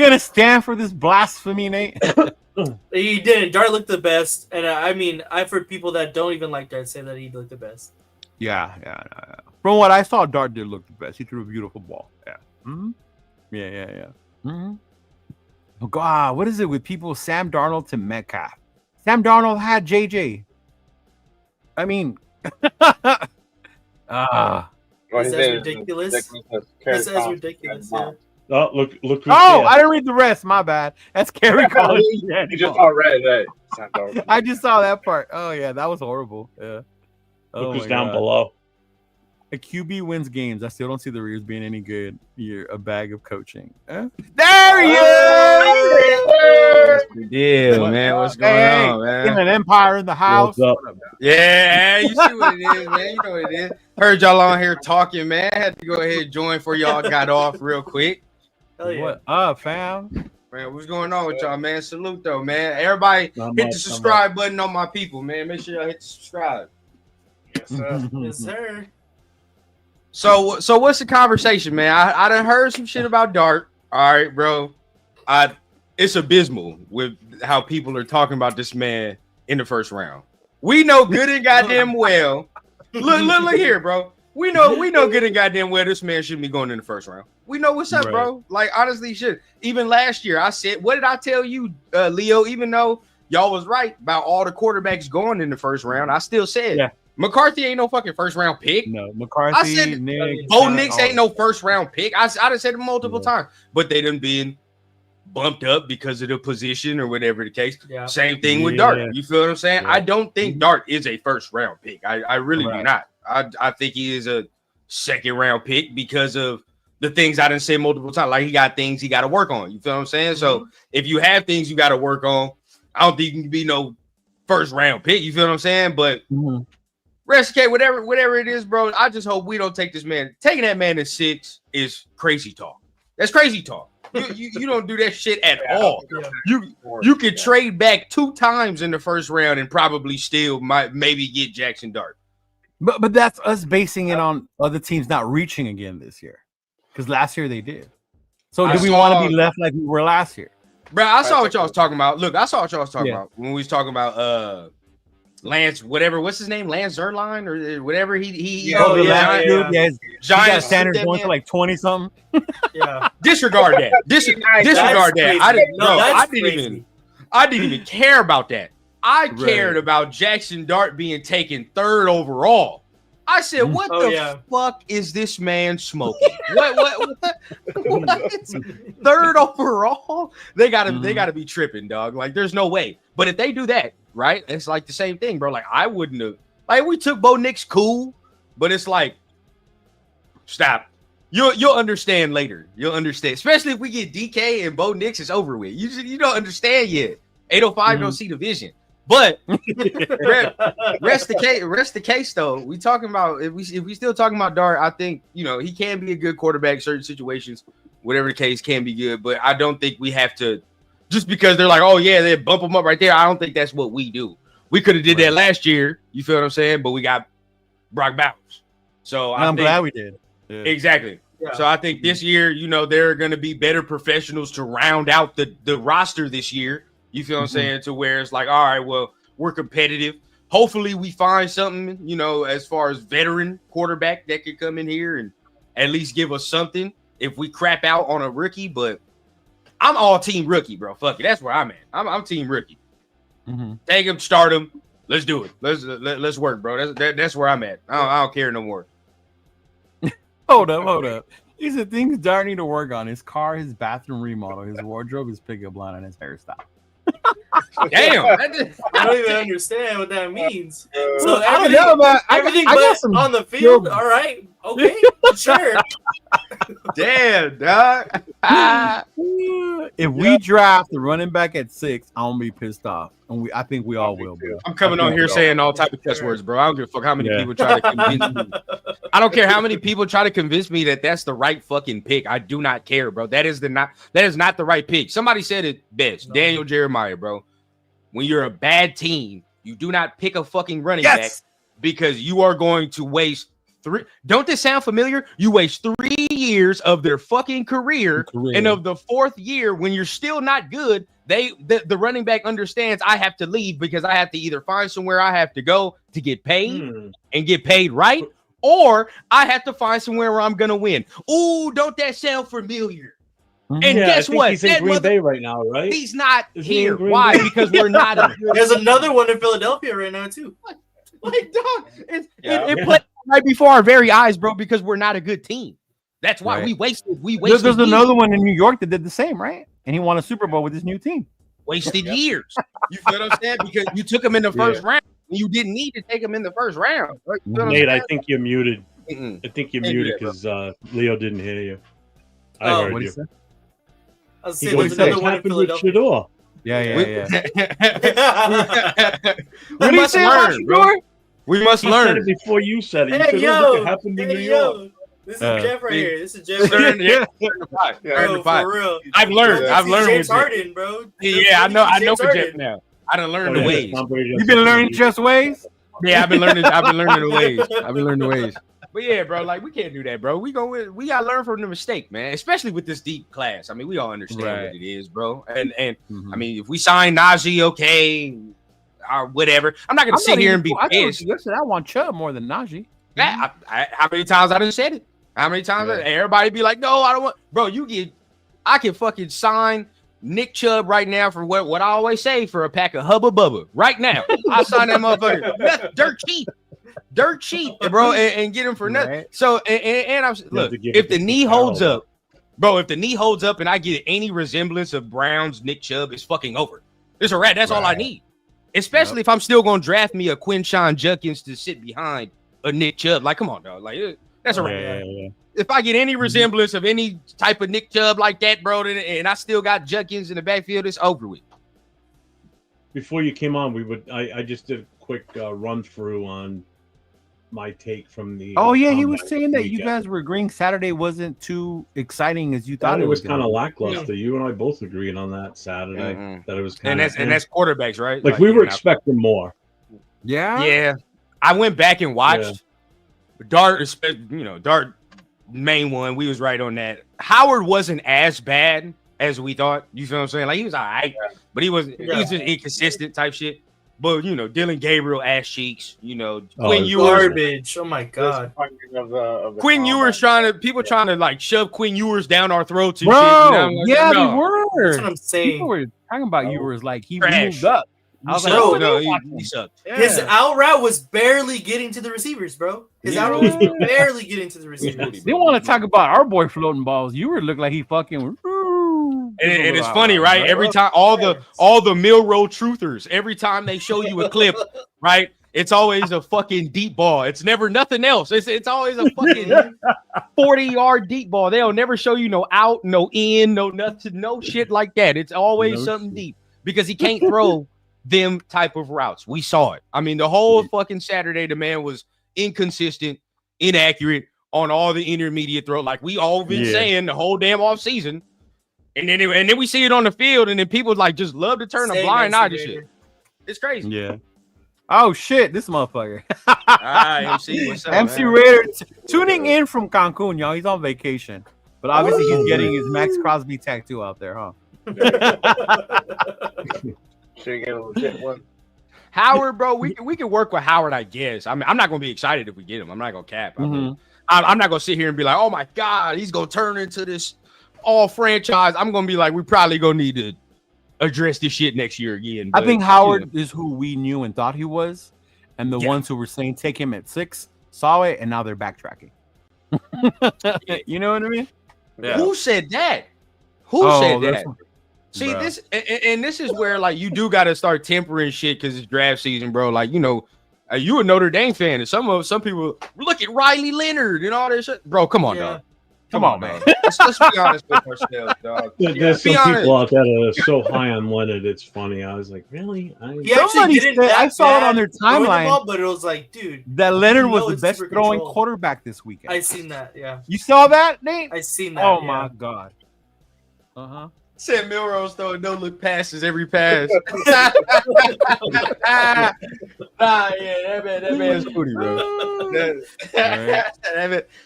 gonna stand for this blasphemy, Nate? He didn't. Dart looked the best, and I mean, I've heard people that don't even like Dart say that he looked the best. Yeah. From what I saw, Dart did look the best. He threw a beautiful ball. Yeah. Mm-hmm. Yeah. Mm-hmm. Oh God, what is it with people? Sam Darnold to Metcalf. Sam Darnold had JJ. I mean, Is that ridiculous? This is ridiculous. Yeah. Oh, look! Oh, I didn't read the rest. My bad. That's Kerry Collins. You just already that. I just saw that part. Oh yeah, that was horrible. Yeah. Look who's down below. A QB wins games. I still don't see the Reeves being any good. You're a bag of coaching. There he is! Yeah, man. What's going on, man? In an empire in the house. Yeah, you see what it is, man. You know what it is. Heard y'all on here talking, man. Had to go ahead and join before y'all got off real quick. Hell yeah. What up, fam? Man, what's going on with y'all, man? Salute, though, man. Everybody hit the subscribe button on my people, man. Make sure y'all hit the subscribe. Yes, sir. Yes, sir. So what's the conversation, man? I done heard some shit about Dart. All right, bro. It's abysmal with how people are talking about this man in the first round. We know good and goddamn well. Look here, bro. We know good and goddamn well this man shouldn't be going in the first round. We know what's up, Right. bro. Like, honestly, shit. Even last year, I said, what did I tell you, Leo? Even though y'all was right about all the quarterbacks going in the first round, I still said, Yeah. McCarthy ain't no fucking first round pick. No, McCarthy, I said Nick, Bo Nix ain't no first round pick. I done said it multiple times, but they done been bumped up because of the position or whatever the case. Yeah. Same thing with Yeah. Dart. You feel what I'm saying? Yeah. I don't think Dart is a first round pick. I really do Right. not. I think he is a second round pick because of the things I done said multiple times. Like, he got things he got to work on. You feel what I'm saying? So if you have things you got to work on, I don't think you can be no first round pick. You feel what I'm saying? But rest case, whatever it is, bro. I just hope we don't take this man. Taking that man to 6 is crazy talk. That's crazy talk. You don't do that shit at all. Yeah. You could trade back 2 times in the first round and probably still might maybe get Jackson Dart. But that's us basing it on other teams not reaching again this year, because last year they did. So do we want to be left like we were last year? Bro, I saw what y'all was talking about. Look, I saw what y'all was talking Yeah. about when we was talking about Lance, whatever, what's his name? Lance Zerline or whatever he Oh, the yeah, last yeah. dude, yeah. Giants Sanders going to like 20 something. Yeah. disregard that. Disregard that. I didn't even care about that. I cared about Jackson Dart being taken 3rd overall. I said, what the fuck is this man smoking? What? 3rd overall? They gotta be tripping, dog. Like, there's no way. But if they do that, right? It's like the same thing, bro. Like, I wouldn't have. Like, we took Bo Nix, cool, but it's like, stop. You'll understand later. You'll understand, especially if we get DK and Bo Nix is over with. You don't understand yet. 805 don't see the vision. But rest the case though. We talking about if we still talking about Dart, I think he can be a good quarterback in certain situations. Whatever the case, can be good. But I don't think we have to just because they're like, oh yeah, they bump them up right there. I don't think that's what we do. We could have did that last year. You feel what I'm saying? But we got Brock Bowers. So I'm glad we did. Yeah. Exactly. Yeah. So I think this year, there are going to be better professionals to round out the roster this year. You feel what I'm saying? To where it's like, all right, well, we're competitive. Hopefully we find something, as far as veteran quarterback that could come in here and at least give us something if we crap out on a rookie. But I'm all team rookie, bro. Fuck it. That's where I'm at. I'm team rookie. Take him, start him. Let's do it. Let's work, bro. That's where I'm at. I don't care no more. Hold up. These are things Dart need to work on. His car, his bathroom remodel, his wardrobe, his pickup line, and his hairstyle. Damn. I don't even understand what that means. So I don't know, man. Everything I got but some on the field, all right. Okay, sure. Damn, dog. If we draft the running back at 6, I'm gonna be pissed off. And I think we all will be. I'm coming on here saying all type of cuss words, bro. I don't give a fuck how many people try to convince me. I don't care how many people try to convince me that that's the right fucking pick. I do not care, bro. That is not the right pick. Somebody said it best. Daniel Jeremiah, bro. When you're a bad team, you do not pick a fucking running back. because you are going to waste three. Don't this sound familiar? You waste 3 years of their fucking career. And of the 4th year, when you're still not good, the running back understands I have to leave because I have to either find somewhere I have to go to get paid and get paid right, or I have to find somewhere where I'm gonna win. Ooh, don't that sound familiar? And guess what? He's in Green Bay right now, right? He's not here. Why? Because we're not. There's another one in Philadelphia right now too. Like, dog, it played right before our very eyes, bro. Because we're not a good team. That's why we wasted. There's another one in New York that did the same, right? And he won a Super Bowl with his new team. Wasted years. You feel what I'm saying? Because you took him in the first round. You didn't need to take him in the first round. Right? Nate, I think you're muted. I think you're muted because Leo didn't hear you. I heard you. I was saying there's another one in Philadelphia. Shedeur. Yeah. We must learn, bro. We must learn. Before you said it. Hey, yo. It happened in New York. This is Jeff right here. This is Jeff. Bro, for real. I've learned. James Harden, bro. Yeah, I know for Jeff now. I done learned the ways. You've been learning Jeff's ways? Yeah, I've been learning the ways. But yeah, bro, like we can't do that, bro. We gotta learn from the mistake, man. Especially with this deep class. I mean, we all understand what it is, bro. And I mean, if we sign Najee, okay, or whatever, I'm not gonna sit here and be pissed. I want Chubb more than Najee. Yeah, how many times I done said it? How many times everybody be like, no, I don't want, bro. I can fucking sign Nick Chubb right now for what I always say, for a pack of Hubba Bubba right now. I'll sign that motherfucker. Dirt cheap, bro, and get him for nothing. Right. So, and I'm look, if the knee holds up, bro, if the knee holds up and I get any resemblance of Brown's Nick Chubb, it's fucking over. It's a rat. That's all I need. Especially if I'm still gonna draft me a Quinshawn Judkins to sit behind a Nick Chubb. Like, come on, dog. Like, that's a rat. Yeah. If I get any resemblance of any type of Nick Chubb like that, bro, and I still got Judkins in the backfield, it's over with. Before you came on, I just did a quick run through on my take from the. Oh yeah, he was saying that you guys were agreeing Saturday wasn't too exciting as you thought. It was kind of lackluster. You and I both agreed on that Saturday. That it was kind of, and that's quarterbacks, right? Like we were expecting more. Yeah. I went back and watched Dart. Dart main one. We was right on that. Howard wasn't as bad as we thought. You feel what I'm saying? Like he was all right, but he was just inconsistent type shit. But Dylan Gabriel ass cheeks. Quinn Ewers garbage. Oh my god. Quinn Ewers trying to like shove Quinn Ewers down our throats. And bro, shit, we were. That's what I'm saying. People were talking about Ewers like he moved up. I was like, he sucked. Yeah. His out route was barely getting to the receivers, bro. His out route was barely getting to the receivers. They want to talk about our boy floating balls. Ewers looked like he fucking. And it's funny, right? Every time all the Milrow truthers, every time they show you a clip, right? It's always a fucking deep ball. It's never nothing else. It's always a fucking 40-yard deep ball. They'll never show you no out, no in, no nothing, no shit like that. It's always something deep because he can't throw them type of routes. We saw it. I mean, the whole fucking Saturday, the man was inconsistent, inaccurate on all the intermediate throw. Like we all been saying the whole damn off season. And then we see it on the field, and then people like just love to turn a blind eye to shit. It's crazy. Yeah. Oh shit, this motherfucker. MC, what's up, MC man? Raider tuning in from Cancun, y'all. He's on vacation, but obviously he's getting his MAXX CROSBY tattoo out there, huh? Should get a legit one. Howard, bro, we can work with Howard, I guess. I mean, I'm not gonna be excited if we get him. I'm not gonna cap. I mean, I'm not gonna sit here and be like, oh my god, he's gonna turn into this all franchise. I'm gonna be like, we probably gonna need to address this shit next year again. But, I think Howard is who we knew and thought he was, and the ones who were saying take him at 6 saw it, and now they're backtracking. You know what I mean? Yeah. Who said that? Who said that? See, bro. This is where like you do got to start tempering shit because it's draft season, bro. Like you a Notre Dame fan, and some people look at Riley Leonard and all this shit, bro. Come on, dog. Come on, man. Let's be honest with ourselves, dog. There's some people out there that are so high on Leonard, it's funny. I was like, really? I saw it on their timeline, but it was like, dude, that Leonard was the best throwing quarterback this weekend. I seen that, yeah. You saw that, Nate? I seen that. Oh my god. Sam Milrose throwing no look passes every pass. That man's booty, bro.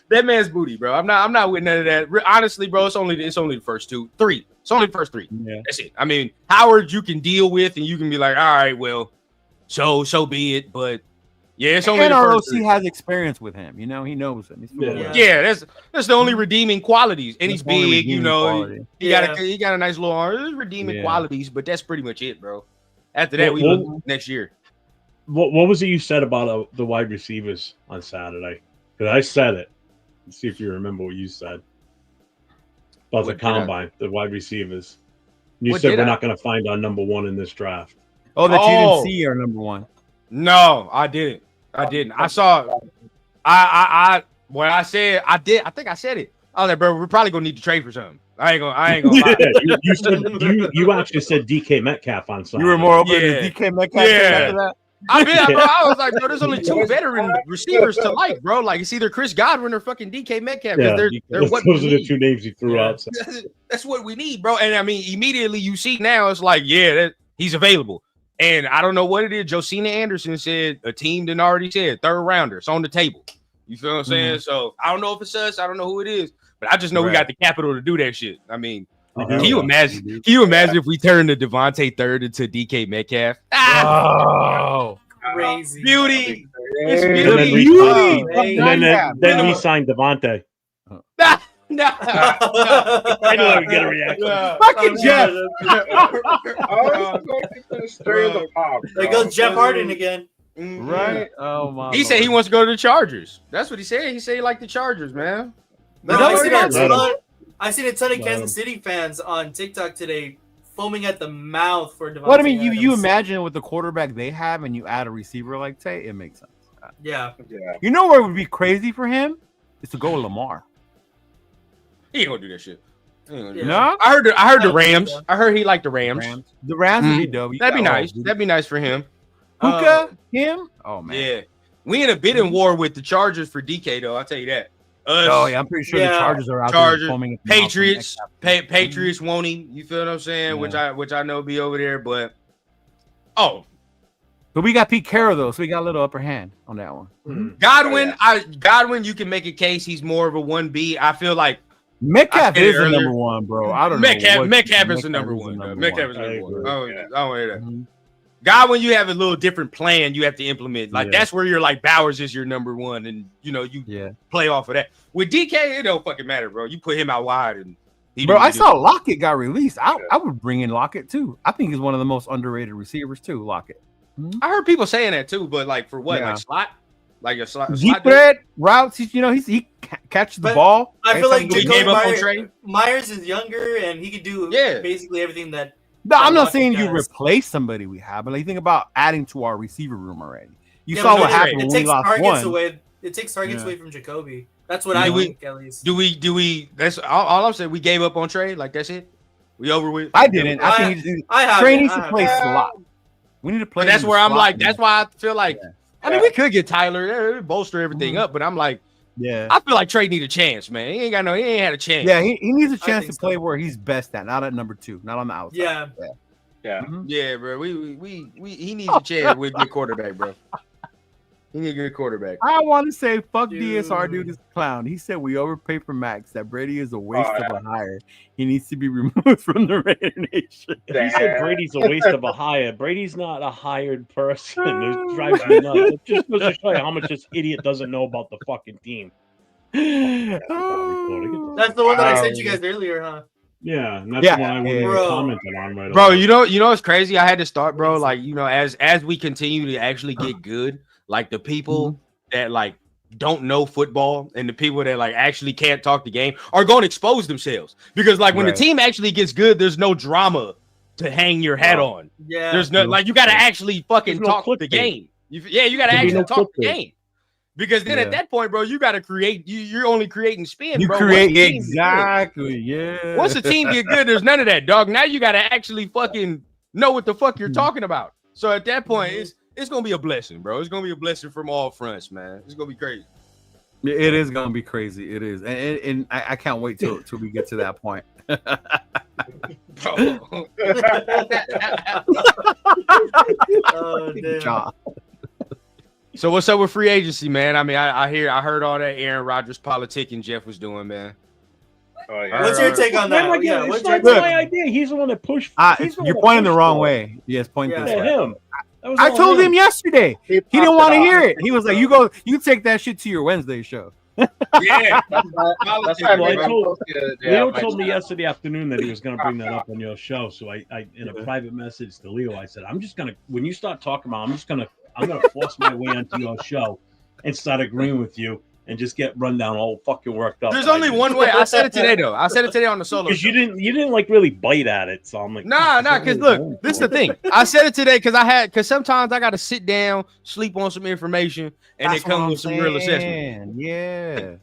That man's booty, bro. I'm not with none of that. Honestly, bro, it's only the first three. It's only the first three. Yeah. That's it. I mean, Howard, you can deal with, and you can be like, all right, well, so be it. But yeah, it's only the first three. has experience with him. You know, he knows him. Yeah, that's the only reading qualities. And he's big, you know. He got a nice little arm. There's redeeming qualities, but that's pretty much it, bro. After that, we look next year. What was it you said about the wide receivers on Saturday? Because I said it. Let's see if you remember what you said about the combine, the wide receivers. You said we're not going to find our number one in this draft. Oh, that you didn't see our number one. No, I didn't. I saw. What I said, I did. I think I said it. I was like, bro, we're probably gonna need to trade for something. I ain't gonna lie. you actually said DK Metcalf on Sunday. You were more open to DK Metcalf after that. I was like, bro, there's only two veteran receivers to like, bro. Like, it's either Chris Godwin or fucking DK Metcalf. Yeah, they're what those are the two names you threw out. So. That's what we need, bro. And I mean, immediately you see now, it's like, he's available. And I don't know what it is. Josina Anderson said a team didn't already said third rounder. It's on the table. You feel what I'm saying? So I don't know if it's us. I don't know who it is. But I just know we got the capital to do that shit. I mean, can you imagine? Can you imagine if we turn the Davante third into DK Metcalf? Oh, crazy beauty! It's beauty. And then we signed Davante. No. I know I would get a reaction. Fucking Jeff. There goes Jeff Harden again. Right? Oh my. He said he wants to go to the Chargers. That's what he said. He said he liked the Chargers, man. I seen a ton of Kansas City fans on TikTok today foaming at the mouth for Davante. What I mean, you imagine with the quarterback they have, and you add a receiver like Tate, it makes sense. Yeah. You know where it would be crazy for him is to go with Lamar. He ain't gonna do that shit. No, I heard the Rams. I heard he liked the Rams. The Rams would be dope. That'd be nice. That'd be nice for him. Puka, him. Oh man. Yeah, we in a bidding war with the Chargers for DK though. I'll tell you that. I'm pretty sure the Chargers are out there foaming. Patriots want him. You feel what I'm saying? Yeah. Which I know be over there, but but we got Pete Carroll though, so we got a little upper hand on that one. Mm-hmm. Godwin, you can make a case he's more of a 1B. I feel like Metcalf is the number one, bro. I don't know. Metcalf is the number one. Metcalf is the number one. I don't hear that. Mm-hmm. Godwin, you have a little different plan you have to implement. Like that's where you're like Bowers is your number one, and you play off of that. With DK, it don't fucking matter, bro. You put him out wide, and I saw Lockett got released. I would bring in Lockett too. I think he's one of the most underrated receivers too. Lockett. Mm-hmm. I heard people saying that too, but like for what? Like slot? Like a slot? Deep thread routes. He catches the ball. I feel like he gave up on Trey. Myers is younger, and he could do basically everything that. No, I'm not saying you replace somebody we have, but like think about adding to our receiver room already. You saw what happened when we lost one. It takes targets away from Jacoby. That's what I think, at least. Do we? That's all I'm saying. We gave up on Trey. Like that's it. We over with. I didn't. I think Trey needs to play slot. We need to play. But that's where I'm like. That's why I feel like. I mean, we could get Tyler, bolster everything up, but I'm like. Yeah, I feel like Trey need a chance, man. He ain't had a chance. Yeah, he needs a chance to play where he's best at, not at number 2, not on the outside. Yeah, bro. He needs a chance with good quarterback, bro. He needs a good quarterback. I want to say, fuck DSR, dude, this clown. He said we overpay for Max. That Brady is a waste of a hire. He needs to be removed from the Raider Nation. He said Brady's a waste of a hire. Brady's not a hired person. It drives me nuts. It just goes to show you how much this idiot doesn't know about the fucking team. That's the one that I sent you guys earlier, huh? Yeah, and that's why I commented on right bro, you know what's crazy? I had to start, bro. Like, as we continue to actually get good, like the people that like don't know football and the people that like actually can't talk the game are going to expose themselves because like when the team actually gets good, there's no drama to hang your hat on. Yeah, there's no like you got to actually fucking talk the game. You got to actually talk the game. Because then at that point, bro, you got to create. You're only creating spin. You bro. create exactly. Yeah. Once the team get good, there's none of that, dog. Now you got to actually fucking know what the fuck you're talking about. So at that point, it's gonna be a blessing, bro. It's gonna be a blessing from all fronts, man. It's gonna be crazy. It is gonna be crazy. It is, and I can't wait till we get to that point. Oh, damn. So what's up with free agency, man? I mean, I heard all that Aaron Rodgers politicking Jeff was doing, man. Oh, yeah. What's your take on that? Yeah, what's it's your not take? my idea. He's the one that pushed. You're pointing the wrong way. Yes, point Yeah. this way. Him. I told him yesterday. He didn't want to hear it. He was like, "You take that shit to your Wednesday show." Yeah. That's why Leo told me yesterday afternoon that he was going to bring that up on your show. So I in a private message to Leo, I said, I'm just going to, when you start talking about, I'm going to force my way onto your show and start agreeing with you and just get run down all fucking worked up. There's only one way. I said it today, though. I said it today on the solo. Because you didn't like really bite at it. So I'm like, nah. Because look, this is the thing. I said it today because sometimes I got to sit down, sleep on some information, and it comes with some real assessment. Yeah.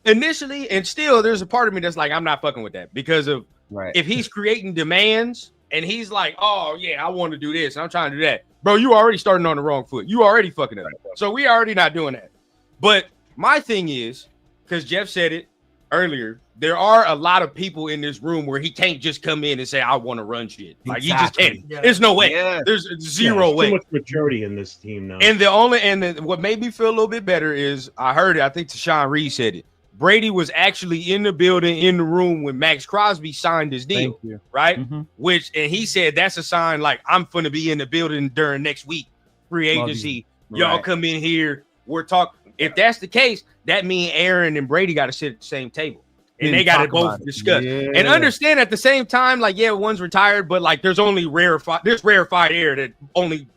Initially, and still, there's a part of me that's like, I'm not fucking with that because of if he's creating demands and he's like, oh yeah, I want to do this, I'm trying to do that, bro. You already starting on the wrong foot. You already fucking up. So we already not doing that. But my thing is, because Jeff said it earlier, there are a lot of people in this room where he can't just come in and say, I want to run shit. Like he just can't. Yeah. There's no way. Yeah. There's zero way. Too much maturity in this team now. And what made me feel a little bit better is I heard it. I think Tashawn Reed said it. Brady was actually in the building, in the room when MAXX CROSBY signed his deal, right? Mm-hmm. And he said that's a sign like I'm going to be in the building during next week, free agency. Y'all come in here. We're talking. If that's the case, that means Aaron and Brady got to sit at the same table. And they got to both discuss and understand at the same time, like, yeah, one's retired, but like there's only rarefied air that only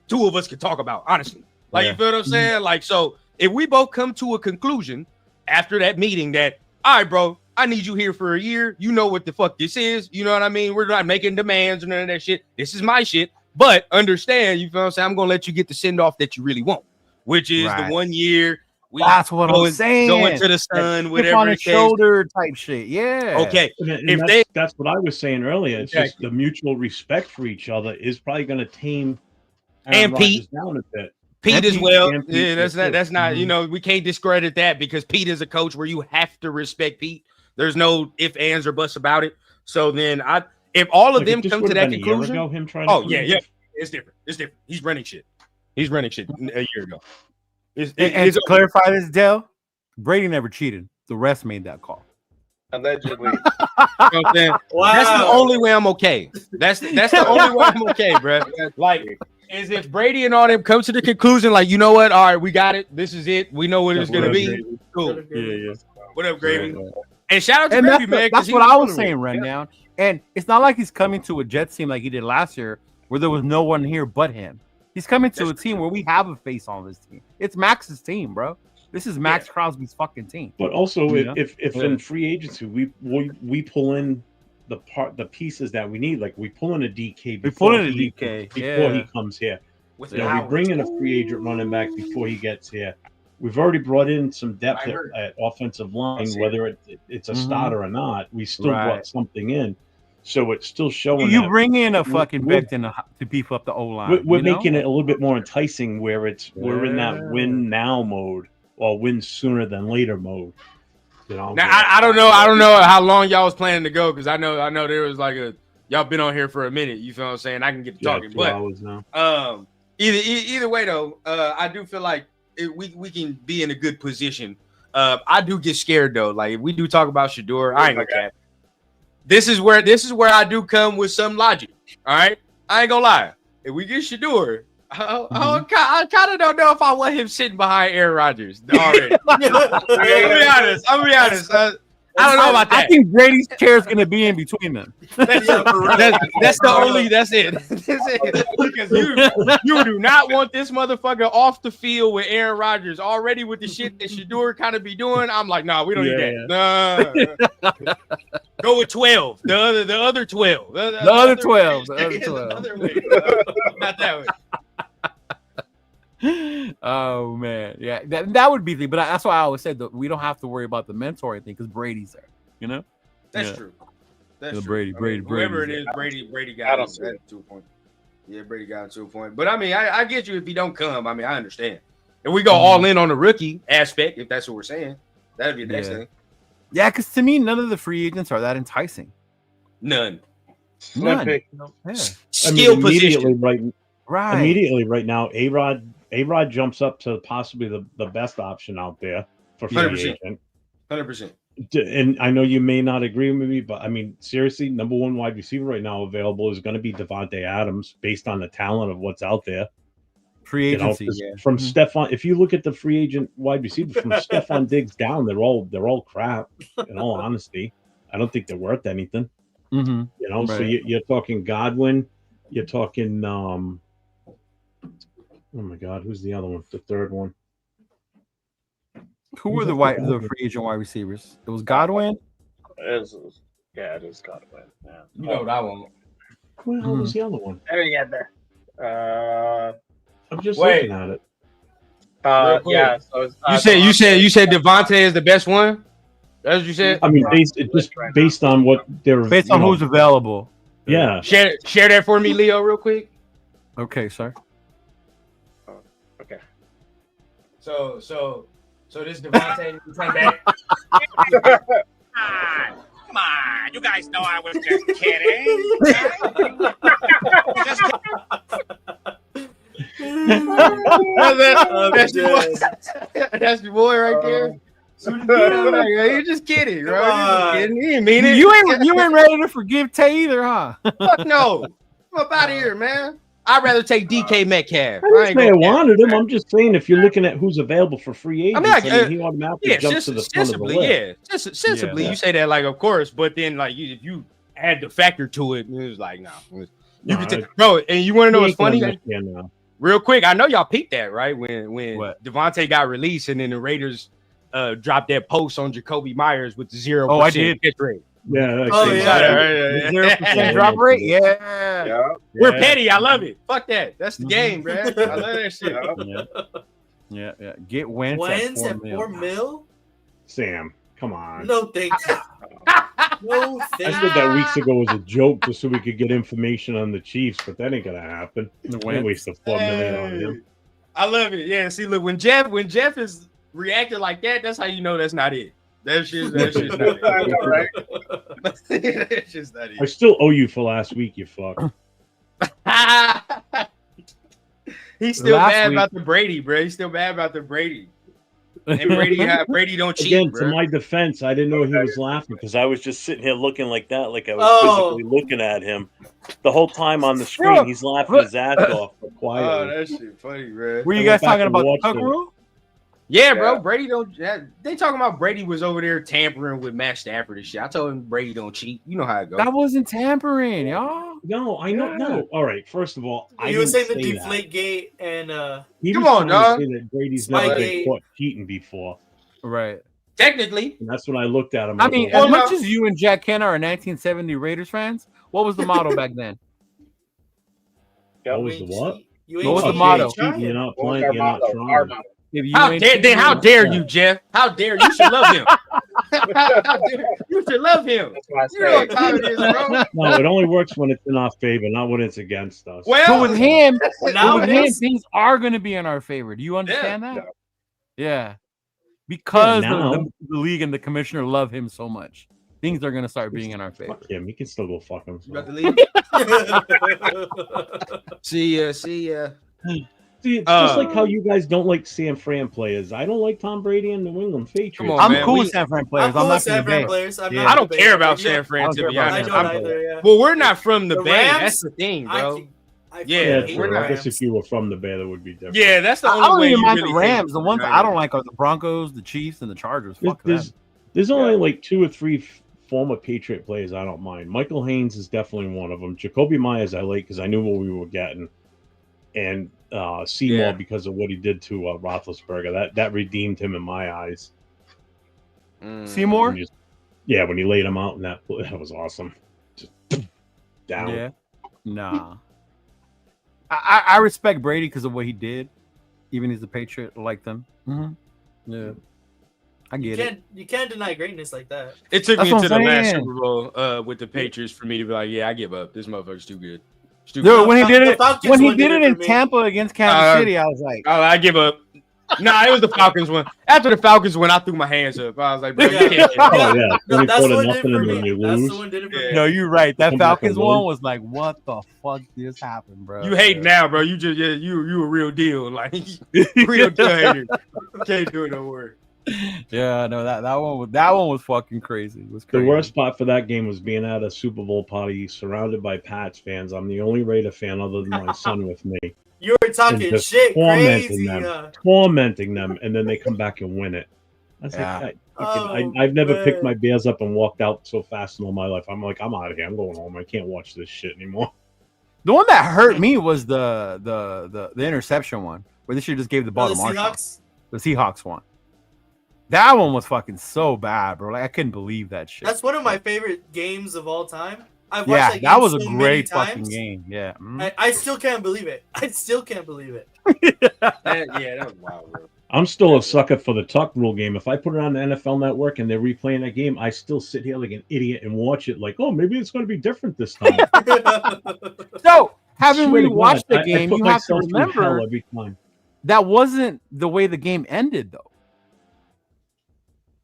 two of us can talk about, honestly. Like, you feel what I'm saying? Like, so if we both come to a conclusion after that meeting that, all right, bro, I need you here for a year. You know what the fuck this is. You know what I mean? We're not making demands or none of that shit. This is my shit. But understand, you feel what I'm saying? I'm going to let you get the send off that you really want, which is the 1 year. That's what I'm saying. Going to the sun, whatever on the it shoulder type shit. Yeah. Okay. And that's what I was saying earlier. It's just the mutual respect for each other is probably going to tame and Pete down a bit. Pete as well. Pete Yeah, that's not, you know, we can't discredit that because Pete is a coach where you have to respect Pete. There's no ifs, ands, or buts about it. So then if all of them come to that conclusion, it's different. It's different. He's running shit a year ago. And to clarify this, Dell, Brady never cheated. The refs made that call. Allegedly. You know what I'm saying? Wow. That's the only way I'm okay. That's the only way I'm okay, bro. Like, is if Brady and all them come to the conclusion, like, you know what? All right, we got it. This is it. We know what it's going to be. Cool. Yeah. What up, Gravy? And shout out to Gravy, man. That's what I was saying, Rundown. And it's not like he's coming to a Jets team like he did last year where there was no one here but him. He's coming to a team where we have a face on this team. It's Max's team, bro. This is MAXX CROSBY's fucking team. But also, if in free agency we pull in the pieces that we need, like we pull in a DK before he comes here. We bring in a free agent running back before he gets here. We've already brought in some depth at offensive line, whether it's a starter or not. We still brought something in. So it's still showing. You bring in a fucking Becton to beef up the O line. We're making it a little bit more enticing, where we're in that win now mode or win sooner than later mode. You know. Now I don't know how long y'all was planning to go because I know there was like y'all been on here for a minute. You feel what I'm saying? I can get to talking, 2 hours now. Either way though, I do feel like we can be in a good position. I do get scared though. Like if we do talk about Shedeur, I ain't gonna cap. This is where I do come with some logic. All right, I ain't gonna lie. If we get Shedeur, I kind of don't know if I want him sitting behind Aaron Rodgers already. I'm gonna be honest. I don't know about that. I think Brady's chair is gonna be in between them. That's it. Because you do not want this motherfucker off the field with Aaron Rodgers already with the shit that Shedeur kind of be doing. I'm like, nah, we don't need that. Nah. Go with 12. The other 12. The other 12. Not that way. Oh man, yeah, that would be the. But that's why I always said that we don't have to worry about the mentoring thing because Brady's there. You know, that's true. That's true. Brady. Whoever it is, Brady got him to a point. Yeah, Brady got him to a point. But I mean, I get you if he don't come. I mean, I understand. If we go all in on the rookie aspect, if that's what we're saying, that'd be the next thing. Yeah, because to me, none of the free agents are that enticing. None. Yeah. Skill position. Immediately right now, A-Rod A-Rod jumps up to possibly the best option out there for free 100%. agent. 100%. And I know you may not agree with me, but I mean, seriously, number one wide receiver right now available is going to be Davante Adams based on the talent of what's out there. Free agency, From Stephon, if you look at the free agent wide receiver from Stephon Diggs down, they're all crap. In all honesty, I don't think they're worth anything. Mm-hmm. You know, Right. so you're talking Godwin, you're talking oh my God, who's the other one? The third one. Who were the free agent wide receivers? It was Godwin. It is Godwin. Yeah. You know that one. Who the hell was the other one? Let me get there. I'm just Wait. looking at it. Yeah. So it's, You said Davante is the best one. That's what you said. I mean, based on what they're Based on who's available. Yeah. Share that for me, Leo, real quick. Okay, sir. Okay. So this Davante come back. Come on, you guys know I was just kidding. That's your boy right there. You're just kidding, bro. You're just kidding. You didn't mean it. You ain't ready to forgive Tay either, huh? Fuck no. I'm up out of here, man. I'd rather take DK Metcalf. I wanted him. I'm just saying, if you're looking at who's available for free agents, he automatically jumps to the front of the list. Sensibly, you say that like, of course, but then like if you add the factor to it, it was like, no. You can take, bro, and you want to know what's funny? Real quick, I know y'all peeped that, right? When Davante got released and then the Raiders dropped that post on Jacoby Myers with the 0% pitch rate. Yeah. 0% drop rate. Yeah. We're petty. I love it. Fuck that. That's the game, bro. I love that shit. Yeah. Get Wentz at $4 million. Sam, come on. No thanks. No thanks. I said that weeks ago as a joke just so we could get information on the Chiefs, but that ain't gonna happen. Can't waste the $4 million on him. I love it. Yeah. See, look, when Jeff is reacting like that, that's how you know that's not it. That's just not it. I know, right? That's just not I it. still owe you for last week, you fuck. He's still mad about the Brady, bro. He's still mad about the Brady. And Brady don't cheat. Again, bro. to my defense, I didn't know he was laughing because I was just sitting here looking like that, like I was physically looking at him the whole time on the screen. He's laughing his ass off quietly. Oh, that shit funny, bro. Were you guys talking about the Tuck rule? Yeah, bro. Brady don't. They talking about Brady was over there tampering with Matt Stafford and shit. I told him Brady don't cheat. You know how it goes. That wasn't tampering, y'all. No, I know. No. All right. First of all, You were saying the deflate gate and come on, dog. That Brady's never been caught cheating before. Right. Technically. And that's when I looked at him. I mean, as much as you and Jack Kenna are 1970 Raiders fans, what was the motto back then? What was the what? What was the motto? You're not playing. You're not trying. How dare you, Jeff? How dare you? Should love him. You should love him. You know what time it is, bro. No, it only works when it's in our favor, not when it's against us. Well, with him, things are going to be in our favor. Do you understand that? Yeah. Because the league and the commissioner love him so much. Things are going to start being in our favor. Fuck him. He can still go fuck himself. You about to leave? See ya. See, it's just like how you guys don't like San Fran players. I don't like Tom Brady and New England Patriots. I'm cool with San Fran players. I'm not San Fran players. I don't care about San Fran, to be honest. Well, we're not from the Bay. That's the thing, bro. I guess if you were from the Bay, that would be different. Yeah, that's the only way. I don't even mind really the Rams. The ones I don't like are the Broncos, the Chiefs, and the Chargers. Fuck them. There's only like 2 or 3 former Patriot players I don't mind. Michael Haynes is definitely one of them. Jacoby Myers I like because I knew what we were getting. And Seymour because of what he did to Roethlisberger. That redeemed him in my eyes. Seymour? When he laid him out in that was awesome. Just down. Yeah. Nah. I respect Brady because of what he did. Even as a Patriot, I like them. Mm-hmm. Yeah. I get it. You can't deny greatness like that. It took me to the last Super Bowl with the Patriots for me to be like, yeah, I give up. This motherfucker's too good. Dude, when he did it in Tampa against Kansas City, I was like, I give up. Nah, it was the Falcons one. After the Falcons win, I threw my hands up. I was like, bro, you can't. Oh yeah, No, that's 24 to what did it nothing, for and then me. you That's the lose. one did it for Yeah. me. No, you're right. That Come back Falcons and one win. was like, what the fuck just happened, bro? You hate now, bro. You just you a real deal. Like real deal hater. Can't do it no more. Yeah, no, that one was fucking crazy. It was The crazy. worst part for that game was being at a Super Bowl party surrounded by Pats fans. I'm the only Raider fan other than my son with me. You were talking And just shit, tormenting crazy. them. Tormenting them, and then they come back and win it. I was Yeah. like, I've never man. picked my Bears up and walked out so fast in all my life. I'm like, I'm out of here. I'm going home. I can't watch this shit anymore. The one that hurt me was the interception one, where they should just gave the ball Oh, to the Marshall. Seahawks? The Seahawks one. That one was fucking so bad, bro. Like I couldn't believe that shit. That's one of my favorite games of all time. I've yeah, watched that game was a so many great fucking times. game. Yeah. Mhm. I still can't believe it. I still can't believe it. That was wild, bro. I'm still a sucker for the tuck rule game. If I put it on the NFL Network and they're replaying that game, I still sit here like an idiot and watch it like, oh, maybe it's going to be different this time. So, having Swear to rewatched God, the game, I put you have to myself through hell remember every time. that wasn't the way the game ended, though.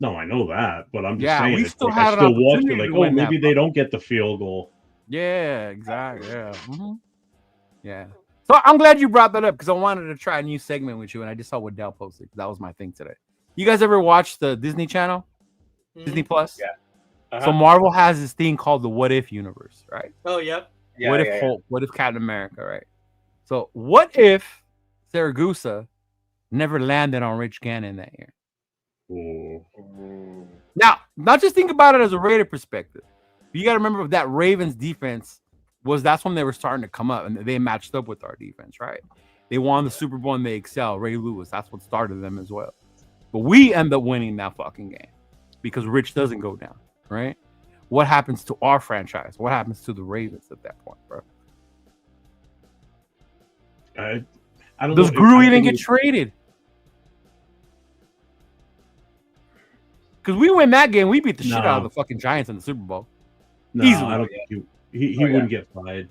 No, I know that, but I'm just Yeah, saying. we it's still like, had I an still watch it opportunity like, to oh, win that maybe they fuck. don't get the field goal. Yeah, exactly. Yeah. Mhm. Yeah. So I'm glad you brought that up because I wanted to try a new segment with you, and I just saw what Dell posted. That was my thing today. You guys ever watch the Disney Channel, Disney Plus? Yeah. Uh-huh. So Marvel has this thing called the What If universe, right? Oh, yep. Yeah, what if yeah, Hulk? What if Captain America? Right. So what if Saragusa never landed on Rich Gannon that year? Ooh. Ooh. Now, not just think about it as a Raider perspective. You got to remember that Ravens defense that's when they were starting to come up, and they matched up with our defense, right? They won the Super Bowl and they excel. Ray Lewis, that's what started them as well. But we end up winning that fucking game because Rich doesn't go down, right? What happens to our franchise? What happens to the Ravens at that point, bro? I don't Does know. Gru even get traded? Because we win that game, we beat the shit out of No. the fucking Giants in the Super Bowl. No, Easily. I don't think he wouldn't get fired.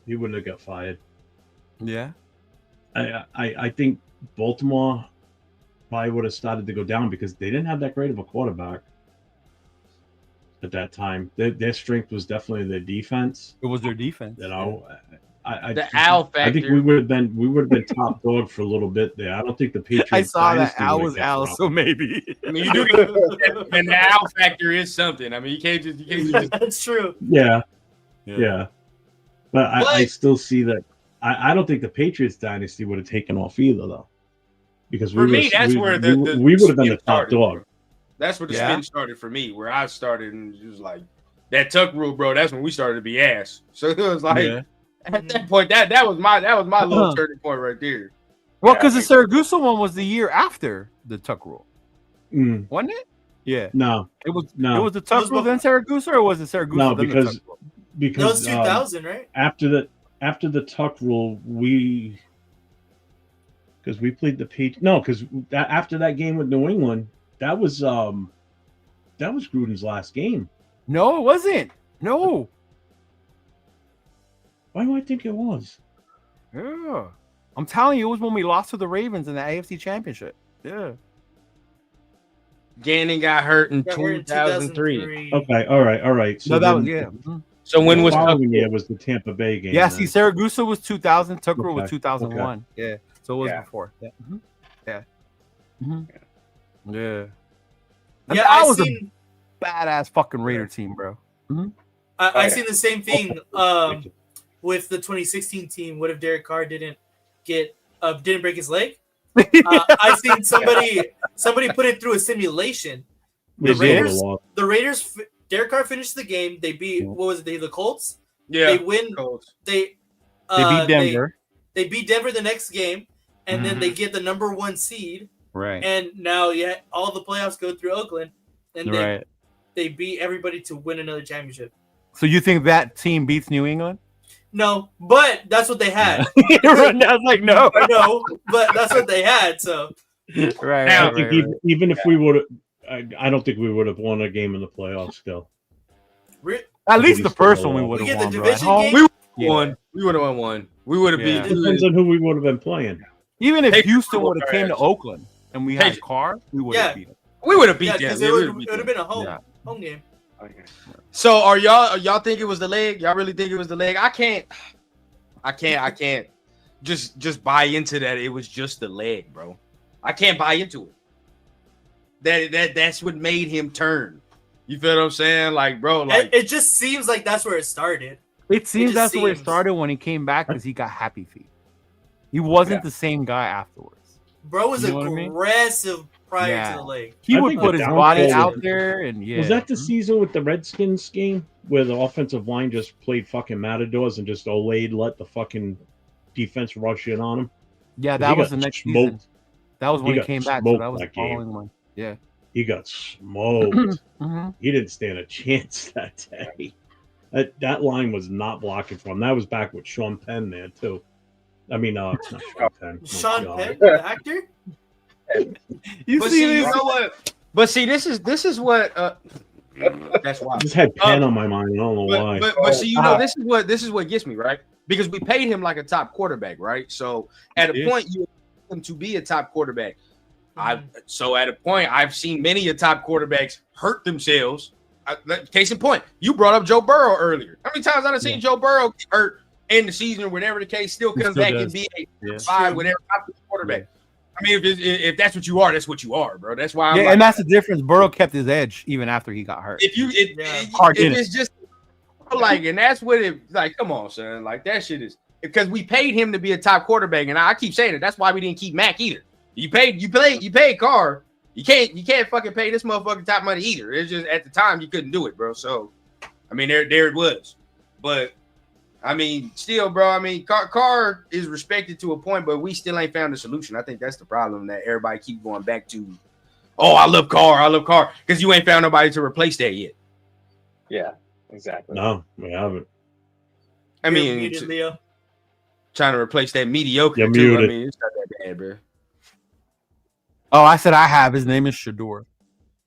He wouldn't have got fired. Yeah. I think Baltimore probably would have started to go down because they didn't have that great of a quarterback at that time. Their strength was definitely their defense. It was their defense. You know, The Al factor. I think we would have been top dog for a little bit there. I don't think the Patriots. I saw that dynasty Al would was get Al, dropped. so maybe. I mean, you do, and the Al factor is something. I mean, you can't just That's true. Yeah. But I What? still see that. I don't think the Patriots dynasty would have taken off either, though, because For me, that's where the we would have been the spin top started, dog. bro. That's where the Yeah. spin started for me. Where I started, and it was like that tuck rule, bro. That's when we started to be ass. So it was like Yeah. at that point, that was my little turning point right there. Well, because the Saragusa one was the year after the Tuck rule, Mm, wasn't it? Yeah. no, It was No. It was the Tuck was rule then Saragusa, or was it Saragusa No, then because- the Tuck rule? That was because 2000, right? after the tuck rule, because we played the Patriots. No, because after that game with New England, that was Gruden's last game. No, it wasn't. No. Why do I think it was? Yeah. I'm telling you, it was when we lost to the Ravens in the AFC Championship. Yeah. Gannon got hurt in Got hurt in 2003. Okay, all right. So No, that then was Mhm. So when the was Tuck following rule? year was the Tampa Bay game. Yeah, then. see, Saragusa was 2000, Tuck rule was Okay, 2001. Yeah. So it was Yeah. before. Yeah. Yeah. Mhm. Yeah. Yeah, that I was seen a badass fucking Raider team, bro. I seen the same thing with the 2016 team. What if Derek Carr didn't break his leg? I seen somebody put it through a simulation. They The did. Raiders, the Raiders, Derek Carr finished the game. They beat what was it? The Colts. Yeah, They win. Colts. They They beat Denver. They beat Denver the next game, and then they get the number 1 seed. Right. And now, all the playoffs go through Oakland, and Right. they beat everybody to win another championship. So you think that team beats New England? No, but that's what they had. I was like, no. I know, but that's what they had. So Right. Now, I think even if we would have, I don't think we would have won a game in the playoffs still. At least the We first one we get would the have won, bro. At division home, game? We won. We would have won one. We would have Yeah. beat. Depends on who we would have been playing. even if Take Houston the would have came to ass. Oakland, and we had Carr, we would have beat him. We would have beat them. Because it would have been a home game. Okay. So are y'all think it was the leg? Y'all really think it was the leg? I can't just buy into that. It was just the leg, bro. I can't buy into it. That's what made him turn. You feel what I'm saying? Like, bro, like it just seems like that's where it started. It seems that's where it started when he came back because he got happy feet. He wasn't the same guy afterwards. Bro was aggressive prior to the leg. He would put his body out there, and Was that the season with the Redskins game where the offensive line just played fucking matadors and just let the fucking defense rush in on him? Yeah, that was the next season. That was when he came back. So that was the following one. Yeah. He got smoked. He didn't stand a chance that day. That line was not blocking for him. That was back with Sean Penn there too. I mean, not Sean Penn. Sean Penn, the actor. You know what? But see, this is what. That's why. I just had Penn on my mind. I don't know why. But see, this is what gets me, right? Because we paid him like a top quarterback, right? So at a point, you want him to be a top quarterback. So at a point, I've seen many of top quarterbacks hurt themselves. Case in point, you brought up Joe Burrow earlier. How many times I've seen Joe Burrow get hurt in the season or whatever the case, still comes back and be a five, whatever top quarterback. Yeah. I mean, if that's what you are, that's what you are, bro. That's why. And that's the difference. Burrow kept his edge even after he got hurt. If it's just like, and that's what it like. Come on, son. Like that shit is because we paid him to be a top quarterback, and I keep saying it. That's why we didn't keep Mac either. You paid Carr. You can't fucking pay this motherfucker top money either. It's just at the time you couldn't do it, bro. So, I mean, there it was. But I mean, still, bro. I mean, Carr is respected to a point, but we still ain't found a solution. I think that's the problem that everybody keep going back to. Oh, I love Carr, because you ain't found nobody to replace that yet. Yeah, exactly. No, we haven't. I mean, muted, Leo. Trying to replace that mediocre You're too. muted. I mean, it's not that bad, bro. Oh, I said I have. His name is Shedeur.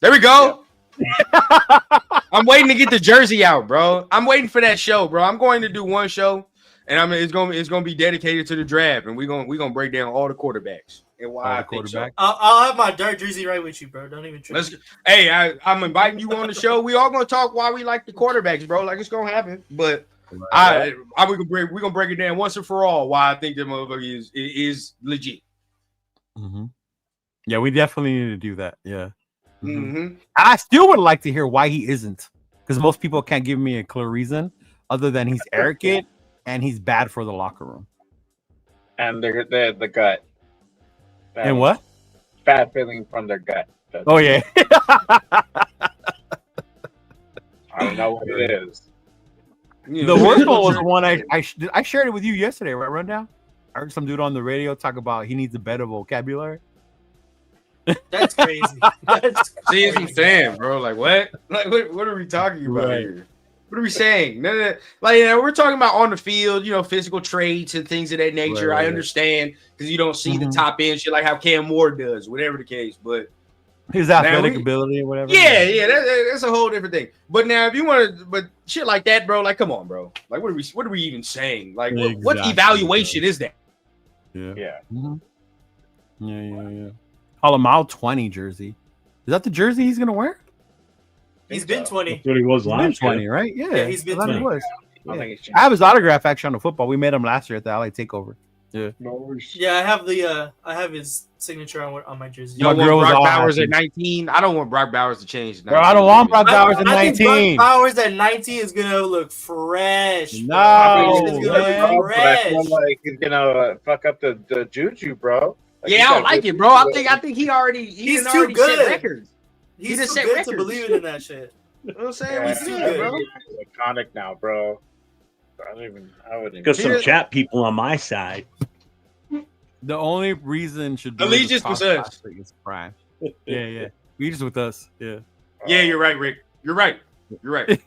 There we go. Yep. I'm waiting to get the jersey out, bro. I'm waiting for that show, bro. I'm going to do one show, and it's gonna be dedicated to the draft, and we're gonna break down all the quarterbacks and why I think so. I'll have my dark jersey right with you, bro. Don't even trip. Hey, I'm inviting you on the show. We all gonna talk why we like the quarterbacks, bro. Like it's gonna happen, but we're gonna break it down once and for all why I think that motherfucker is legit. Mm-hmm. Yeah, we definitely need to do that. Yeah. Mm-hmm. I still would like to hear why he isn't, because most people can't give me a clear reason other than he's arrogant and he's bad for the locker room. And the gut. And what? Bad feeling from their gut. Oh, yeah. I don't know what it is. The worst one was the one I shared it with you yesterday, right? Rundown? I heard some dude on the radio talk about he needs a better vocabulary. That's crazy. See what I'm saying, bro? Like what? Like what are we talking about here? What are we saying? No. Like we're talking about on the field, physical traits and things of that nature. Right. I understand because you don't see the top end shit like how Cam Moore does, whatever the case. But his athletic ability or whatever. Yeah, that's a whole different thing. But now, if you want to, but shit like that, bro, like come on, bro. Like what are we even saying? Like what evaluation is that? Yeah. Yeah. Mm-hmm. Yeah. Call him out 20 jersey. Is that the jersey he's gonna wear? He's been 20. That's what he was last 20, year. right? Yeah, he's been 20. I have his autograph actually on the football. We made him last year at the LA Takeover. Yeah. Yeah, I have his signature on my jersey. You don't want Brock Bowers at 19? I don't want Brock Bowers to change. Bro, I don't want Brock Bowers at 19. I think Brock Bowers at 19 is gonna look fresh. No, it's gonna look fresh. Like he's gonna fuck up the juju, bro. Like, yeah, I don't like it, bro. I think he's too good. Set records. He's too good to believe in that shit. You know what I'm saying? Yeah, he's too good, bro. He's iconic now, bro. I wouldn't. Got some chat people on my side. The only reason should be allegiance with us. Prime. Yeah. Allegiance with us. Yeah. Yeah, you're right, Rick. You're right. 100%.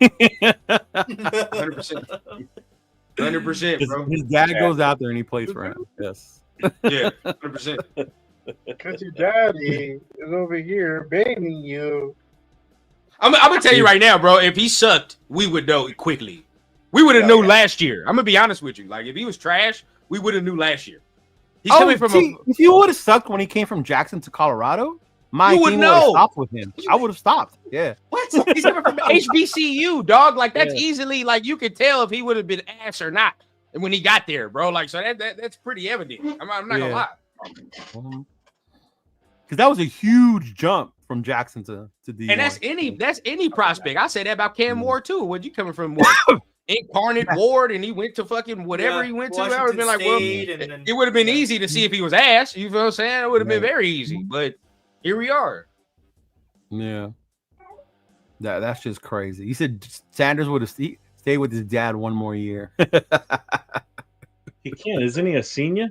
100%, bro. His dad goes out there and he plays for him. Yes. Yeah, 100%. Because your daddy is over here baiting you. I'm gonna tell you right now, bro. If he sucked, we would know quickly. We would have knew last year. I'm gonna be honest with you. Like if he was trash, we would have knew last year. He's coming from if you would have sucked when he came from Jackson to Colorado, my You would team would have know. stopped with him. I would have stopped. Yeah. What? He's coming from HBCU, dog. Like that's easily like you could tell if he would have been ass or not when he got there, bro. Like so that's pretty evident. I'm not gonna lie. Because that was a huge jump from Jackson to D1. And that's any prospect. I say that about Cam Ward too. Where'd you coming from? What? Incarnate Ward, and he went to fucking whatever he went to. I would have been like, well, it would have been easy to see if he was ass. You feel what I'm saying? It would have been very easy. But here we are. Yeah. That's just crazy. You said Sanders would have stayed with his dad one more year. He can't. Isn't he a senior?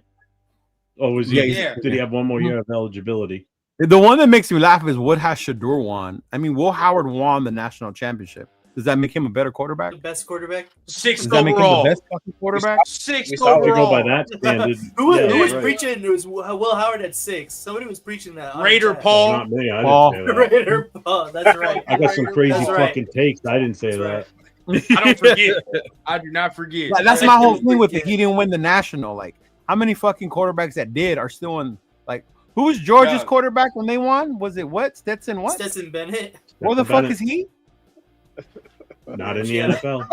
Or was he? Did he have one more year of eligibility? The one that makes me laugh is what has Shedeur won? I mean, Will Howard won the national championship. Does that make him a better quarterback? The best quarterback? 6th Does that make him overall. the best fucking quarterback? 6th We overall. go by that standard. Who was right. preaching? It was Will Howard at 6. Somebody was preaching that. Raider Paul. Not me. I Paul. didn't say that. Raider Paul. That's right. I got some crazy That's right. fucking takes. I didn't say That's that. I don't forget. I do not forget. Like, that's my whole thing with it. He didn't win the national. Like, how many fucking quarterbacks that did are still in? Like, who was Georgia's quarterback when they won? Was it what? Stetson what? Stetson Bennett. Where the fuck is he? Not in the NFL.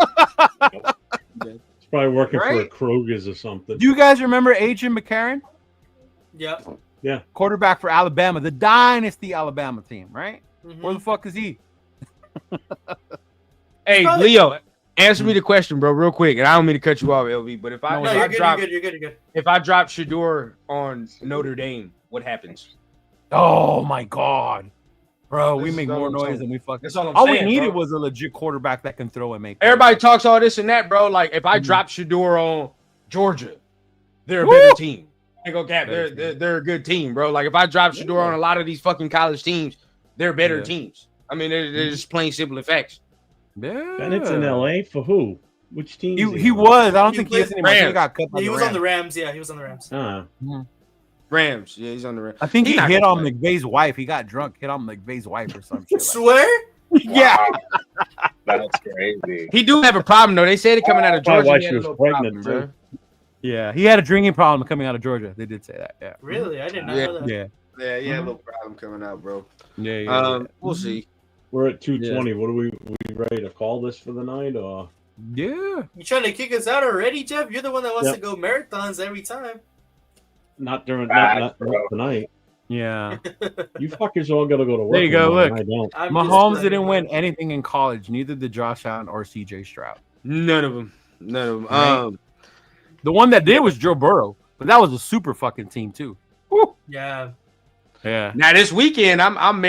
He's probably working for a Kroger's or something. Do you guys remember Adrian McCarron? Yep. Yeah. Quarterback for Alabama, the dynasty Alabama team, right? Mhm. Where the fuck is he? Hey, Leo, answer me the question, bro, real quick. And I don't mean to cut you off, LV, but if I You're drop good. if I drop Shedeur on Notre Dame, what happens? Oh my god. Bro, we This make is all more I'm noise saying. than we fucking. That's all I'm all saying, we needed bro. was a legit quarterback that can throw and make. Everybody talks all this and that, bro. Like if I drop Shedeur on Georgia, they're a better team. I go cap. They're a good team, bro. Like if I drop Shedeur on a lot of these fucking college teams, they're better teams. I mean, they're just plain simple facts. Yeah. Bennett's in LA for who? Which team? He was. I don't He think he is played anymore. He got cut by He the was Rams. on the Rams. Yeah, he was on the Rams. Rams. Yeah, he's on the Rams. I think he not hit gonna on play. McVay's wife. He got drunk, hit on McVay's wife or some shit. Swear? Yeah. That's crazy. He do have a problem though. They said it coming out of Probably Georgia. why he had she a was little pregnant, problem, too. Yeah. He had a drinking problem coming out of Georgia. They did say that. Yeah. Really? I did not know that. Yeah. Yeah, he had a little problem coming out, bro. Yeah. We'll see. We're at 2:20. What are we ready to call this for the night or? Yeah. You trying to kick us out already, Jeff? You're the one that wants to go marathons every time. Not tonight. Yeah. You fuckers all gotta go to work. There you go. tomorrow, Look, I don't. Mahomes didn't win anything in college. Neither did Josh Allen or CJ Stroud. None of them. Right. The one that did was Joe Burrow, but that was a super fucking team too. Woo. Yeah. Yeah. Now this weekend, I'm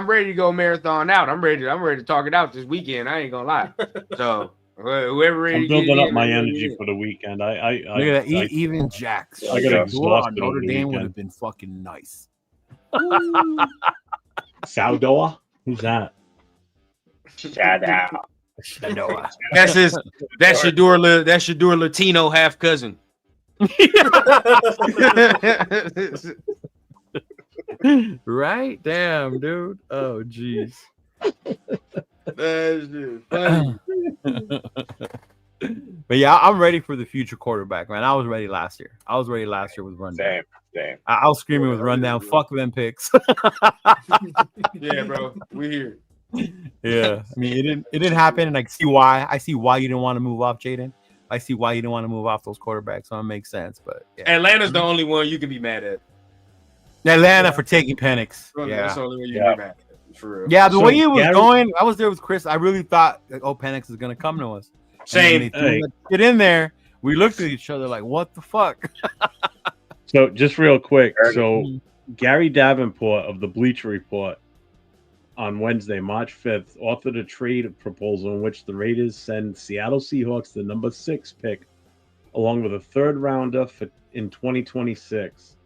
ready to go marathon out. I'm ready to talk it out this weekend. I ain't gonna lie. So whoever ready I'm to building get up in, my ready to energy get for the weekend. Look at that. Even Jacks. I got exhausted Notre over the Dame would weekend. have been fucking nice. Saldoa? Who's that? Shout out. That's Shedeur Latino half cousin. Right? Damn, dude. Oh, jeez. That's just funny. But yeah, I'm ready for the future quarterback, man. I was ready last year. With rundown. Same. I was screaming with rundown. Fuck them picks. Yeah, bro. We here. Yeah, I mean, it didn't happen, and I see why. I see why you didn't want to move off Jaden. I see why you didn't want to move off those quarterbacks. So it makes sense. But yeah. Atlanta's the only one you can be mad at. Atlanta for taking Penix. That's the only one you can be mad at. For real. Yeah, the So, way it was Gary- going, I was there with Chris. I really thought, like, oh, Penix is gonna come to us. Same. Get in there. We looked at each other like, what the fuck? So just real quick. So Gary Davenport of the Bleacher Report on Wednesday, March 5th, authored a trade proposal in which the Raiders send Seattle Seahawks the number 6 pick, along with a 3rd rounder in 2026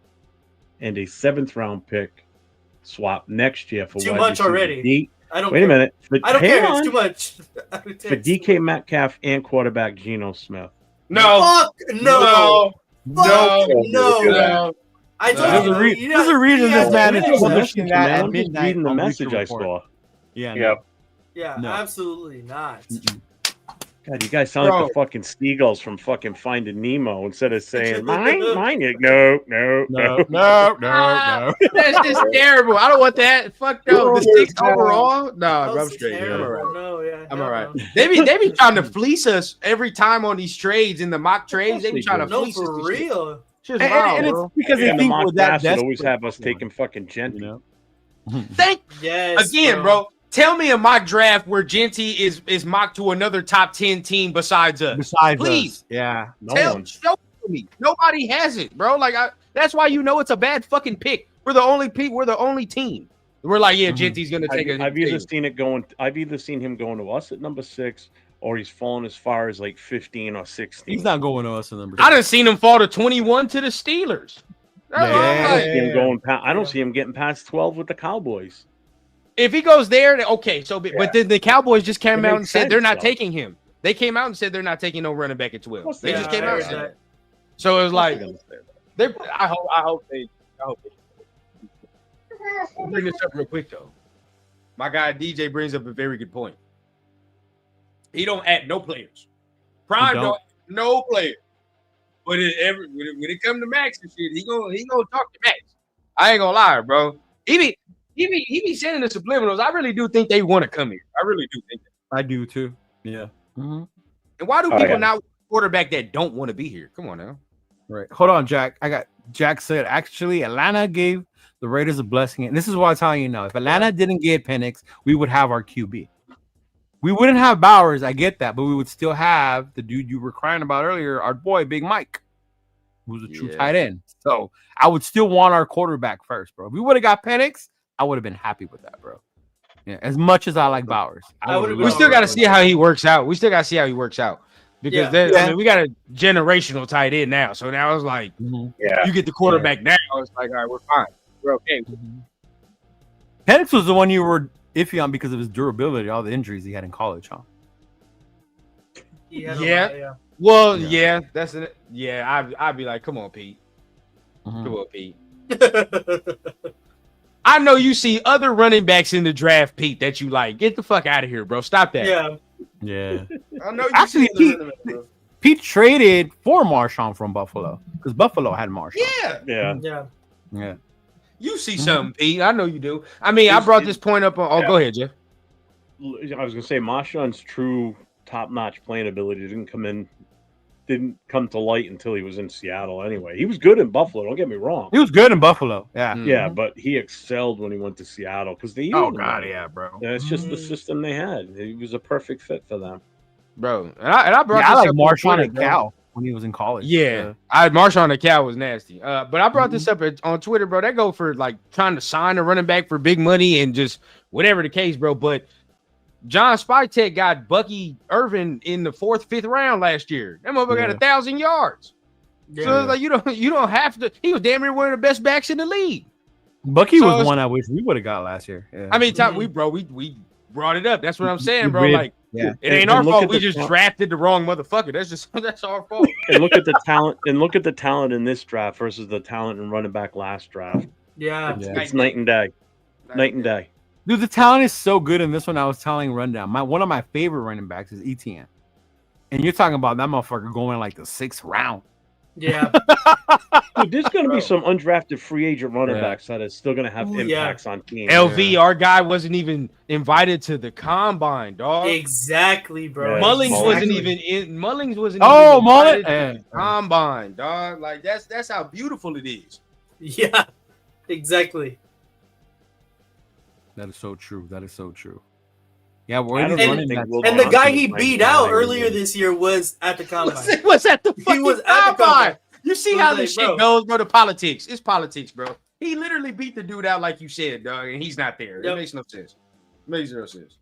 and a 7th round pick swap next year for Too wide much receiver already. I don't Wait care. a minute. I don't care. It's too much. For DK Metcalf and quarterback Geno Smith. No. Fuck no. Fuck no. I told you. There's a reason this man is publishing that at I'm just midnight. reading the on message Bleacher I Report. saw. Yeah. Yep. Yeah, No. absolutely not. God, you guys sound like the fucking seagulls from fucking Finding Nemo. Instead of saying mine, no. That's just terrible. I don't want that. Fuck no. The 6 overall? No, I'm straight. I'm all right. No, yeah, I'm all right. They be trying to fleece us every time on these trades in the mock trades. They be trying to fleece us. For real. Shit's wild, and bro. it's because they the think mock with that draft would always have us taking fucking Genty. You know? Yes. Again, bro. Tell me a mock draft where Genty is mocked to another top 10 team besides us. Please. Us. Yeah. Show me. Nobody has it, bro. Like that's why you know it's a bad fucking pick. We're the only team. We're like, yeah, Genty's gonna take it. I've either seen him going to us at number 6, or he's fallen as far as like 15 or 16. He's not going to us at number 6. I done seen him fall to 21 to the Steelers. I don't see him getting past 12 with the Cowboys. If he goes there, okay. So, but then the Cowboys just came out and said they're not taking him. They came out and said they're not taking no running back at 12. They just came out and said that. So it was like, I hope they. I'll bring this up real quick though. My guy DJ brings up a very good point. He don't add no players. Prime don't no players. But when it comes to Max and shit, he gonna talk to Max. I ain't gonna lie, bro. He be sending the subliminals. I really do think they want to come here. I really do think that. I do too. Yeah. Mm-hmm. And why do people not quarterback that don't want to be here? Come on now. Right. Hold on, Jack. Jack said actually Atlanta gave the Raiders a blessing. And this is what I'm telling you now. If Atlanta didn't get Penix, we would have our QB. We wouldn't have Bowers. I get that, but we would still have the dude you were crying about earlier, our boy, Big Mike, who's a true tight end. So I would still want our quarterback first, bro. If we would have got Penix, I would have been happy with that, bro. Yeah, as much as I like Bowers. We still got to see how he works out. Because we got a generational tight end now. So now it's like, you get the quarterback now. It's like, all right, we're fine. We're okay. Penix was the one you were iffy on because of his durability, all the injuries he had in college, huh? That's it. Yeah, I'd be like, come on, Pete. Come on, Pete. I know you see other running backs in the draft, Pete, that you like. Get the fuck out of here, bro. Stop that. Yeah. I know you actually, Pete traded for Marshawn from Buffalo because Buffalo had Marshawn. Yeah. You see something, Pete. I know you do. I mean, I brought this point up on. Go ahead, Jeff. I was gonna say Marshawn's true top-notch playing ability didn't come to light until he was in Seattle anyway. He was good in Buffalo, don't get me wrong. He was good in Buffalo. Yeah, but he excelled when he went to Seattle because they bro. It's just the system they had. He was a perfect fit for them. Bro. And I brought this like up Marshawn and Cal when he was in college. Marshawn and Cal was nasty. But I brought this up on Twitter, bro. That go for like trying to sign a running back for big money and just whatever the case, bro. But John Spytek got Bucky Irvin in the 4th, 5th round last year. That motherfucker got 1,000 yards. So it's like you don't have to. He was damn near one of the best backs in the league. Bucky was one I wish we would have got last year. Yeah. I mean, we brought it up. That's what I'm saying, bro. Like, it ain't our fault. We just drafted the wrong motherfucker. That's our fault. And look at the talent. And look at the talent in this draft versus the talent in running back last draft. It's night and day. Night and day. Dude, the talent is so good in this one. I was telling Rundown. One of my favorite running backs is ETN. And you're talking about that motherfucker going like the 6th round. Yeah. Dude, there's going to be some undrafted free agent running backs that is still going to have impacts on teams. LV, our guy wasn't even invited to the combine, dog. Exactly, bro. Mullings wasn't even in. Mullings wasn't even invited to the combine, dog. Like that's how beautiful it is. Yeah, exactly. That is so true. Yeah, and the guy he beat out earlier this year was at the combine. Was at the fucking combine. You see how this shit goes, bro? The politics. It's politics, bro. He literally beat the dude out like you said, dog, and he's not there. It makes no sense. It makes zero sense.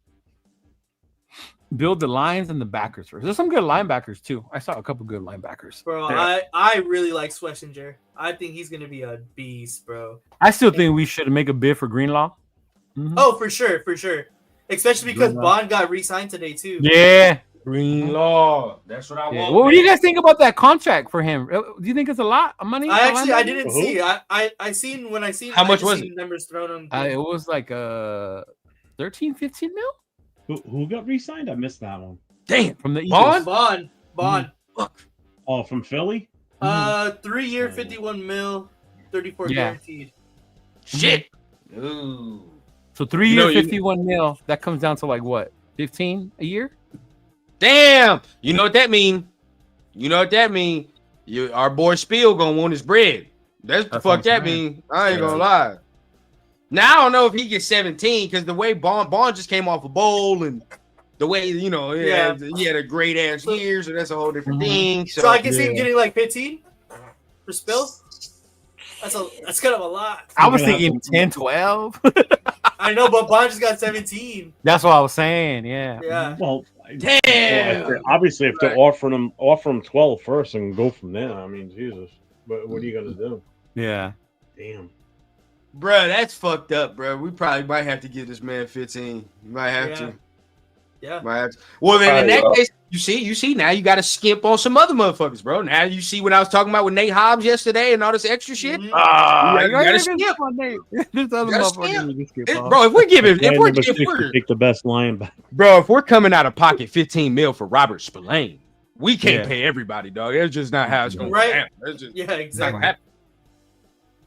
Build the lines and the backers first. There's some good linebackers too. I saw a couple good linebackers. Bro, I really like Schlesinger. I think he's gonna be a beast, bro. I still think we should make a bid for Greenlaw. Mm-hmm. Oh, for sure. Especially because Bond got re-signed today too. Yeah, Greenlaw. That's what I want. What do you guys think about that contract for him? Do you think it's a lot of money? I didn't see. I seen how much was it? Numbers thrown on. It was like 13, 15 mil. Who got re-signed? I missed that one. Damn. From the Eagles. Bond. Oh, from Philly? 3-year, 51 mil, 34 guaranteed. Shit. Ooh. So 3-year, 51 mil. That comes down to like what? 15 a year? Damn. You know what that mean? Our boy Spiel gonna want his bread. That's the fuck that mean. I ain't gonna lie. Now I don't know if he gets 17 because the way Bond just came off a bowl and the way he had a great ass year, so that's a whole different thing. So I can see him getting like 15 for Spill. That's kind of a lot. I was thinking 10, 12. I know, but Bond just got 17. That's what I was saying. Yeah. Well, damn. Obviously, if they're offer him 12 first and go from there, I mean, Jesus. But what are you gonna do? Yeah. Damn. Bro, that's fucked up, bro. We probably might have to give this man 15. You might have to. Yeah. Might have to. Well, then in that case, you see, now you got to skimp on some other motherfuckers, bro. Now you see what I was talking about with Nate Hobbs yesterday and all this extra shit. You gotta skip. on Nate. There's other motherfuckers you can skip on. Bro, if we're take the best linebacker. Bro, if we're coming out of pocket 15 mil for Robert Spillane, we can't pay everybody, dog. That's just not how it's going to happen. Exactly.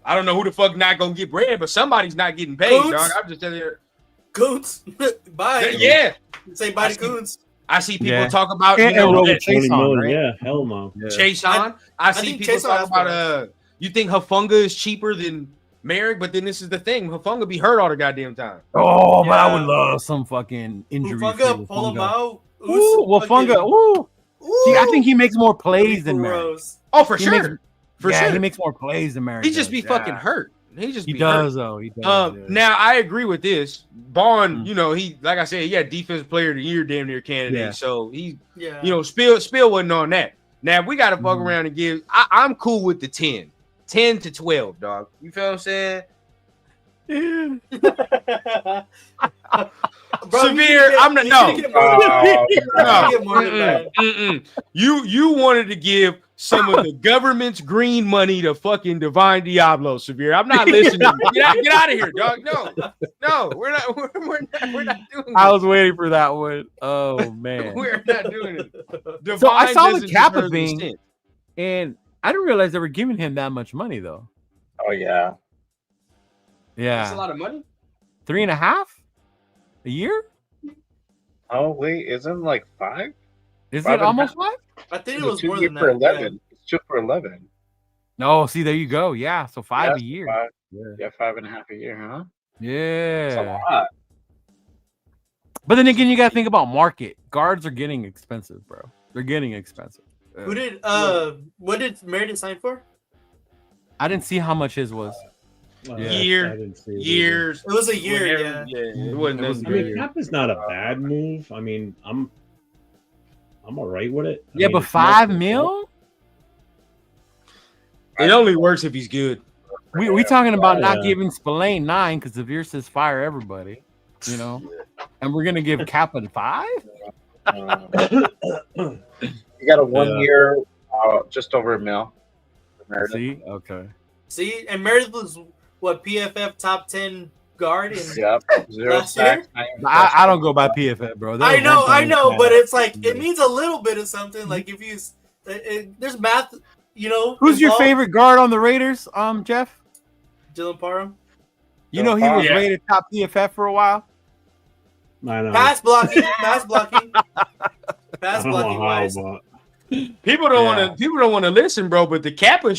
I don't know who the fuck not going to get bread, but somebody's not getting paid, dog. I'm just telling you. Coons. Bye. Yeah. Say bye to Coons. I see people talk about Chase on, right? Yeah, hell no. Chase on. I see people talk about you think Hafunga is cheaper than Merrick, but then this is the thing. Hafunga be hurt all the goddamn time. Oh, but I would love some fucking injury. Hafunga, pull him out. Ooh, Hafunga. Ooh. See, I think he makes more plays than Merrick. Oh, for sure. He makes more plays than Merrick. He just be fucking hurt. He does, though. He does. Now I agree with this. Bond, he like I said, he had defensive player of the year damn near candidate. Yeah. So Spill wasn't on that. Now we gotta fuck around and give. I'm cool with the 10 to 12, dog. You feel what I'm saying? Severe. I'm not. No. You wanted to give some of the government's green money to fucking Divine Diablo, Severe. I'm not listening. Get out of here, dog. No, we're not doing it. I was waiting for that one. Oh man, we're not doing it. Divine so I saw the Kappa thing, and I didn't realize they were giving him that much money though. Oh yeah. That's a lot of money. 3.5 a year. Oh wait, isn't like 5? Is it almost 5? I think it was more than that. 11. It's 2 for 11. No, see, there you go. Yeah, so 5 a year. 5.5 a year, huh? Yeah. That's a lot. But then again, you got to think about market. Guards are getting expensive, bro. They're getting expensive. Who did what did Meredith sign for? I didn't see how much his was. Years. It was a year, It wasn't. I mean, Cap is not a bad move. I mean, I'm all right with it. Yeah, but $5 million? It only works if he's good. We talking about not giving Spillane 9 because Severe says fire everybody, and we're gonna give Kappa 5. You got a 1 year, just over $1 million. See, okay. See, and Meredith was what PFF top 10 guard in 0 sacks. I don't go by PFF, bro. I know, but it's like it means a little bit of something. Like if you, there's math, Who's your favorite guard on the Raiders, Jeff? Dylan Parham. He was rated top PFF for a while. I know. Pass blocking wise. People don't want to listen, bro. But the Kappa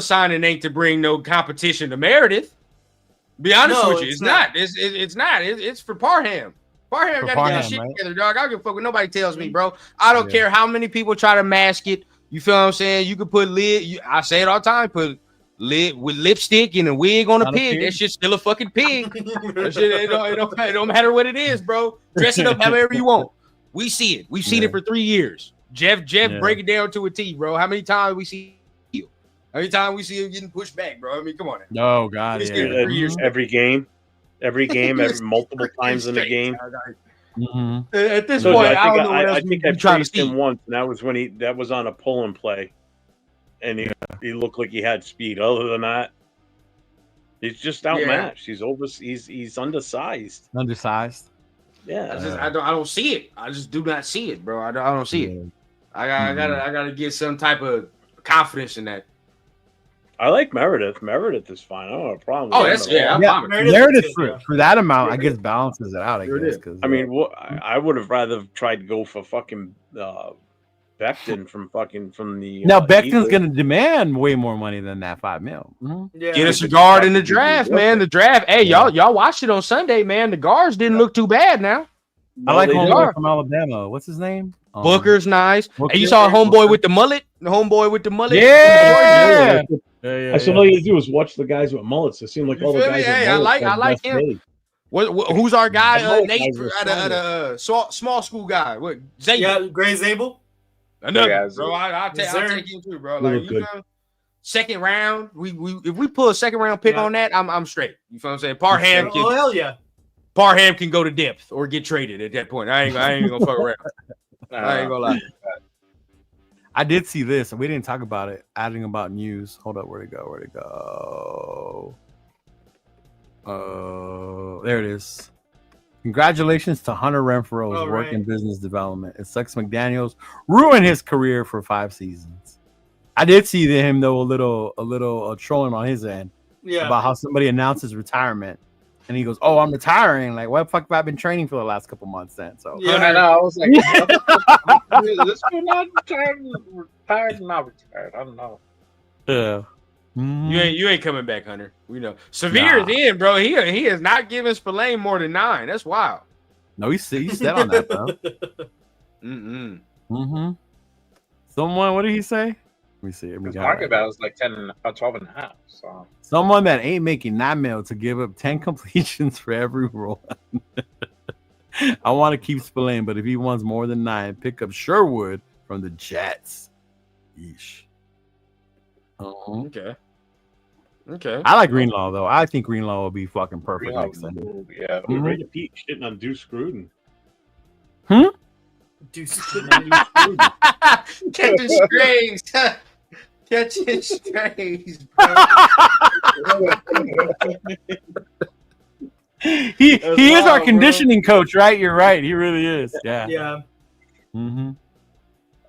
signing ain't to bring no competition to Meredith. Be honest with you, it's not. It's not. It's for Parham. Parham got to get his shit together, dog. I don't give a fuck what nobody tells me, bro. I don't care how many people try to mask it. You feel what I'm saying? You could put lid. I say it all the time. Put lid with lipstick and a wig on a pig. That shit's still a fucking pig. That shit, it don't matter what it is, bro. Dress it up however you want. We see it. We've seen it for 3 years. Jeff, break it down to a T, bro. How many times we see you? How many times we see him getting pushed back, bro? I mean, come on. No, God, every game, multiple times in a game. At this point, I don't know what else I think I praised him once, and that was when that was on a pull and play, and he looked like he had speed. Other than that, he's just outmatched. He's undersized. Yeah. I don't see it. I just do not see it, bro. I don't see it. I gotta get some type of confidence in that. I like Meredith. Meredith is fine. I don't have a problem. Oh, with that's him at all. I'm Meredith for that amount, I guess balances it out. I guess because I mean, I would have rather tried to go for fucking Becton from the. now Becton's Eagles. gonna demand way more money than that $5 million. Yeah. Get us a guard in the draft, man. The draft. Hey, y'all watched it on Sunday, man. The guards didn't look too bad now. I like they homeboy do. from Alabama. What's his name? Booker's nice. Booker. Hey, you saw a homeboy with the mullet? The homeboy with the mullet? Yeah. That's all you do is watch the guys with mullets. It seems like You all the feel me? guys. Hey, with I mullets like have him. best Who's our guy? The mullet Nate guys are at a small school guy. What? Zay? Yeah, Gray Zabel. Another, Yeah, bro. I'll Yes, take him too, bro. They Like look you good. know, second round. If we pull a second round pick on that, I'm straight. You feel what I'm saying? Parham Oh hell yeah. can go to depth or get traded at that point. I ain't gonna fuck around. I ain't gonna lie. I did see this, and we didn't talk about it. Adding about news. Hold up, where'd it go? There it is. Congratulations to Hunter Renfro's Oh, work in right. business development. It sucks McDaniels ruined his career for 5 seasons. I did see him though a little trolling on his end Yeah. about how somebody announced his retirement, and he goes, "Oh, I'm retiring." Like, what the fuck have I been training for the last couple months then? So Yeah. I know. I was like, this guy not retired, not retired. I don't know. yeah. You ain't coming back, Hunter. We know. Severe is in, bro. He is not giving Spillane more than 9. That's wild. No, he said on that though. Mm-mm. Someone, what did he say? Let me see. We His got market it. value is like 12 and a half. So Someone that ain't making $9 million to give up 10 completions for every run. I want to keep Spillane, but if he wants more than 9, pick up Sherwood from the Jets. Yeesh. Okay. I like Greenlaw though. I think Greenlaw will be fucking perfect Greenlaw next time. yeah. Get ready to Pete shitting on Deuce Gruden. Catching strays. Catching strays, bro. He is our conditioning coach, right? You're right. He really is. Yeah. Yeah. Mm-hmm.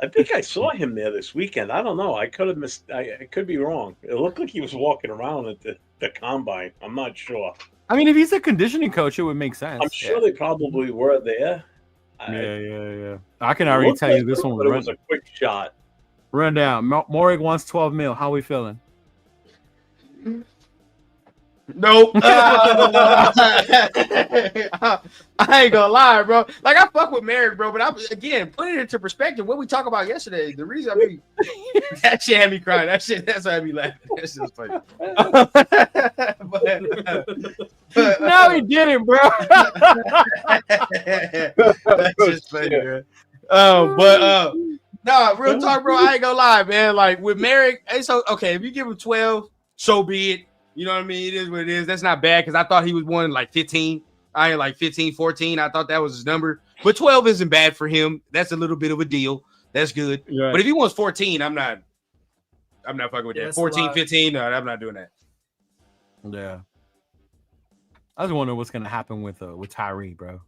I think I saw him there this weekend. I don't know. I could have missed. I could be wrong. It looked like he was walking around at the combine. I'm not sure. I mean, if he's a conditioning coach, it would make sense. I'm sure they probably were there. Yeah. I can already tell you this one but it was a quick shot. Run down. Morig wants 12 mil. How we feeling? Nope. I ain't gonna lie, bro. Like I fuck with Merrick, bro, but again, put it into perspective. What we talked about yesterday, the reason that shit had me crying. That's what had me laughing. That shit was funny. but No, he didn't, bro. That's just funny, bro. No, real talk, bro. I ain't gonna lie, man. Like with Merrick, it's okay. If you give him 12, so be it. You know what I mean? It is what it is. That's not bad because I thought he was one like 15. I ain't like 15, 14. I thought that was his number. But 12 isn't bad for him. That's a little bit of a deal. That's good. Right. But if he wants 14, I'm not fucking with that. That's 14, 15, no, I'm not doing that. Yeah. I was wondering what's gonna happen with Tyree, bro.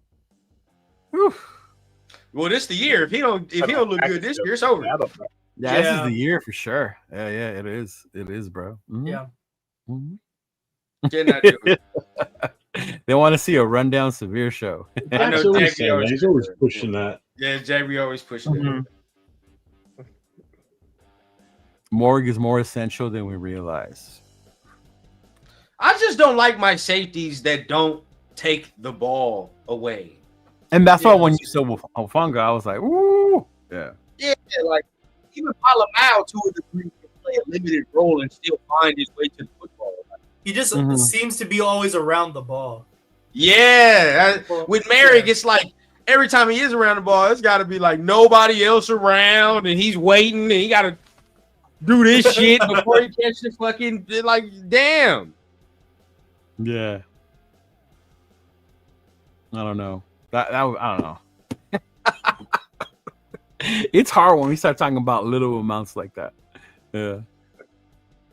Whew. Well, this the year. If he don't look good this year, it's over. Yeah, this is Yeah. the year for sure. Yeah, it is. It is, bro. Mhm. Yeah. Mhm. Cannot do it. They want to see a rundown severe show. I know That's what Jack he's saying, man. He's always pushing that. Yeah, Jay, we always pushing it. Morgue is more essential than we realize. I just don't like my safeties that don't take the ball away. And that's why Yeah. when you said Ofunga, I was like, ooh. Yeah. Yeah, like even Palamau to a degree can play a limited role and still find his way to the football. He just Mhm. seems to be always around the ball. Yeah, with Merrick, it's like every time he is around the ball, it's got to be like nobody else around, and he's waiting, and he got to do this shit before he catches the fucking like. Damn. Yeah. I don't know. I don't know. It's hard when we start talking about little amounts like that. Yeah.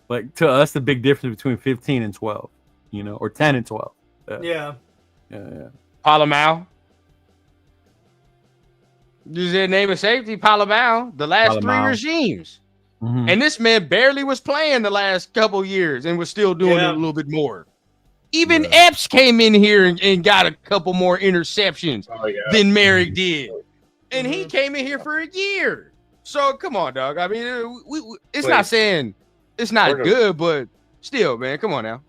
Like to us, the big difference between 15 and 12, or 10 and 12. Yeah. Yeah. Palamau. You said name of safety, Palomao, the last 3 regimes. Mm-hmm. And this man barely was playing the last couple years and was still doing it a little bit more. Even Epps came in here and got a couple more interceptions than Merrick did. And he came in here for a year. So, come on, dog. I mean, it's not saying it's not good, but still, man, come on now.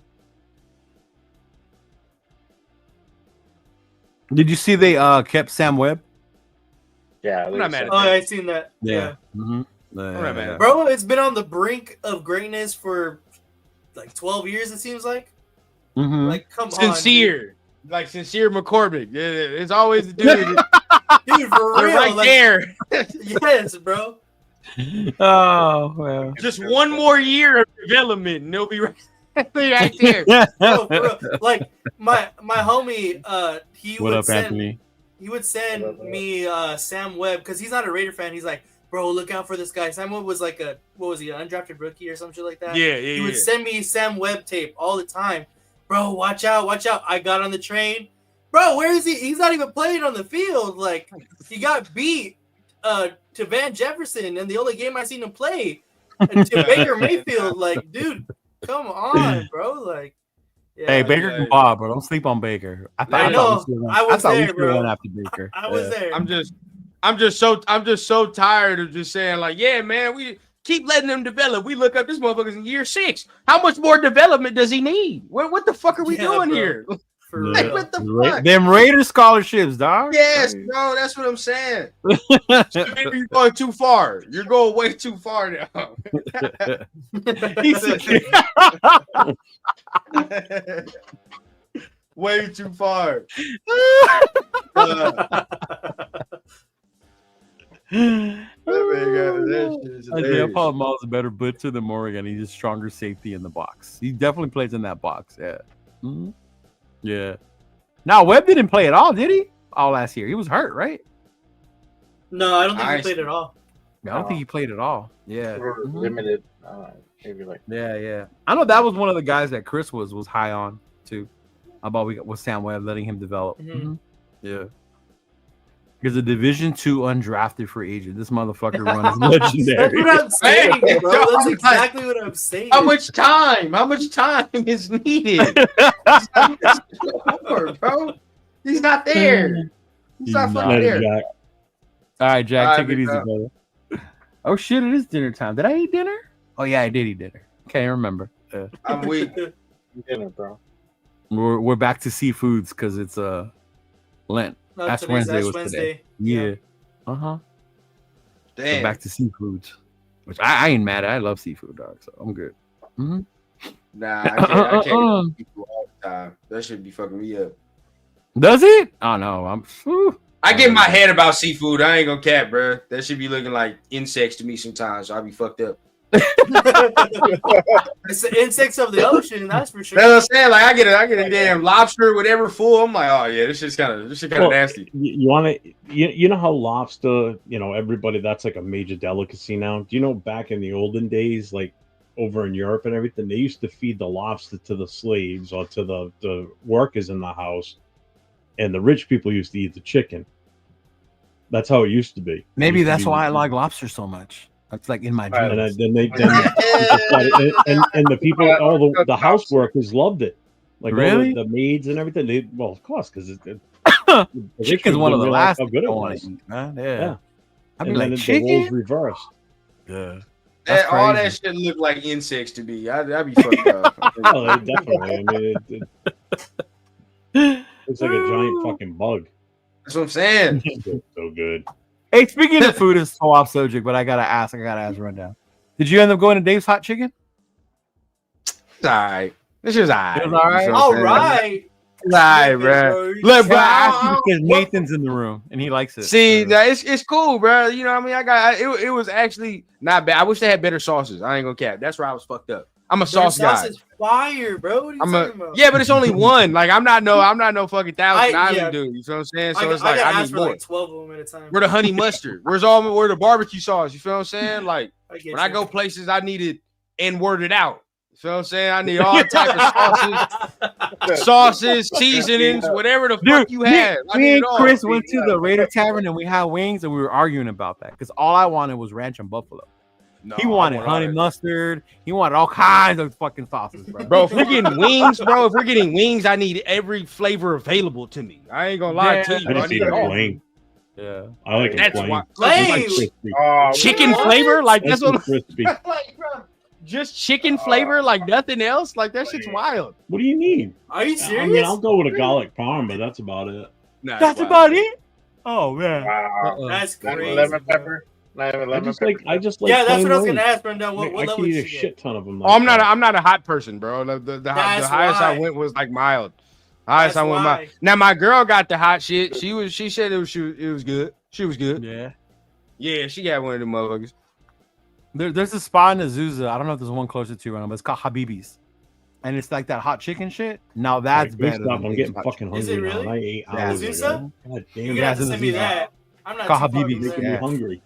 Did you see they kept Sam Webb? Yeah. I'm not mad at that. I seen that. Yeah. Mm-hmm. Bro, it's been on the brink of greatness for like 12 years, it seems like. Mm-hmm. Like, come Sincere. on. Like, Sincere McCormick. Yeah, it's always the dude. Dude, for real. Right like, there. Yes, bro. Oh, well. Just one more year of development, and they'll be right there. Bro, for real. Like, my homie, he what would up, send, Anthony? He would send me Sam Webb, because he's not a Raider fan. He's like, bro, look out for this guy. Sam Webb was like an undrafted rookie or some shit like that. Yeah. He would send me Sam Webb tape all the time. Bro, watch out. I got on the train. Bro, where is he? He's not even playing on the field. Like, he got beat to Van Jefferson, and the only game I seen him play. And to Baker Mayfield. Like, dude, come on, bro. Like, yeah, hey, Baker can ball, bro. Don't sleep on Baker. I know. I was there, bro. After Baker. I was there. I'm just so tired of just saying, like, yeah, man, we keep letting them develop. We look up this motherfucker's in year 6. How much more development does he need? What the fuck are we doing here? Like, what the fuck? Them Raider scholarships, dog. Yes, bro, that's what I'm saying. So maybe you're going too far. You're going way too far now. Way too far. Paul Mall's a better blitzer than Morgan. He's a stronger safety in the box. He definitely plays in that box. Yeah. Mm-hmm. Yeah. Now Webb didn't play at all, did he? All last year. He was hurt, right? No, I don't think he played at all. I don't think he played at all. Yeah. Limited. Maybe like. Yeah. I know that was one of the guys that Chris was high on too. About with Sam Webb, letting him develop. Mm-hmm. Yeah. Because a Division II undrafted free agent. This motherfucker runs legendary. That's what I'm saying, bro. That's exactly what I'm saying. How much time is needed? Bro. He's not there. He's not fucking there. Jack. All right, Jack, take it easy, brother. Oh shit, it is dinner time. Did I eat dinner? Oh yeah, I did eat dinner. Can't remember. I'm weak. Dinner, bro. We're back to seafoods because it's Lent. That's Wednesday. Today. Yeah. Damn. So back to seafoods, which I ain't mad at. I love seafood, dog. So I'm good. Mm-hmm. Nah, I can't eat seafood all the time. That should be fucking me up. Does it? Oh no, I get in my head about seafood. I ain't gonna cap, bro. That should be looking like insects to me sometimes. So I'll be fucked up. It's the insects of the ocean, that's for sure. That's what I'm saying. Like I get a damn lobster, whatever, full. I'm like, oh yeah, this shit's kind of nasty. You want to, you know how lobster, everybody, that's like a major delicacy now. Do you know back in the olden days, like over in Europe and everything, they used to feed the lobster to the slaves or to the workers in the house, and the rich people used to eat the chicken. That's how it used to be. Maybe that's why I like lobster so much. That's like in my dreams. And then the people, all the house workers loved it. Like really? The maids and everything. Well, of course, because chicken's one of the last how good it was. was. Yeah. I mean, like the chicken. The roles reversed. Yeah. All that shit look like insects to me. I'd be fucked up. Oh, definitely. I mean, it's like a giant fucking bug. That's what I'm saying. So good. Hey, speaking of food, it's so off subject, but I gotta ask rundown. Did you end up going to Dave's Hot Chicken? It's all right. This is all right. It was all right. All right. It's all right, bro. Look, bro, I asked you because Nathan's in the room and he likes it. See, it's cool, bro. You know what I mean? It was actually not bad. I wish they had better sauces. I ain't gonna cap. That's where I was fucked up. I'm a sauce guy. Sauce is fire, bro. What are you talking about? Yeah, but it's only one. Like I'm not no fucking 1,000 Island dude. You feel what I'm saying? So it's like I need more. Like 12 of them at a time. Where the honey mustard? Where the barbecue sauce? You feel what I'm saying? Like when I go places, I need it and word it out. So I'm saying I need all type of sauces, seasonings, whatever the fuck you have. I Me need and it all. Chris went to the Raider Tavern and we had wings and we were arguing about that because all I wanted was ranch and buffalo. No, He wanted honey mustard. He wanted all kinds of fucking sauces, bro. Bro, if we're getting wings, I need every flavor available to me. I ain't gonna lie to you. I just eat it plain. Yeah, I like it That's plain. why. Plain? Chicken flavor, like that's what. Crispy. Like, bro, just chicken flavor, like nothing else. Like that shit's wild. What do you need? Are you serious? I mean, I'll go with a garlic parm, but that's about it. Nah, that's wild. about it. Oh man, Wow. That's Not crazy. lemon pepper. Not even I lemon just pepper. like. I just like. Yeah, that's plain what I was gonna wings. ask, Brendan. What I level can did eat you a get? shit ton of them. Oh, I'm not a hot person, bro. The highest I went was like mild. Highest I went mild. Now my girl got the hot shit. She said it was good. She was good. Yeah, she got one of them motherfuckers. There's a spot in Azusa. I don't know if there's one closer to right now, but it's called Habibi's, and it's like that hot chicken shit. Now that's better. I'm getting fucking hungry. Is it really? Now. I ate Yeah, hours Azusa? ago. God damn You're it. gonna have to Yeah, send me Azusa. that. I'm not Called too far Habibis. from Making there. me hungry.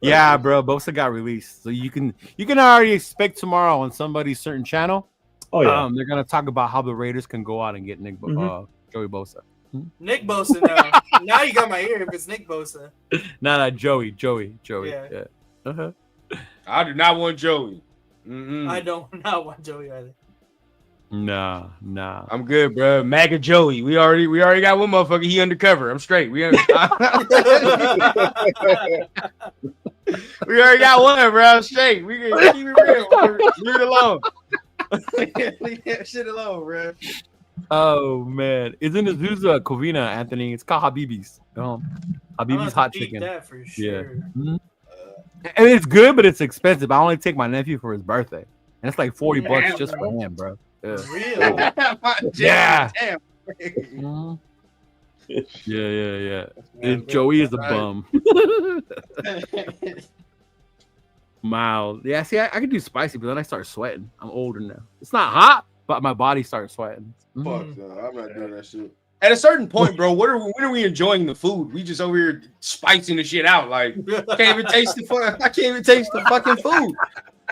Yeah, bro. Bosa got released, so you can already expect tomorrow on somebody's certain channel. Oh yeah. They're gonna talk about how the Raiders can go out and get Joey Bosa. Nick Bosa now. Now you got my ear if it's Nick Bosa. No, Joey. Yeah. Uh-huh. I do not want Joey. Mm-mm. I don't not want Joey either. Nah. I'm good, bro. MAGA Joey. We already got one motherfucker. He undercover. I'm straight. We already got one, bro. I'm straight. We can keep it real. Leave it alone. Leave that shit alone, bro. Oh man, isn't Azusa Covina, Anthony? It's called Habibi's. Habibi's hot chicken. That for sure. Mm-hmm. And it's good, but it's expensive. I only take my nephew for his birthday, and it's like $40 just for him, bro. Yeah. Really? Yeah. Damn. Mhm. Yeah. And Joey is a bum. Mild. Yeah, see, I can do spicy, but then I start sweating. I'm older now. It's not hot, but my body starts sweating. Fuck no, I'm not doing that shit. At a certain point, bro, when are we enjoying the food? We just over here spicing the shit out. Like, I can't even taste the fucking food.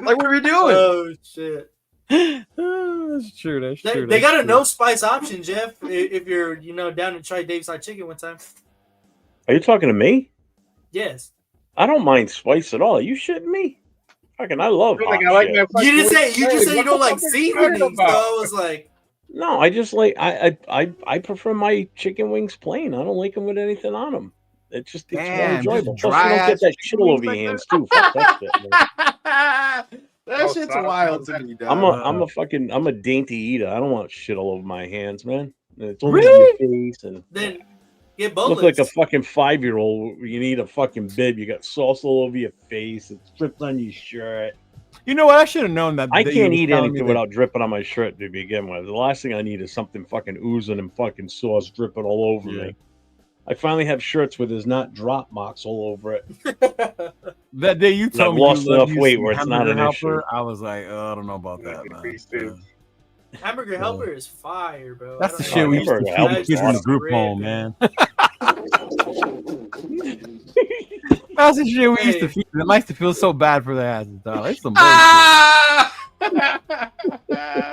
Like, what are we doing? Oh shit. That's true. They got a no spice option, Jeff. If you're down to try Dave's hot chicken one time. Are you talking to me? Yes. I don't mind spice at all. Are you shitting me? Fucking, I love hot shit. You just said you don't like seasonings, so I was like, No, I just like I prefer my chicken wings plain. I don't like them with anything on them. It's more enjoyable. Plus, you don't get that shit all over your hands too. Fuck that shit, man. That shit's wild to me, dog. I'm a dainty eater. I don't want shit all over my hands, man. It's all Really? over your face and then get both. look like a fucking 5-year-old. You need a fucking bib. You got sauce all over your face. It drips on your shirt. You know what? I should have known that. I that can't you eat were telling anything me without dripping on my shirt to begin with. The last thing I need is something fucking oozing and fucking sauce dripping all over me. I finally have shirts where there's not drop marks all over it. That day you told I've me lost you love enough you weight some where it's not hamburger an helper. issue. I was like, I don't know about that, man. Hamburger helper is fire, bro. That's the I shit don't we know. used to feed Hamburger the kids in the helper's group great, home, man. That's the shit we used to feed them. I used to feel so bad for their asses, dog. It's some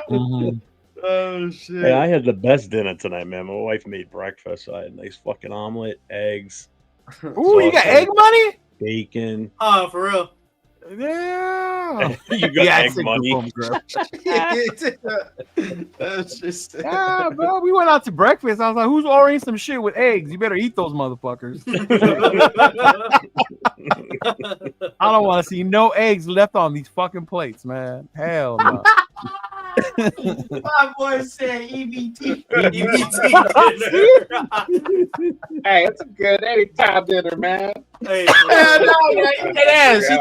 bullshit. Oh shit! Hey, I had the best dinner tonight, man. My wife made breakfast. I had a nice fucking omelet, eggs, Ooh, you got egg money? bacon. Oh, for real. Yeah. You got egg it's a money. group home, girl. That's just Yeah, bro. We went out to breakfast. I was like, who's ordering some shit with eggs? You better eat those motherfuckers. I don't want to see no eggs left on these fucking plates, man. Hell no. my boy said EBT. Hey, it's a good anytime dinner, man. Hey, He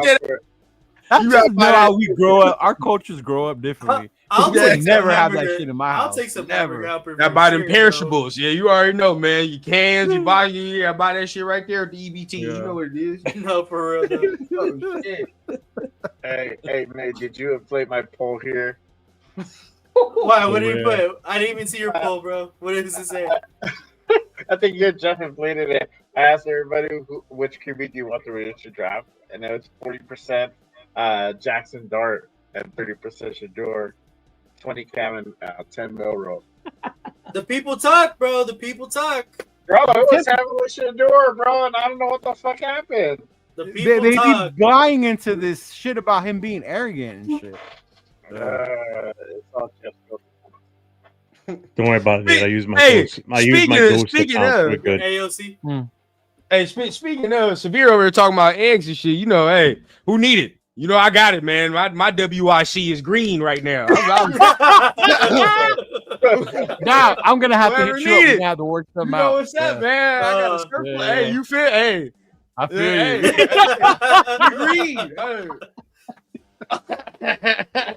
did. That's You just got not how we grow up. Our cultures grow up differently. I'll We would take never some have that hamburger. shit in my I'll house. take some Never. hamburger helper. Gotta for buy them sure, perishables. Yeah, you already know, man. You cans, you buy that shit right there at the EBT. You know what it is. Bro. No, for real. No. Oh, shit. Hey, Nate, did you inflate my poll here? Why? What did you put? I didn't even see your poll, bro. What does it say? I think you just inflated it. I asked everybody which QB do you want the Raiders to draft, and it was 40% Jackson Dart and 30% Shedeur, 20 cam and 10 mil roll. The people talk, bro. The people talk. Bro, it was happening with Shedeur, bro, and I don't know what the fuck happened. The people They talk. be buying into this shit about him being arrogant and shit. It's all just Don't worry about it. I use my Hey, ghost. I use my ghost speaking account. of- We're good. AOC. Hey, speaking of Severe over here talking about eggs and shit, you know, hey, who need it? You know, I got it, man. My WIC is green right now. Now I'm gonna have to Whoever hit you up. need We it. have to work You them know out. what's up, man? I got a circle. yeah. Hey, you feel? Hey, I feel hey, you. you green.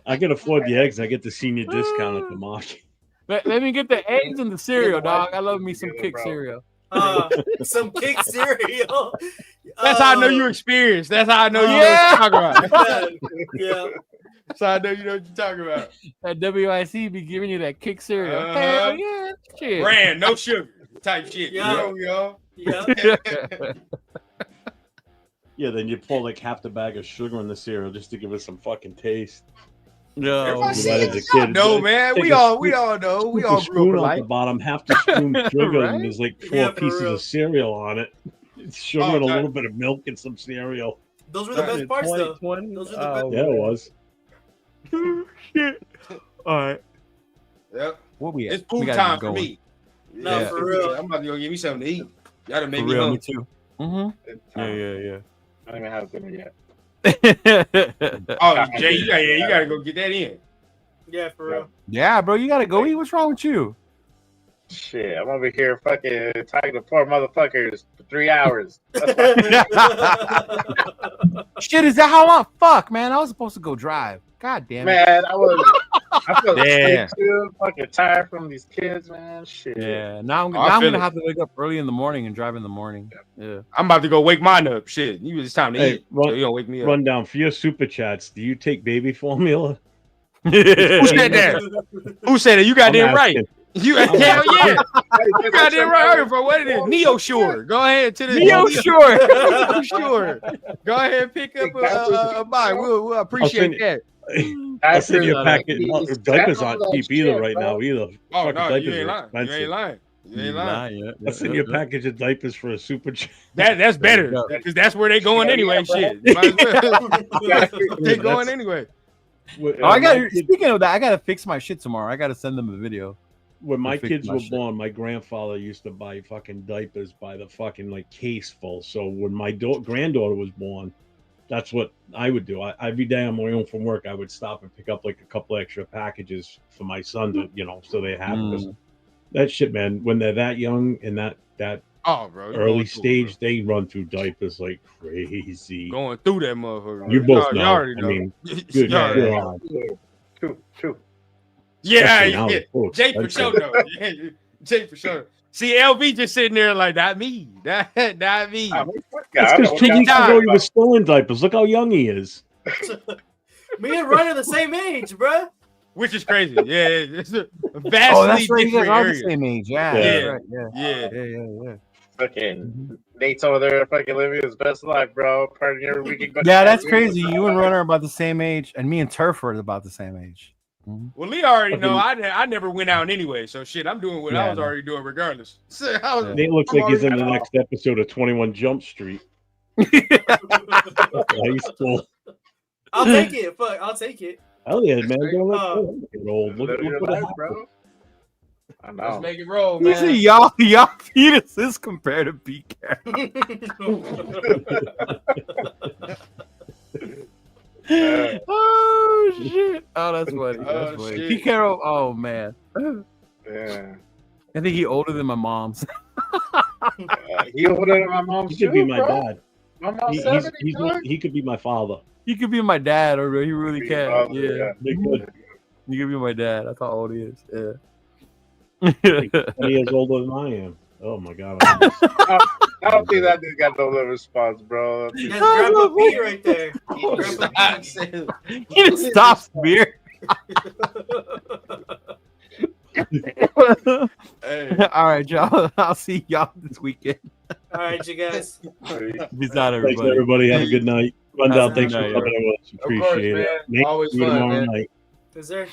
I can afford the eggs. I get the senior discount at the market. Let me get the eggs and the cereal, dog. I love me some Yeah, kick bro. cereal. Some kick cereal. That's how I know you experienced. That's how I know you know Yeah. what you're talking about. Yeah. That's how I know you know what you're talking about. That WIC be giving you that kick cereal. Uh-huh. Hell yeah, shit. Brand, no sugar type shit. Yeah. Yo. Yeah. Yeah, then you pour like half the bag of sugar in the cereal just to give it some fucking taste. No, Everybody Do that as a says, kid. no, man. Take We a all scoop- know. We Scoop all a grew spoon up off alike. the bottom, half the spoon sugar, Right? and there's like Yeah, 4 for pieces real. of cereal on it. It's sugar Oh, and a God. little bit of milk and some cereal. Those were the best parts, though. 2020? Those are the best. Yeah, it was. Shit. All right. Yep. What we at? It's We food gotta time get for going. me. No, Yeah. for real. I'm about to go get me something to eat. Y'all done made For me real, me hungry. too. Mm-hmm. I don't even have dinner yet. Oh, Jay, you gotta go get that in. Yeah, for real. Yeah, bro, you gotta go eat. What's wrong with you? Shit, I'm over here fucking talking to poor motherfuckers for 3 hours. Shit, is that how long? Fuck, man. I was supposed to go drive. God damn it. Man, I feel Damn. sick too. Fucking tired from these kids, man. Shit. Yeah, now I'm I feel gonna it. have to wake up early in the morning and drive in the morning. Yeah. I'm about to go wake mine up. Shit, it's time to Hey, eat. So you don't wake me up. Run down for your super chats. Do you take baby formula? Who said that? Who said it? You got I'm damn right. asking. You hell yeah. You got damn right. For what it is? Neo Sure. Go ahead to the Neo Sure. Neo Sure. Go ahead and pick up a buy. We'll appreciate that. I'll send you a packet. Diapers, Diapers all aren't that cheap either shit, right bro. now either. Oh Fucking no, diapers you ain't are lying. You expensive. ain't lying. You ain't lying. I'll send you a package of diapers for a super chat. That's better Yeah. because that's where they going Yeah, anyway. bro. Shit, might as well. they Yeah, going anyway. When, Oh, I got. my kid- Speaking of that, I gotta fix my shit tomorrow. I gotta send them a video. when my fix kids my were shit. born, my grandfather used to buy fucking diapers by the fucking like case full. So when my granddaughter was born, that's what I would do. Every day on my way home from work, I would stop and pick up like a couple extra packages for my son to, so they have this. That shit, man. When they're that young and that Oh, bro, you early going through it, stage, they run through diapers like crazy. bro. Going through that motherfucker. You both know. Y'all already I know. mean, Y'all good already God. know. True. Yeah, Especially now, yeah. it's so Jay for expensive. sure, though. Yeah, Jay for sure. See, LV just sitting there like, not me. Not me. I mean, fuck That's God, I because don't 2 know weeks what ago you're he was still in diapers. Look how young he is. Me and Ryan are the same age, bruh. Which is crazy. Yeah, it's a vastly Oh, that's right. You guys different are the area. same age. Yeah. Yeah. That's right. Yeah. Yeah. fucking Nate's over there fucking living his best life, bro. Partying every weekend. Yeah, that's crazy. You and Ron are about the same age, and me and Turf are about the same age. Well, Lee already know I never went out anyway, so shit, I'm doing what I Yeah, was no. already doing regardless. So I was, Nate looks I'm like he's in the already- next episode of 21 Jump Street. High school. I'll take it. Fuck, I'll take it. Hell yeah, man. great. Don't let get old. Look Live your what life, happened. bro. I Let's know. make it roll, You see, man. y'all fetuses compared to BK. Oh shit! Oh, that's funny. That's Oh, funny. shit. Pete Carroll. Oh man, Yeah. I think he older than my mom's. He older than my mom. He could be my bro. dad. My mom's He's 70, dog. he could be my father. He could be my dad, or he really Be can. father, Yeah, They could. he could be my dad. That's how old he is. Yeah. Like 20 years older than I am. Oh my god. I'm just- I don't think that dude got no live response, bro. That's Grandpa P right there. Grandpa I P. said- He just stops beer. Hey, All right, y'all. I'll see y'all this weekend. All right, you guys. Peace out, Thanks, everybody. everybody. Have a good night. Rundown, Have a thanks good for night, coming in with us. Of course, Appreciate man. it. Nate, Always see you fun, tomorrow man. night. Is there?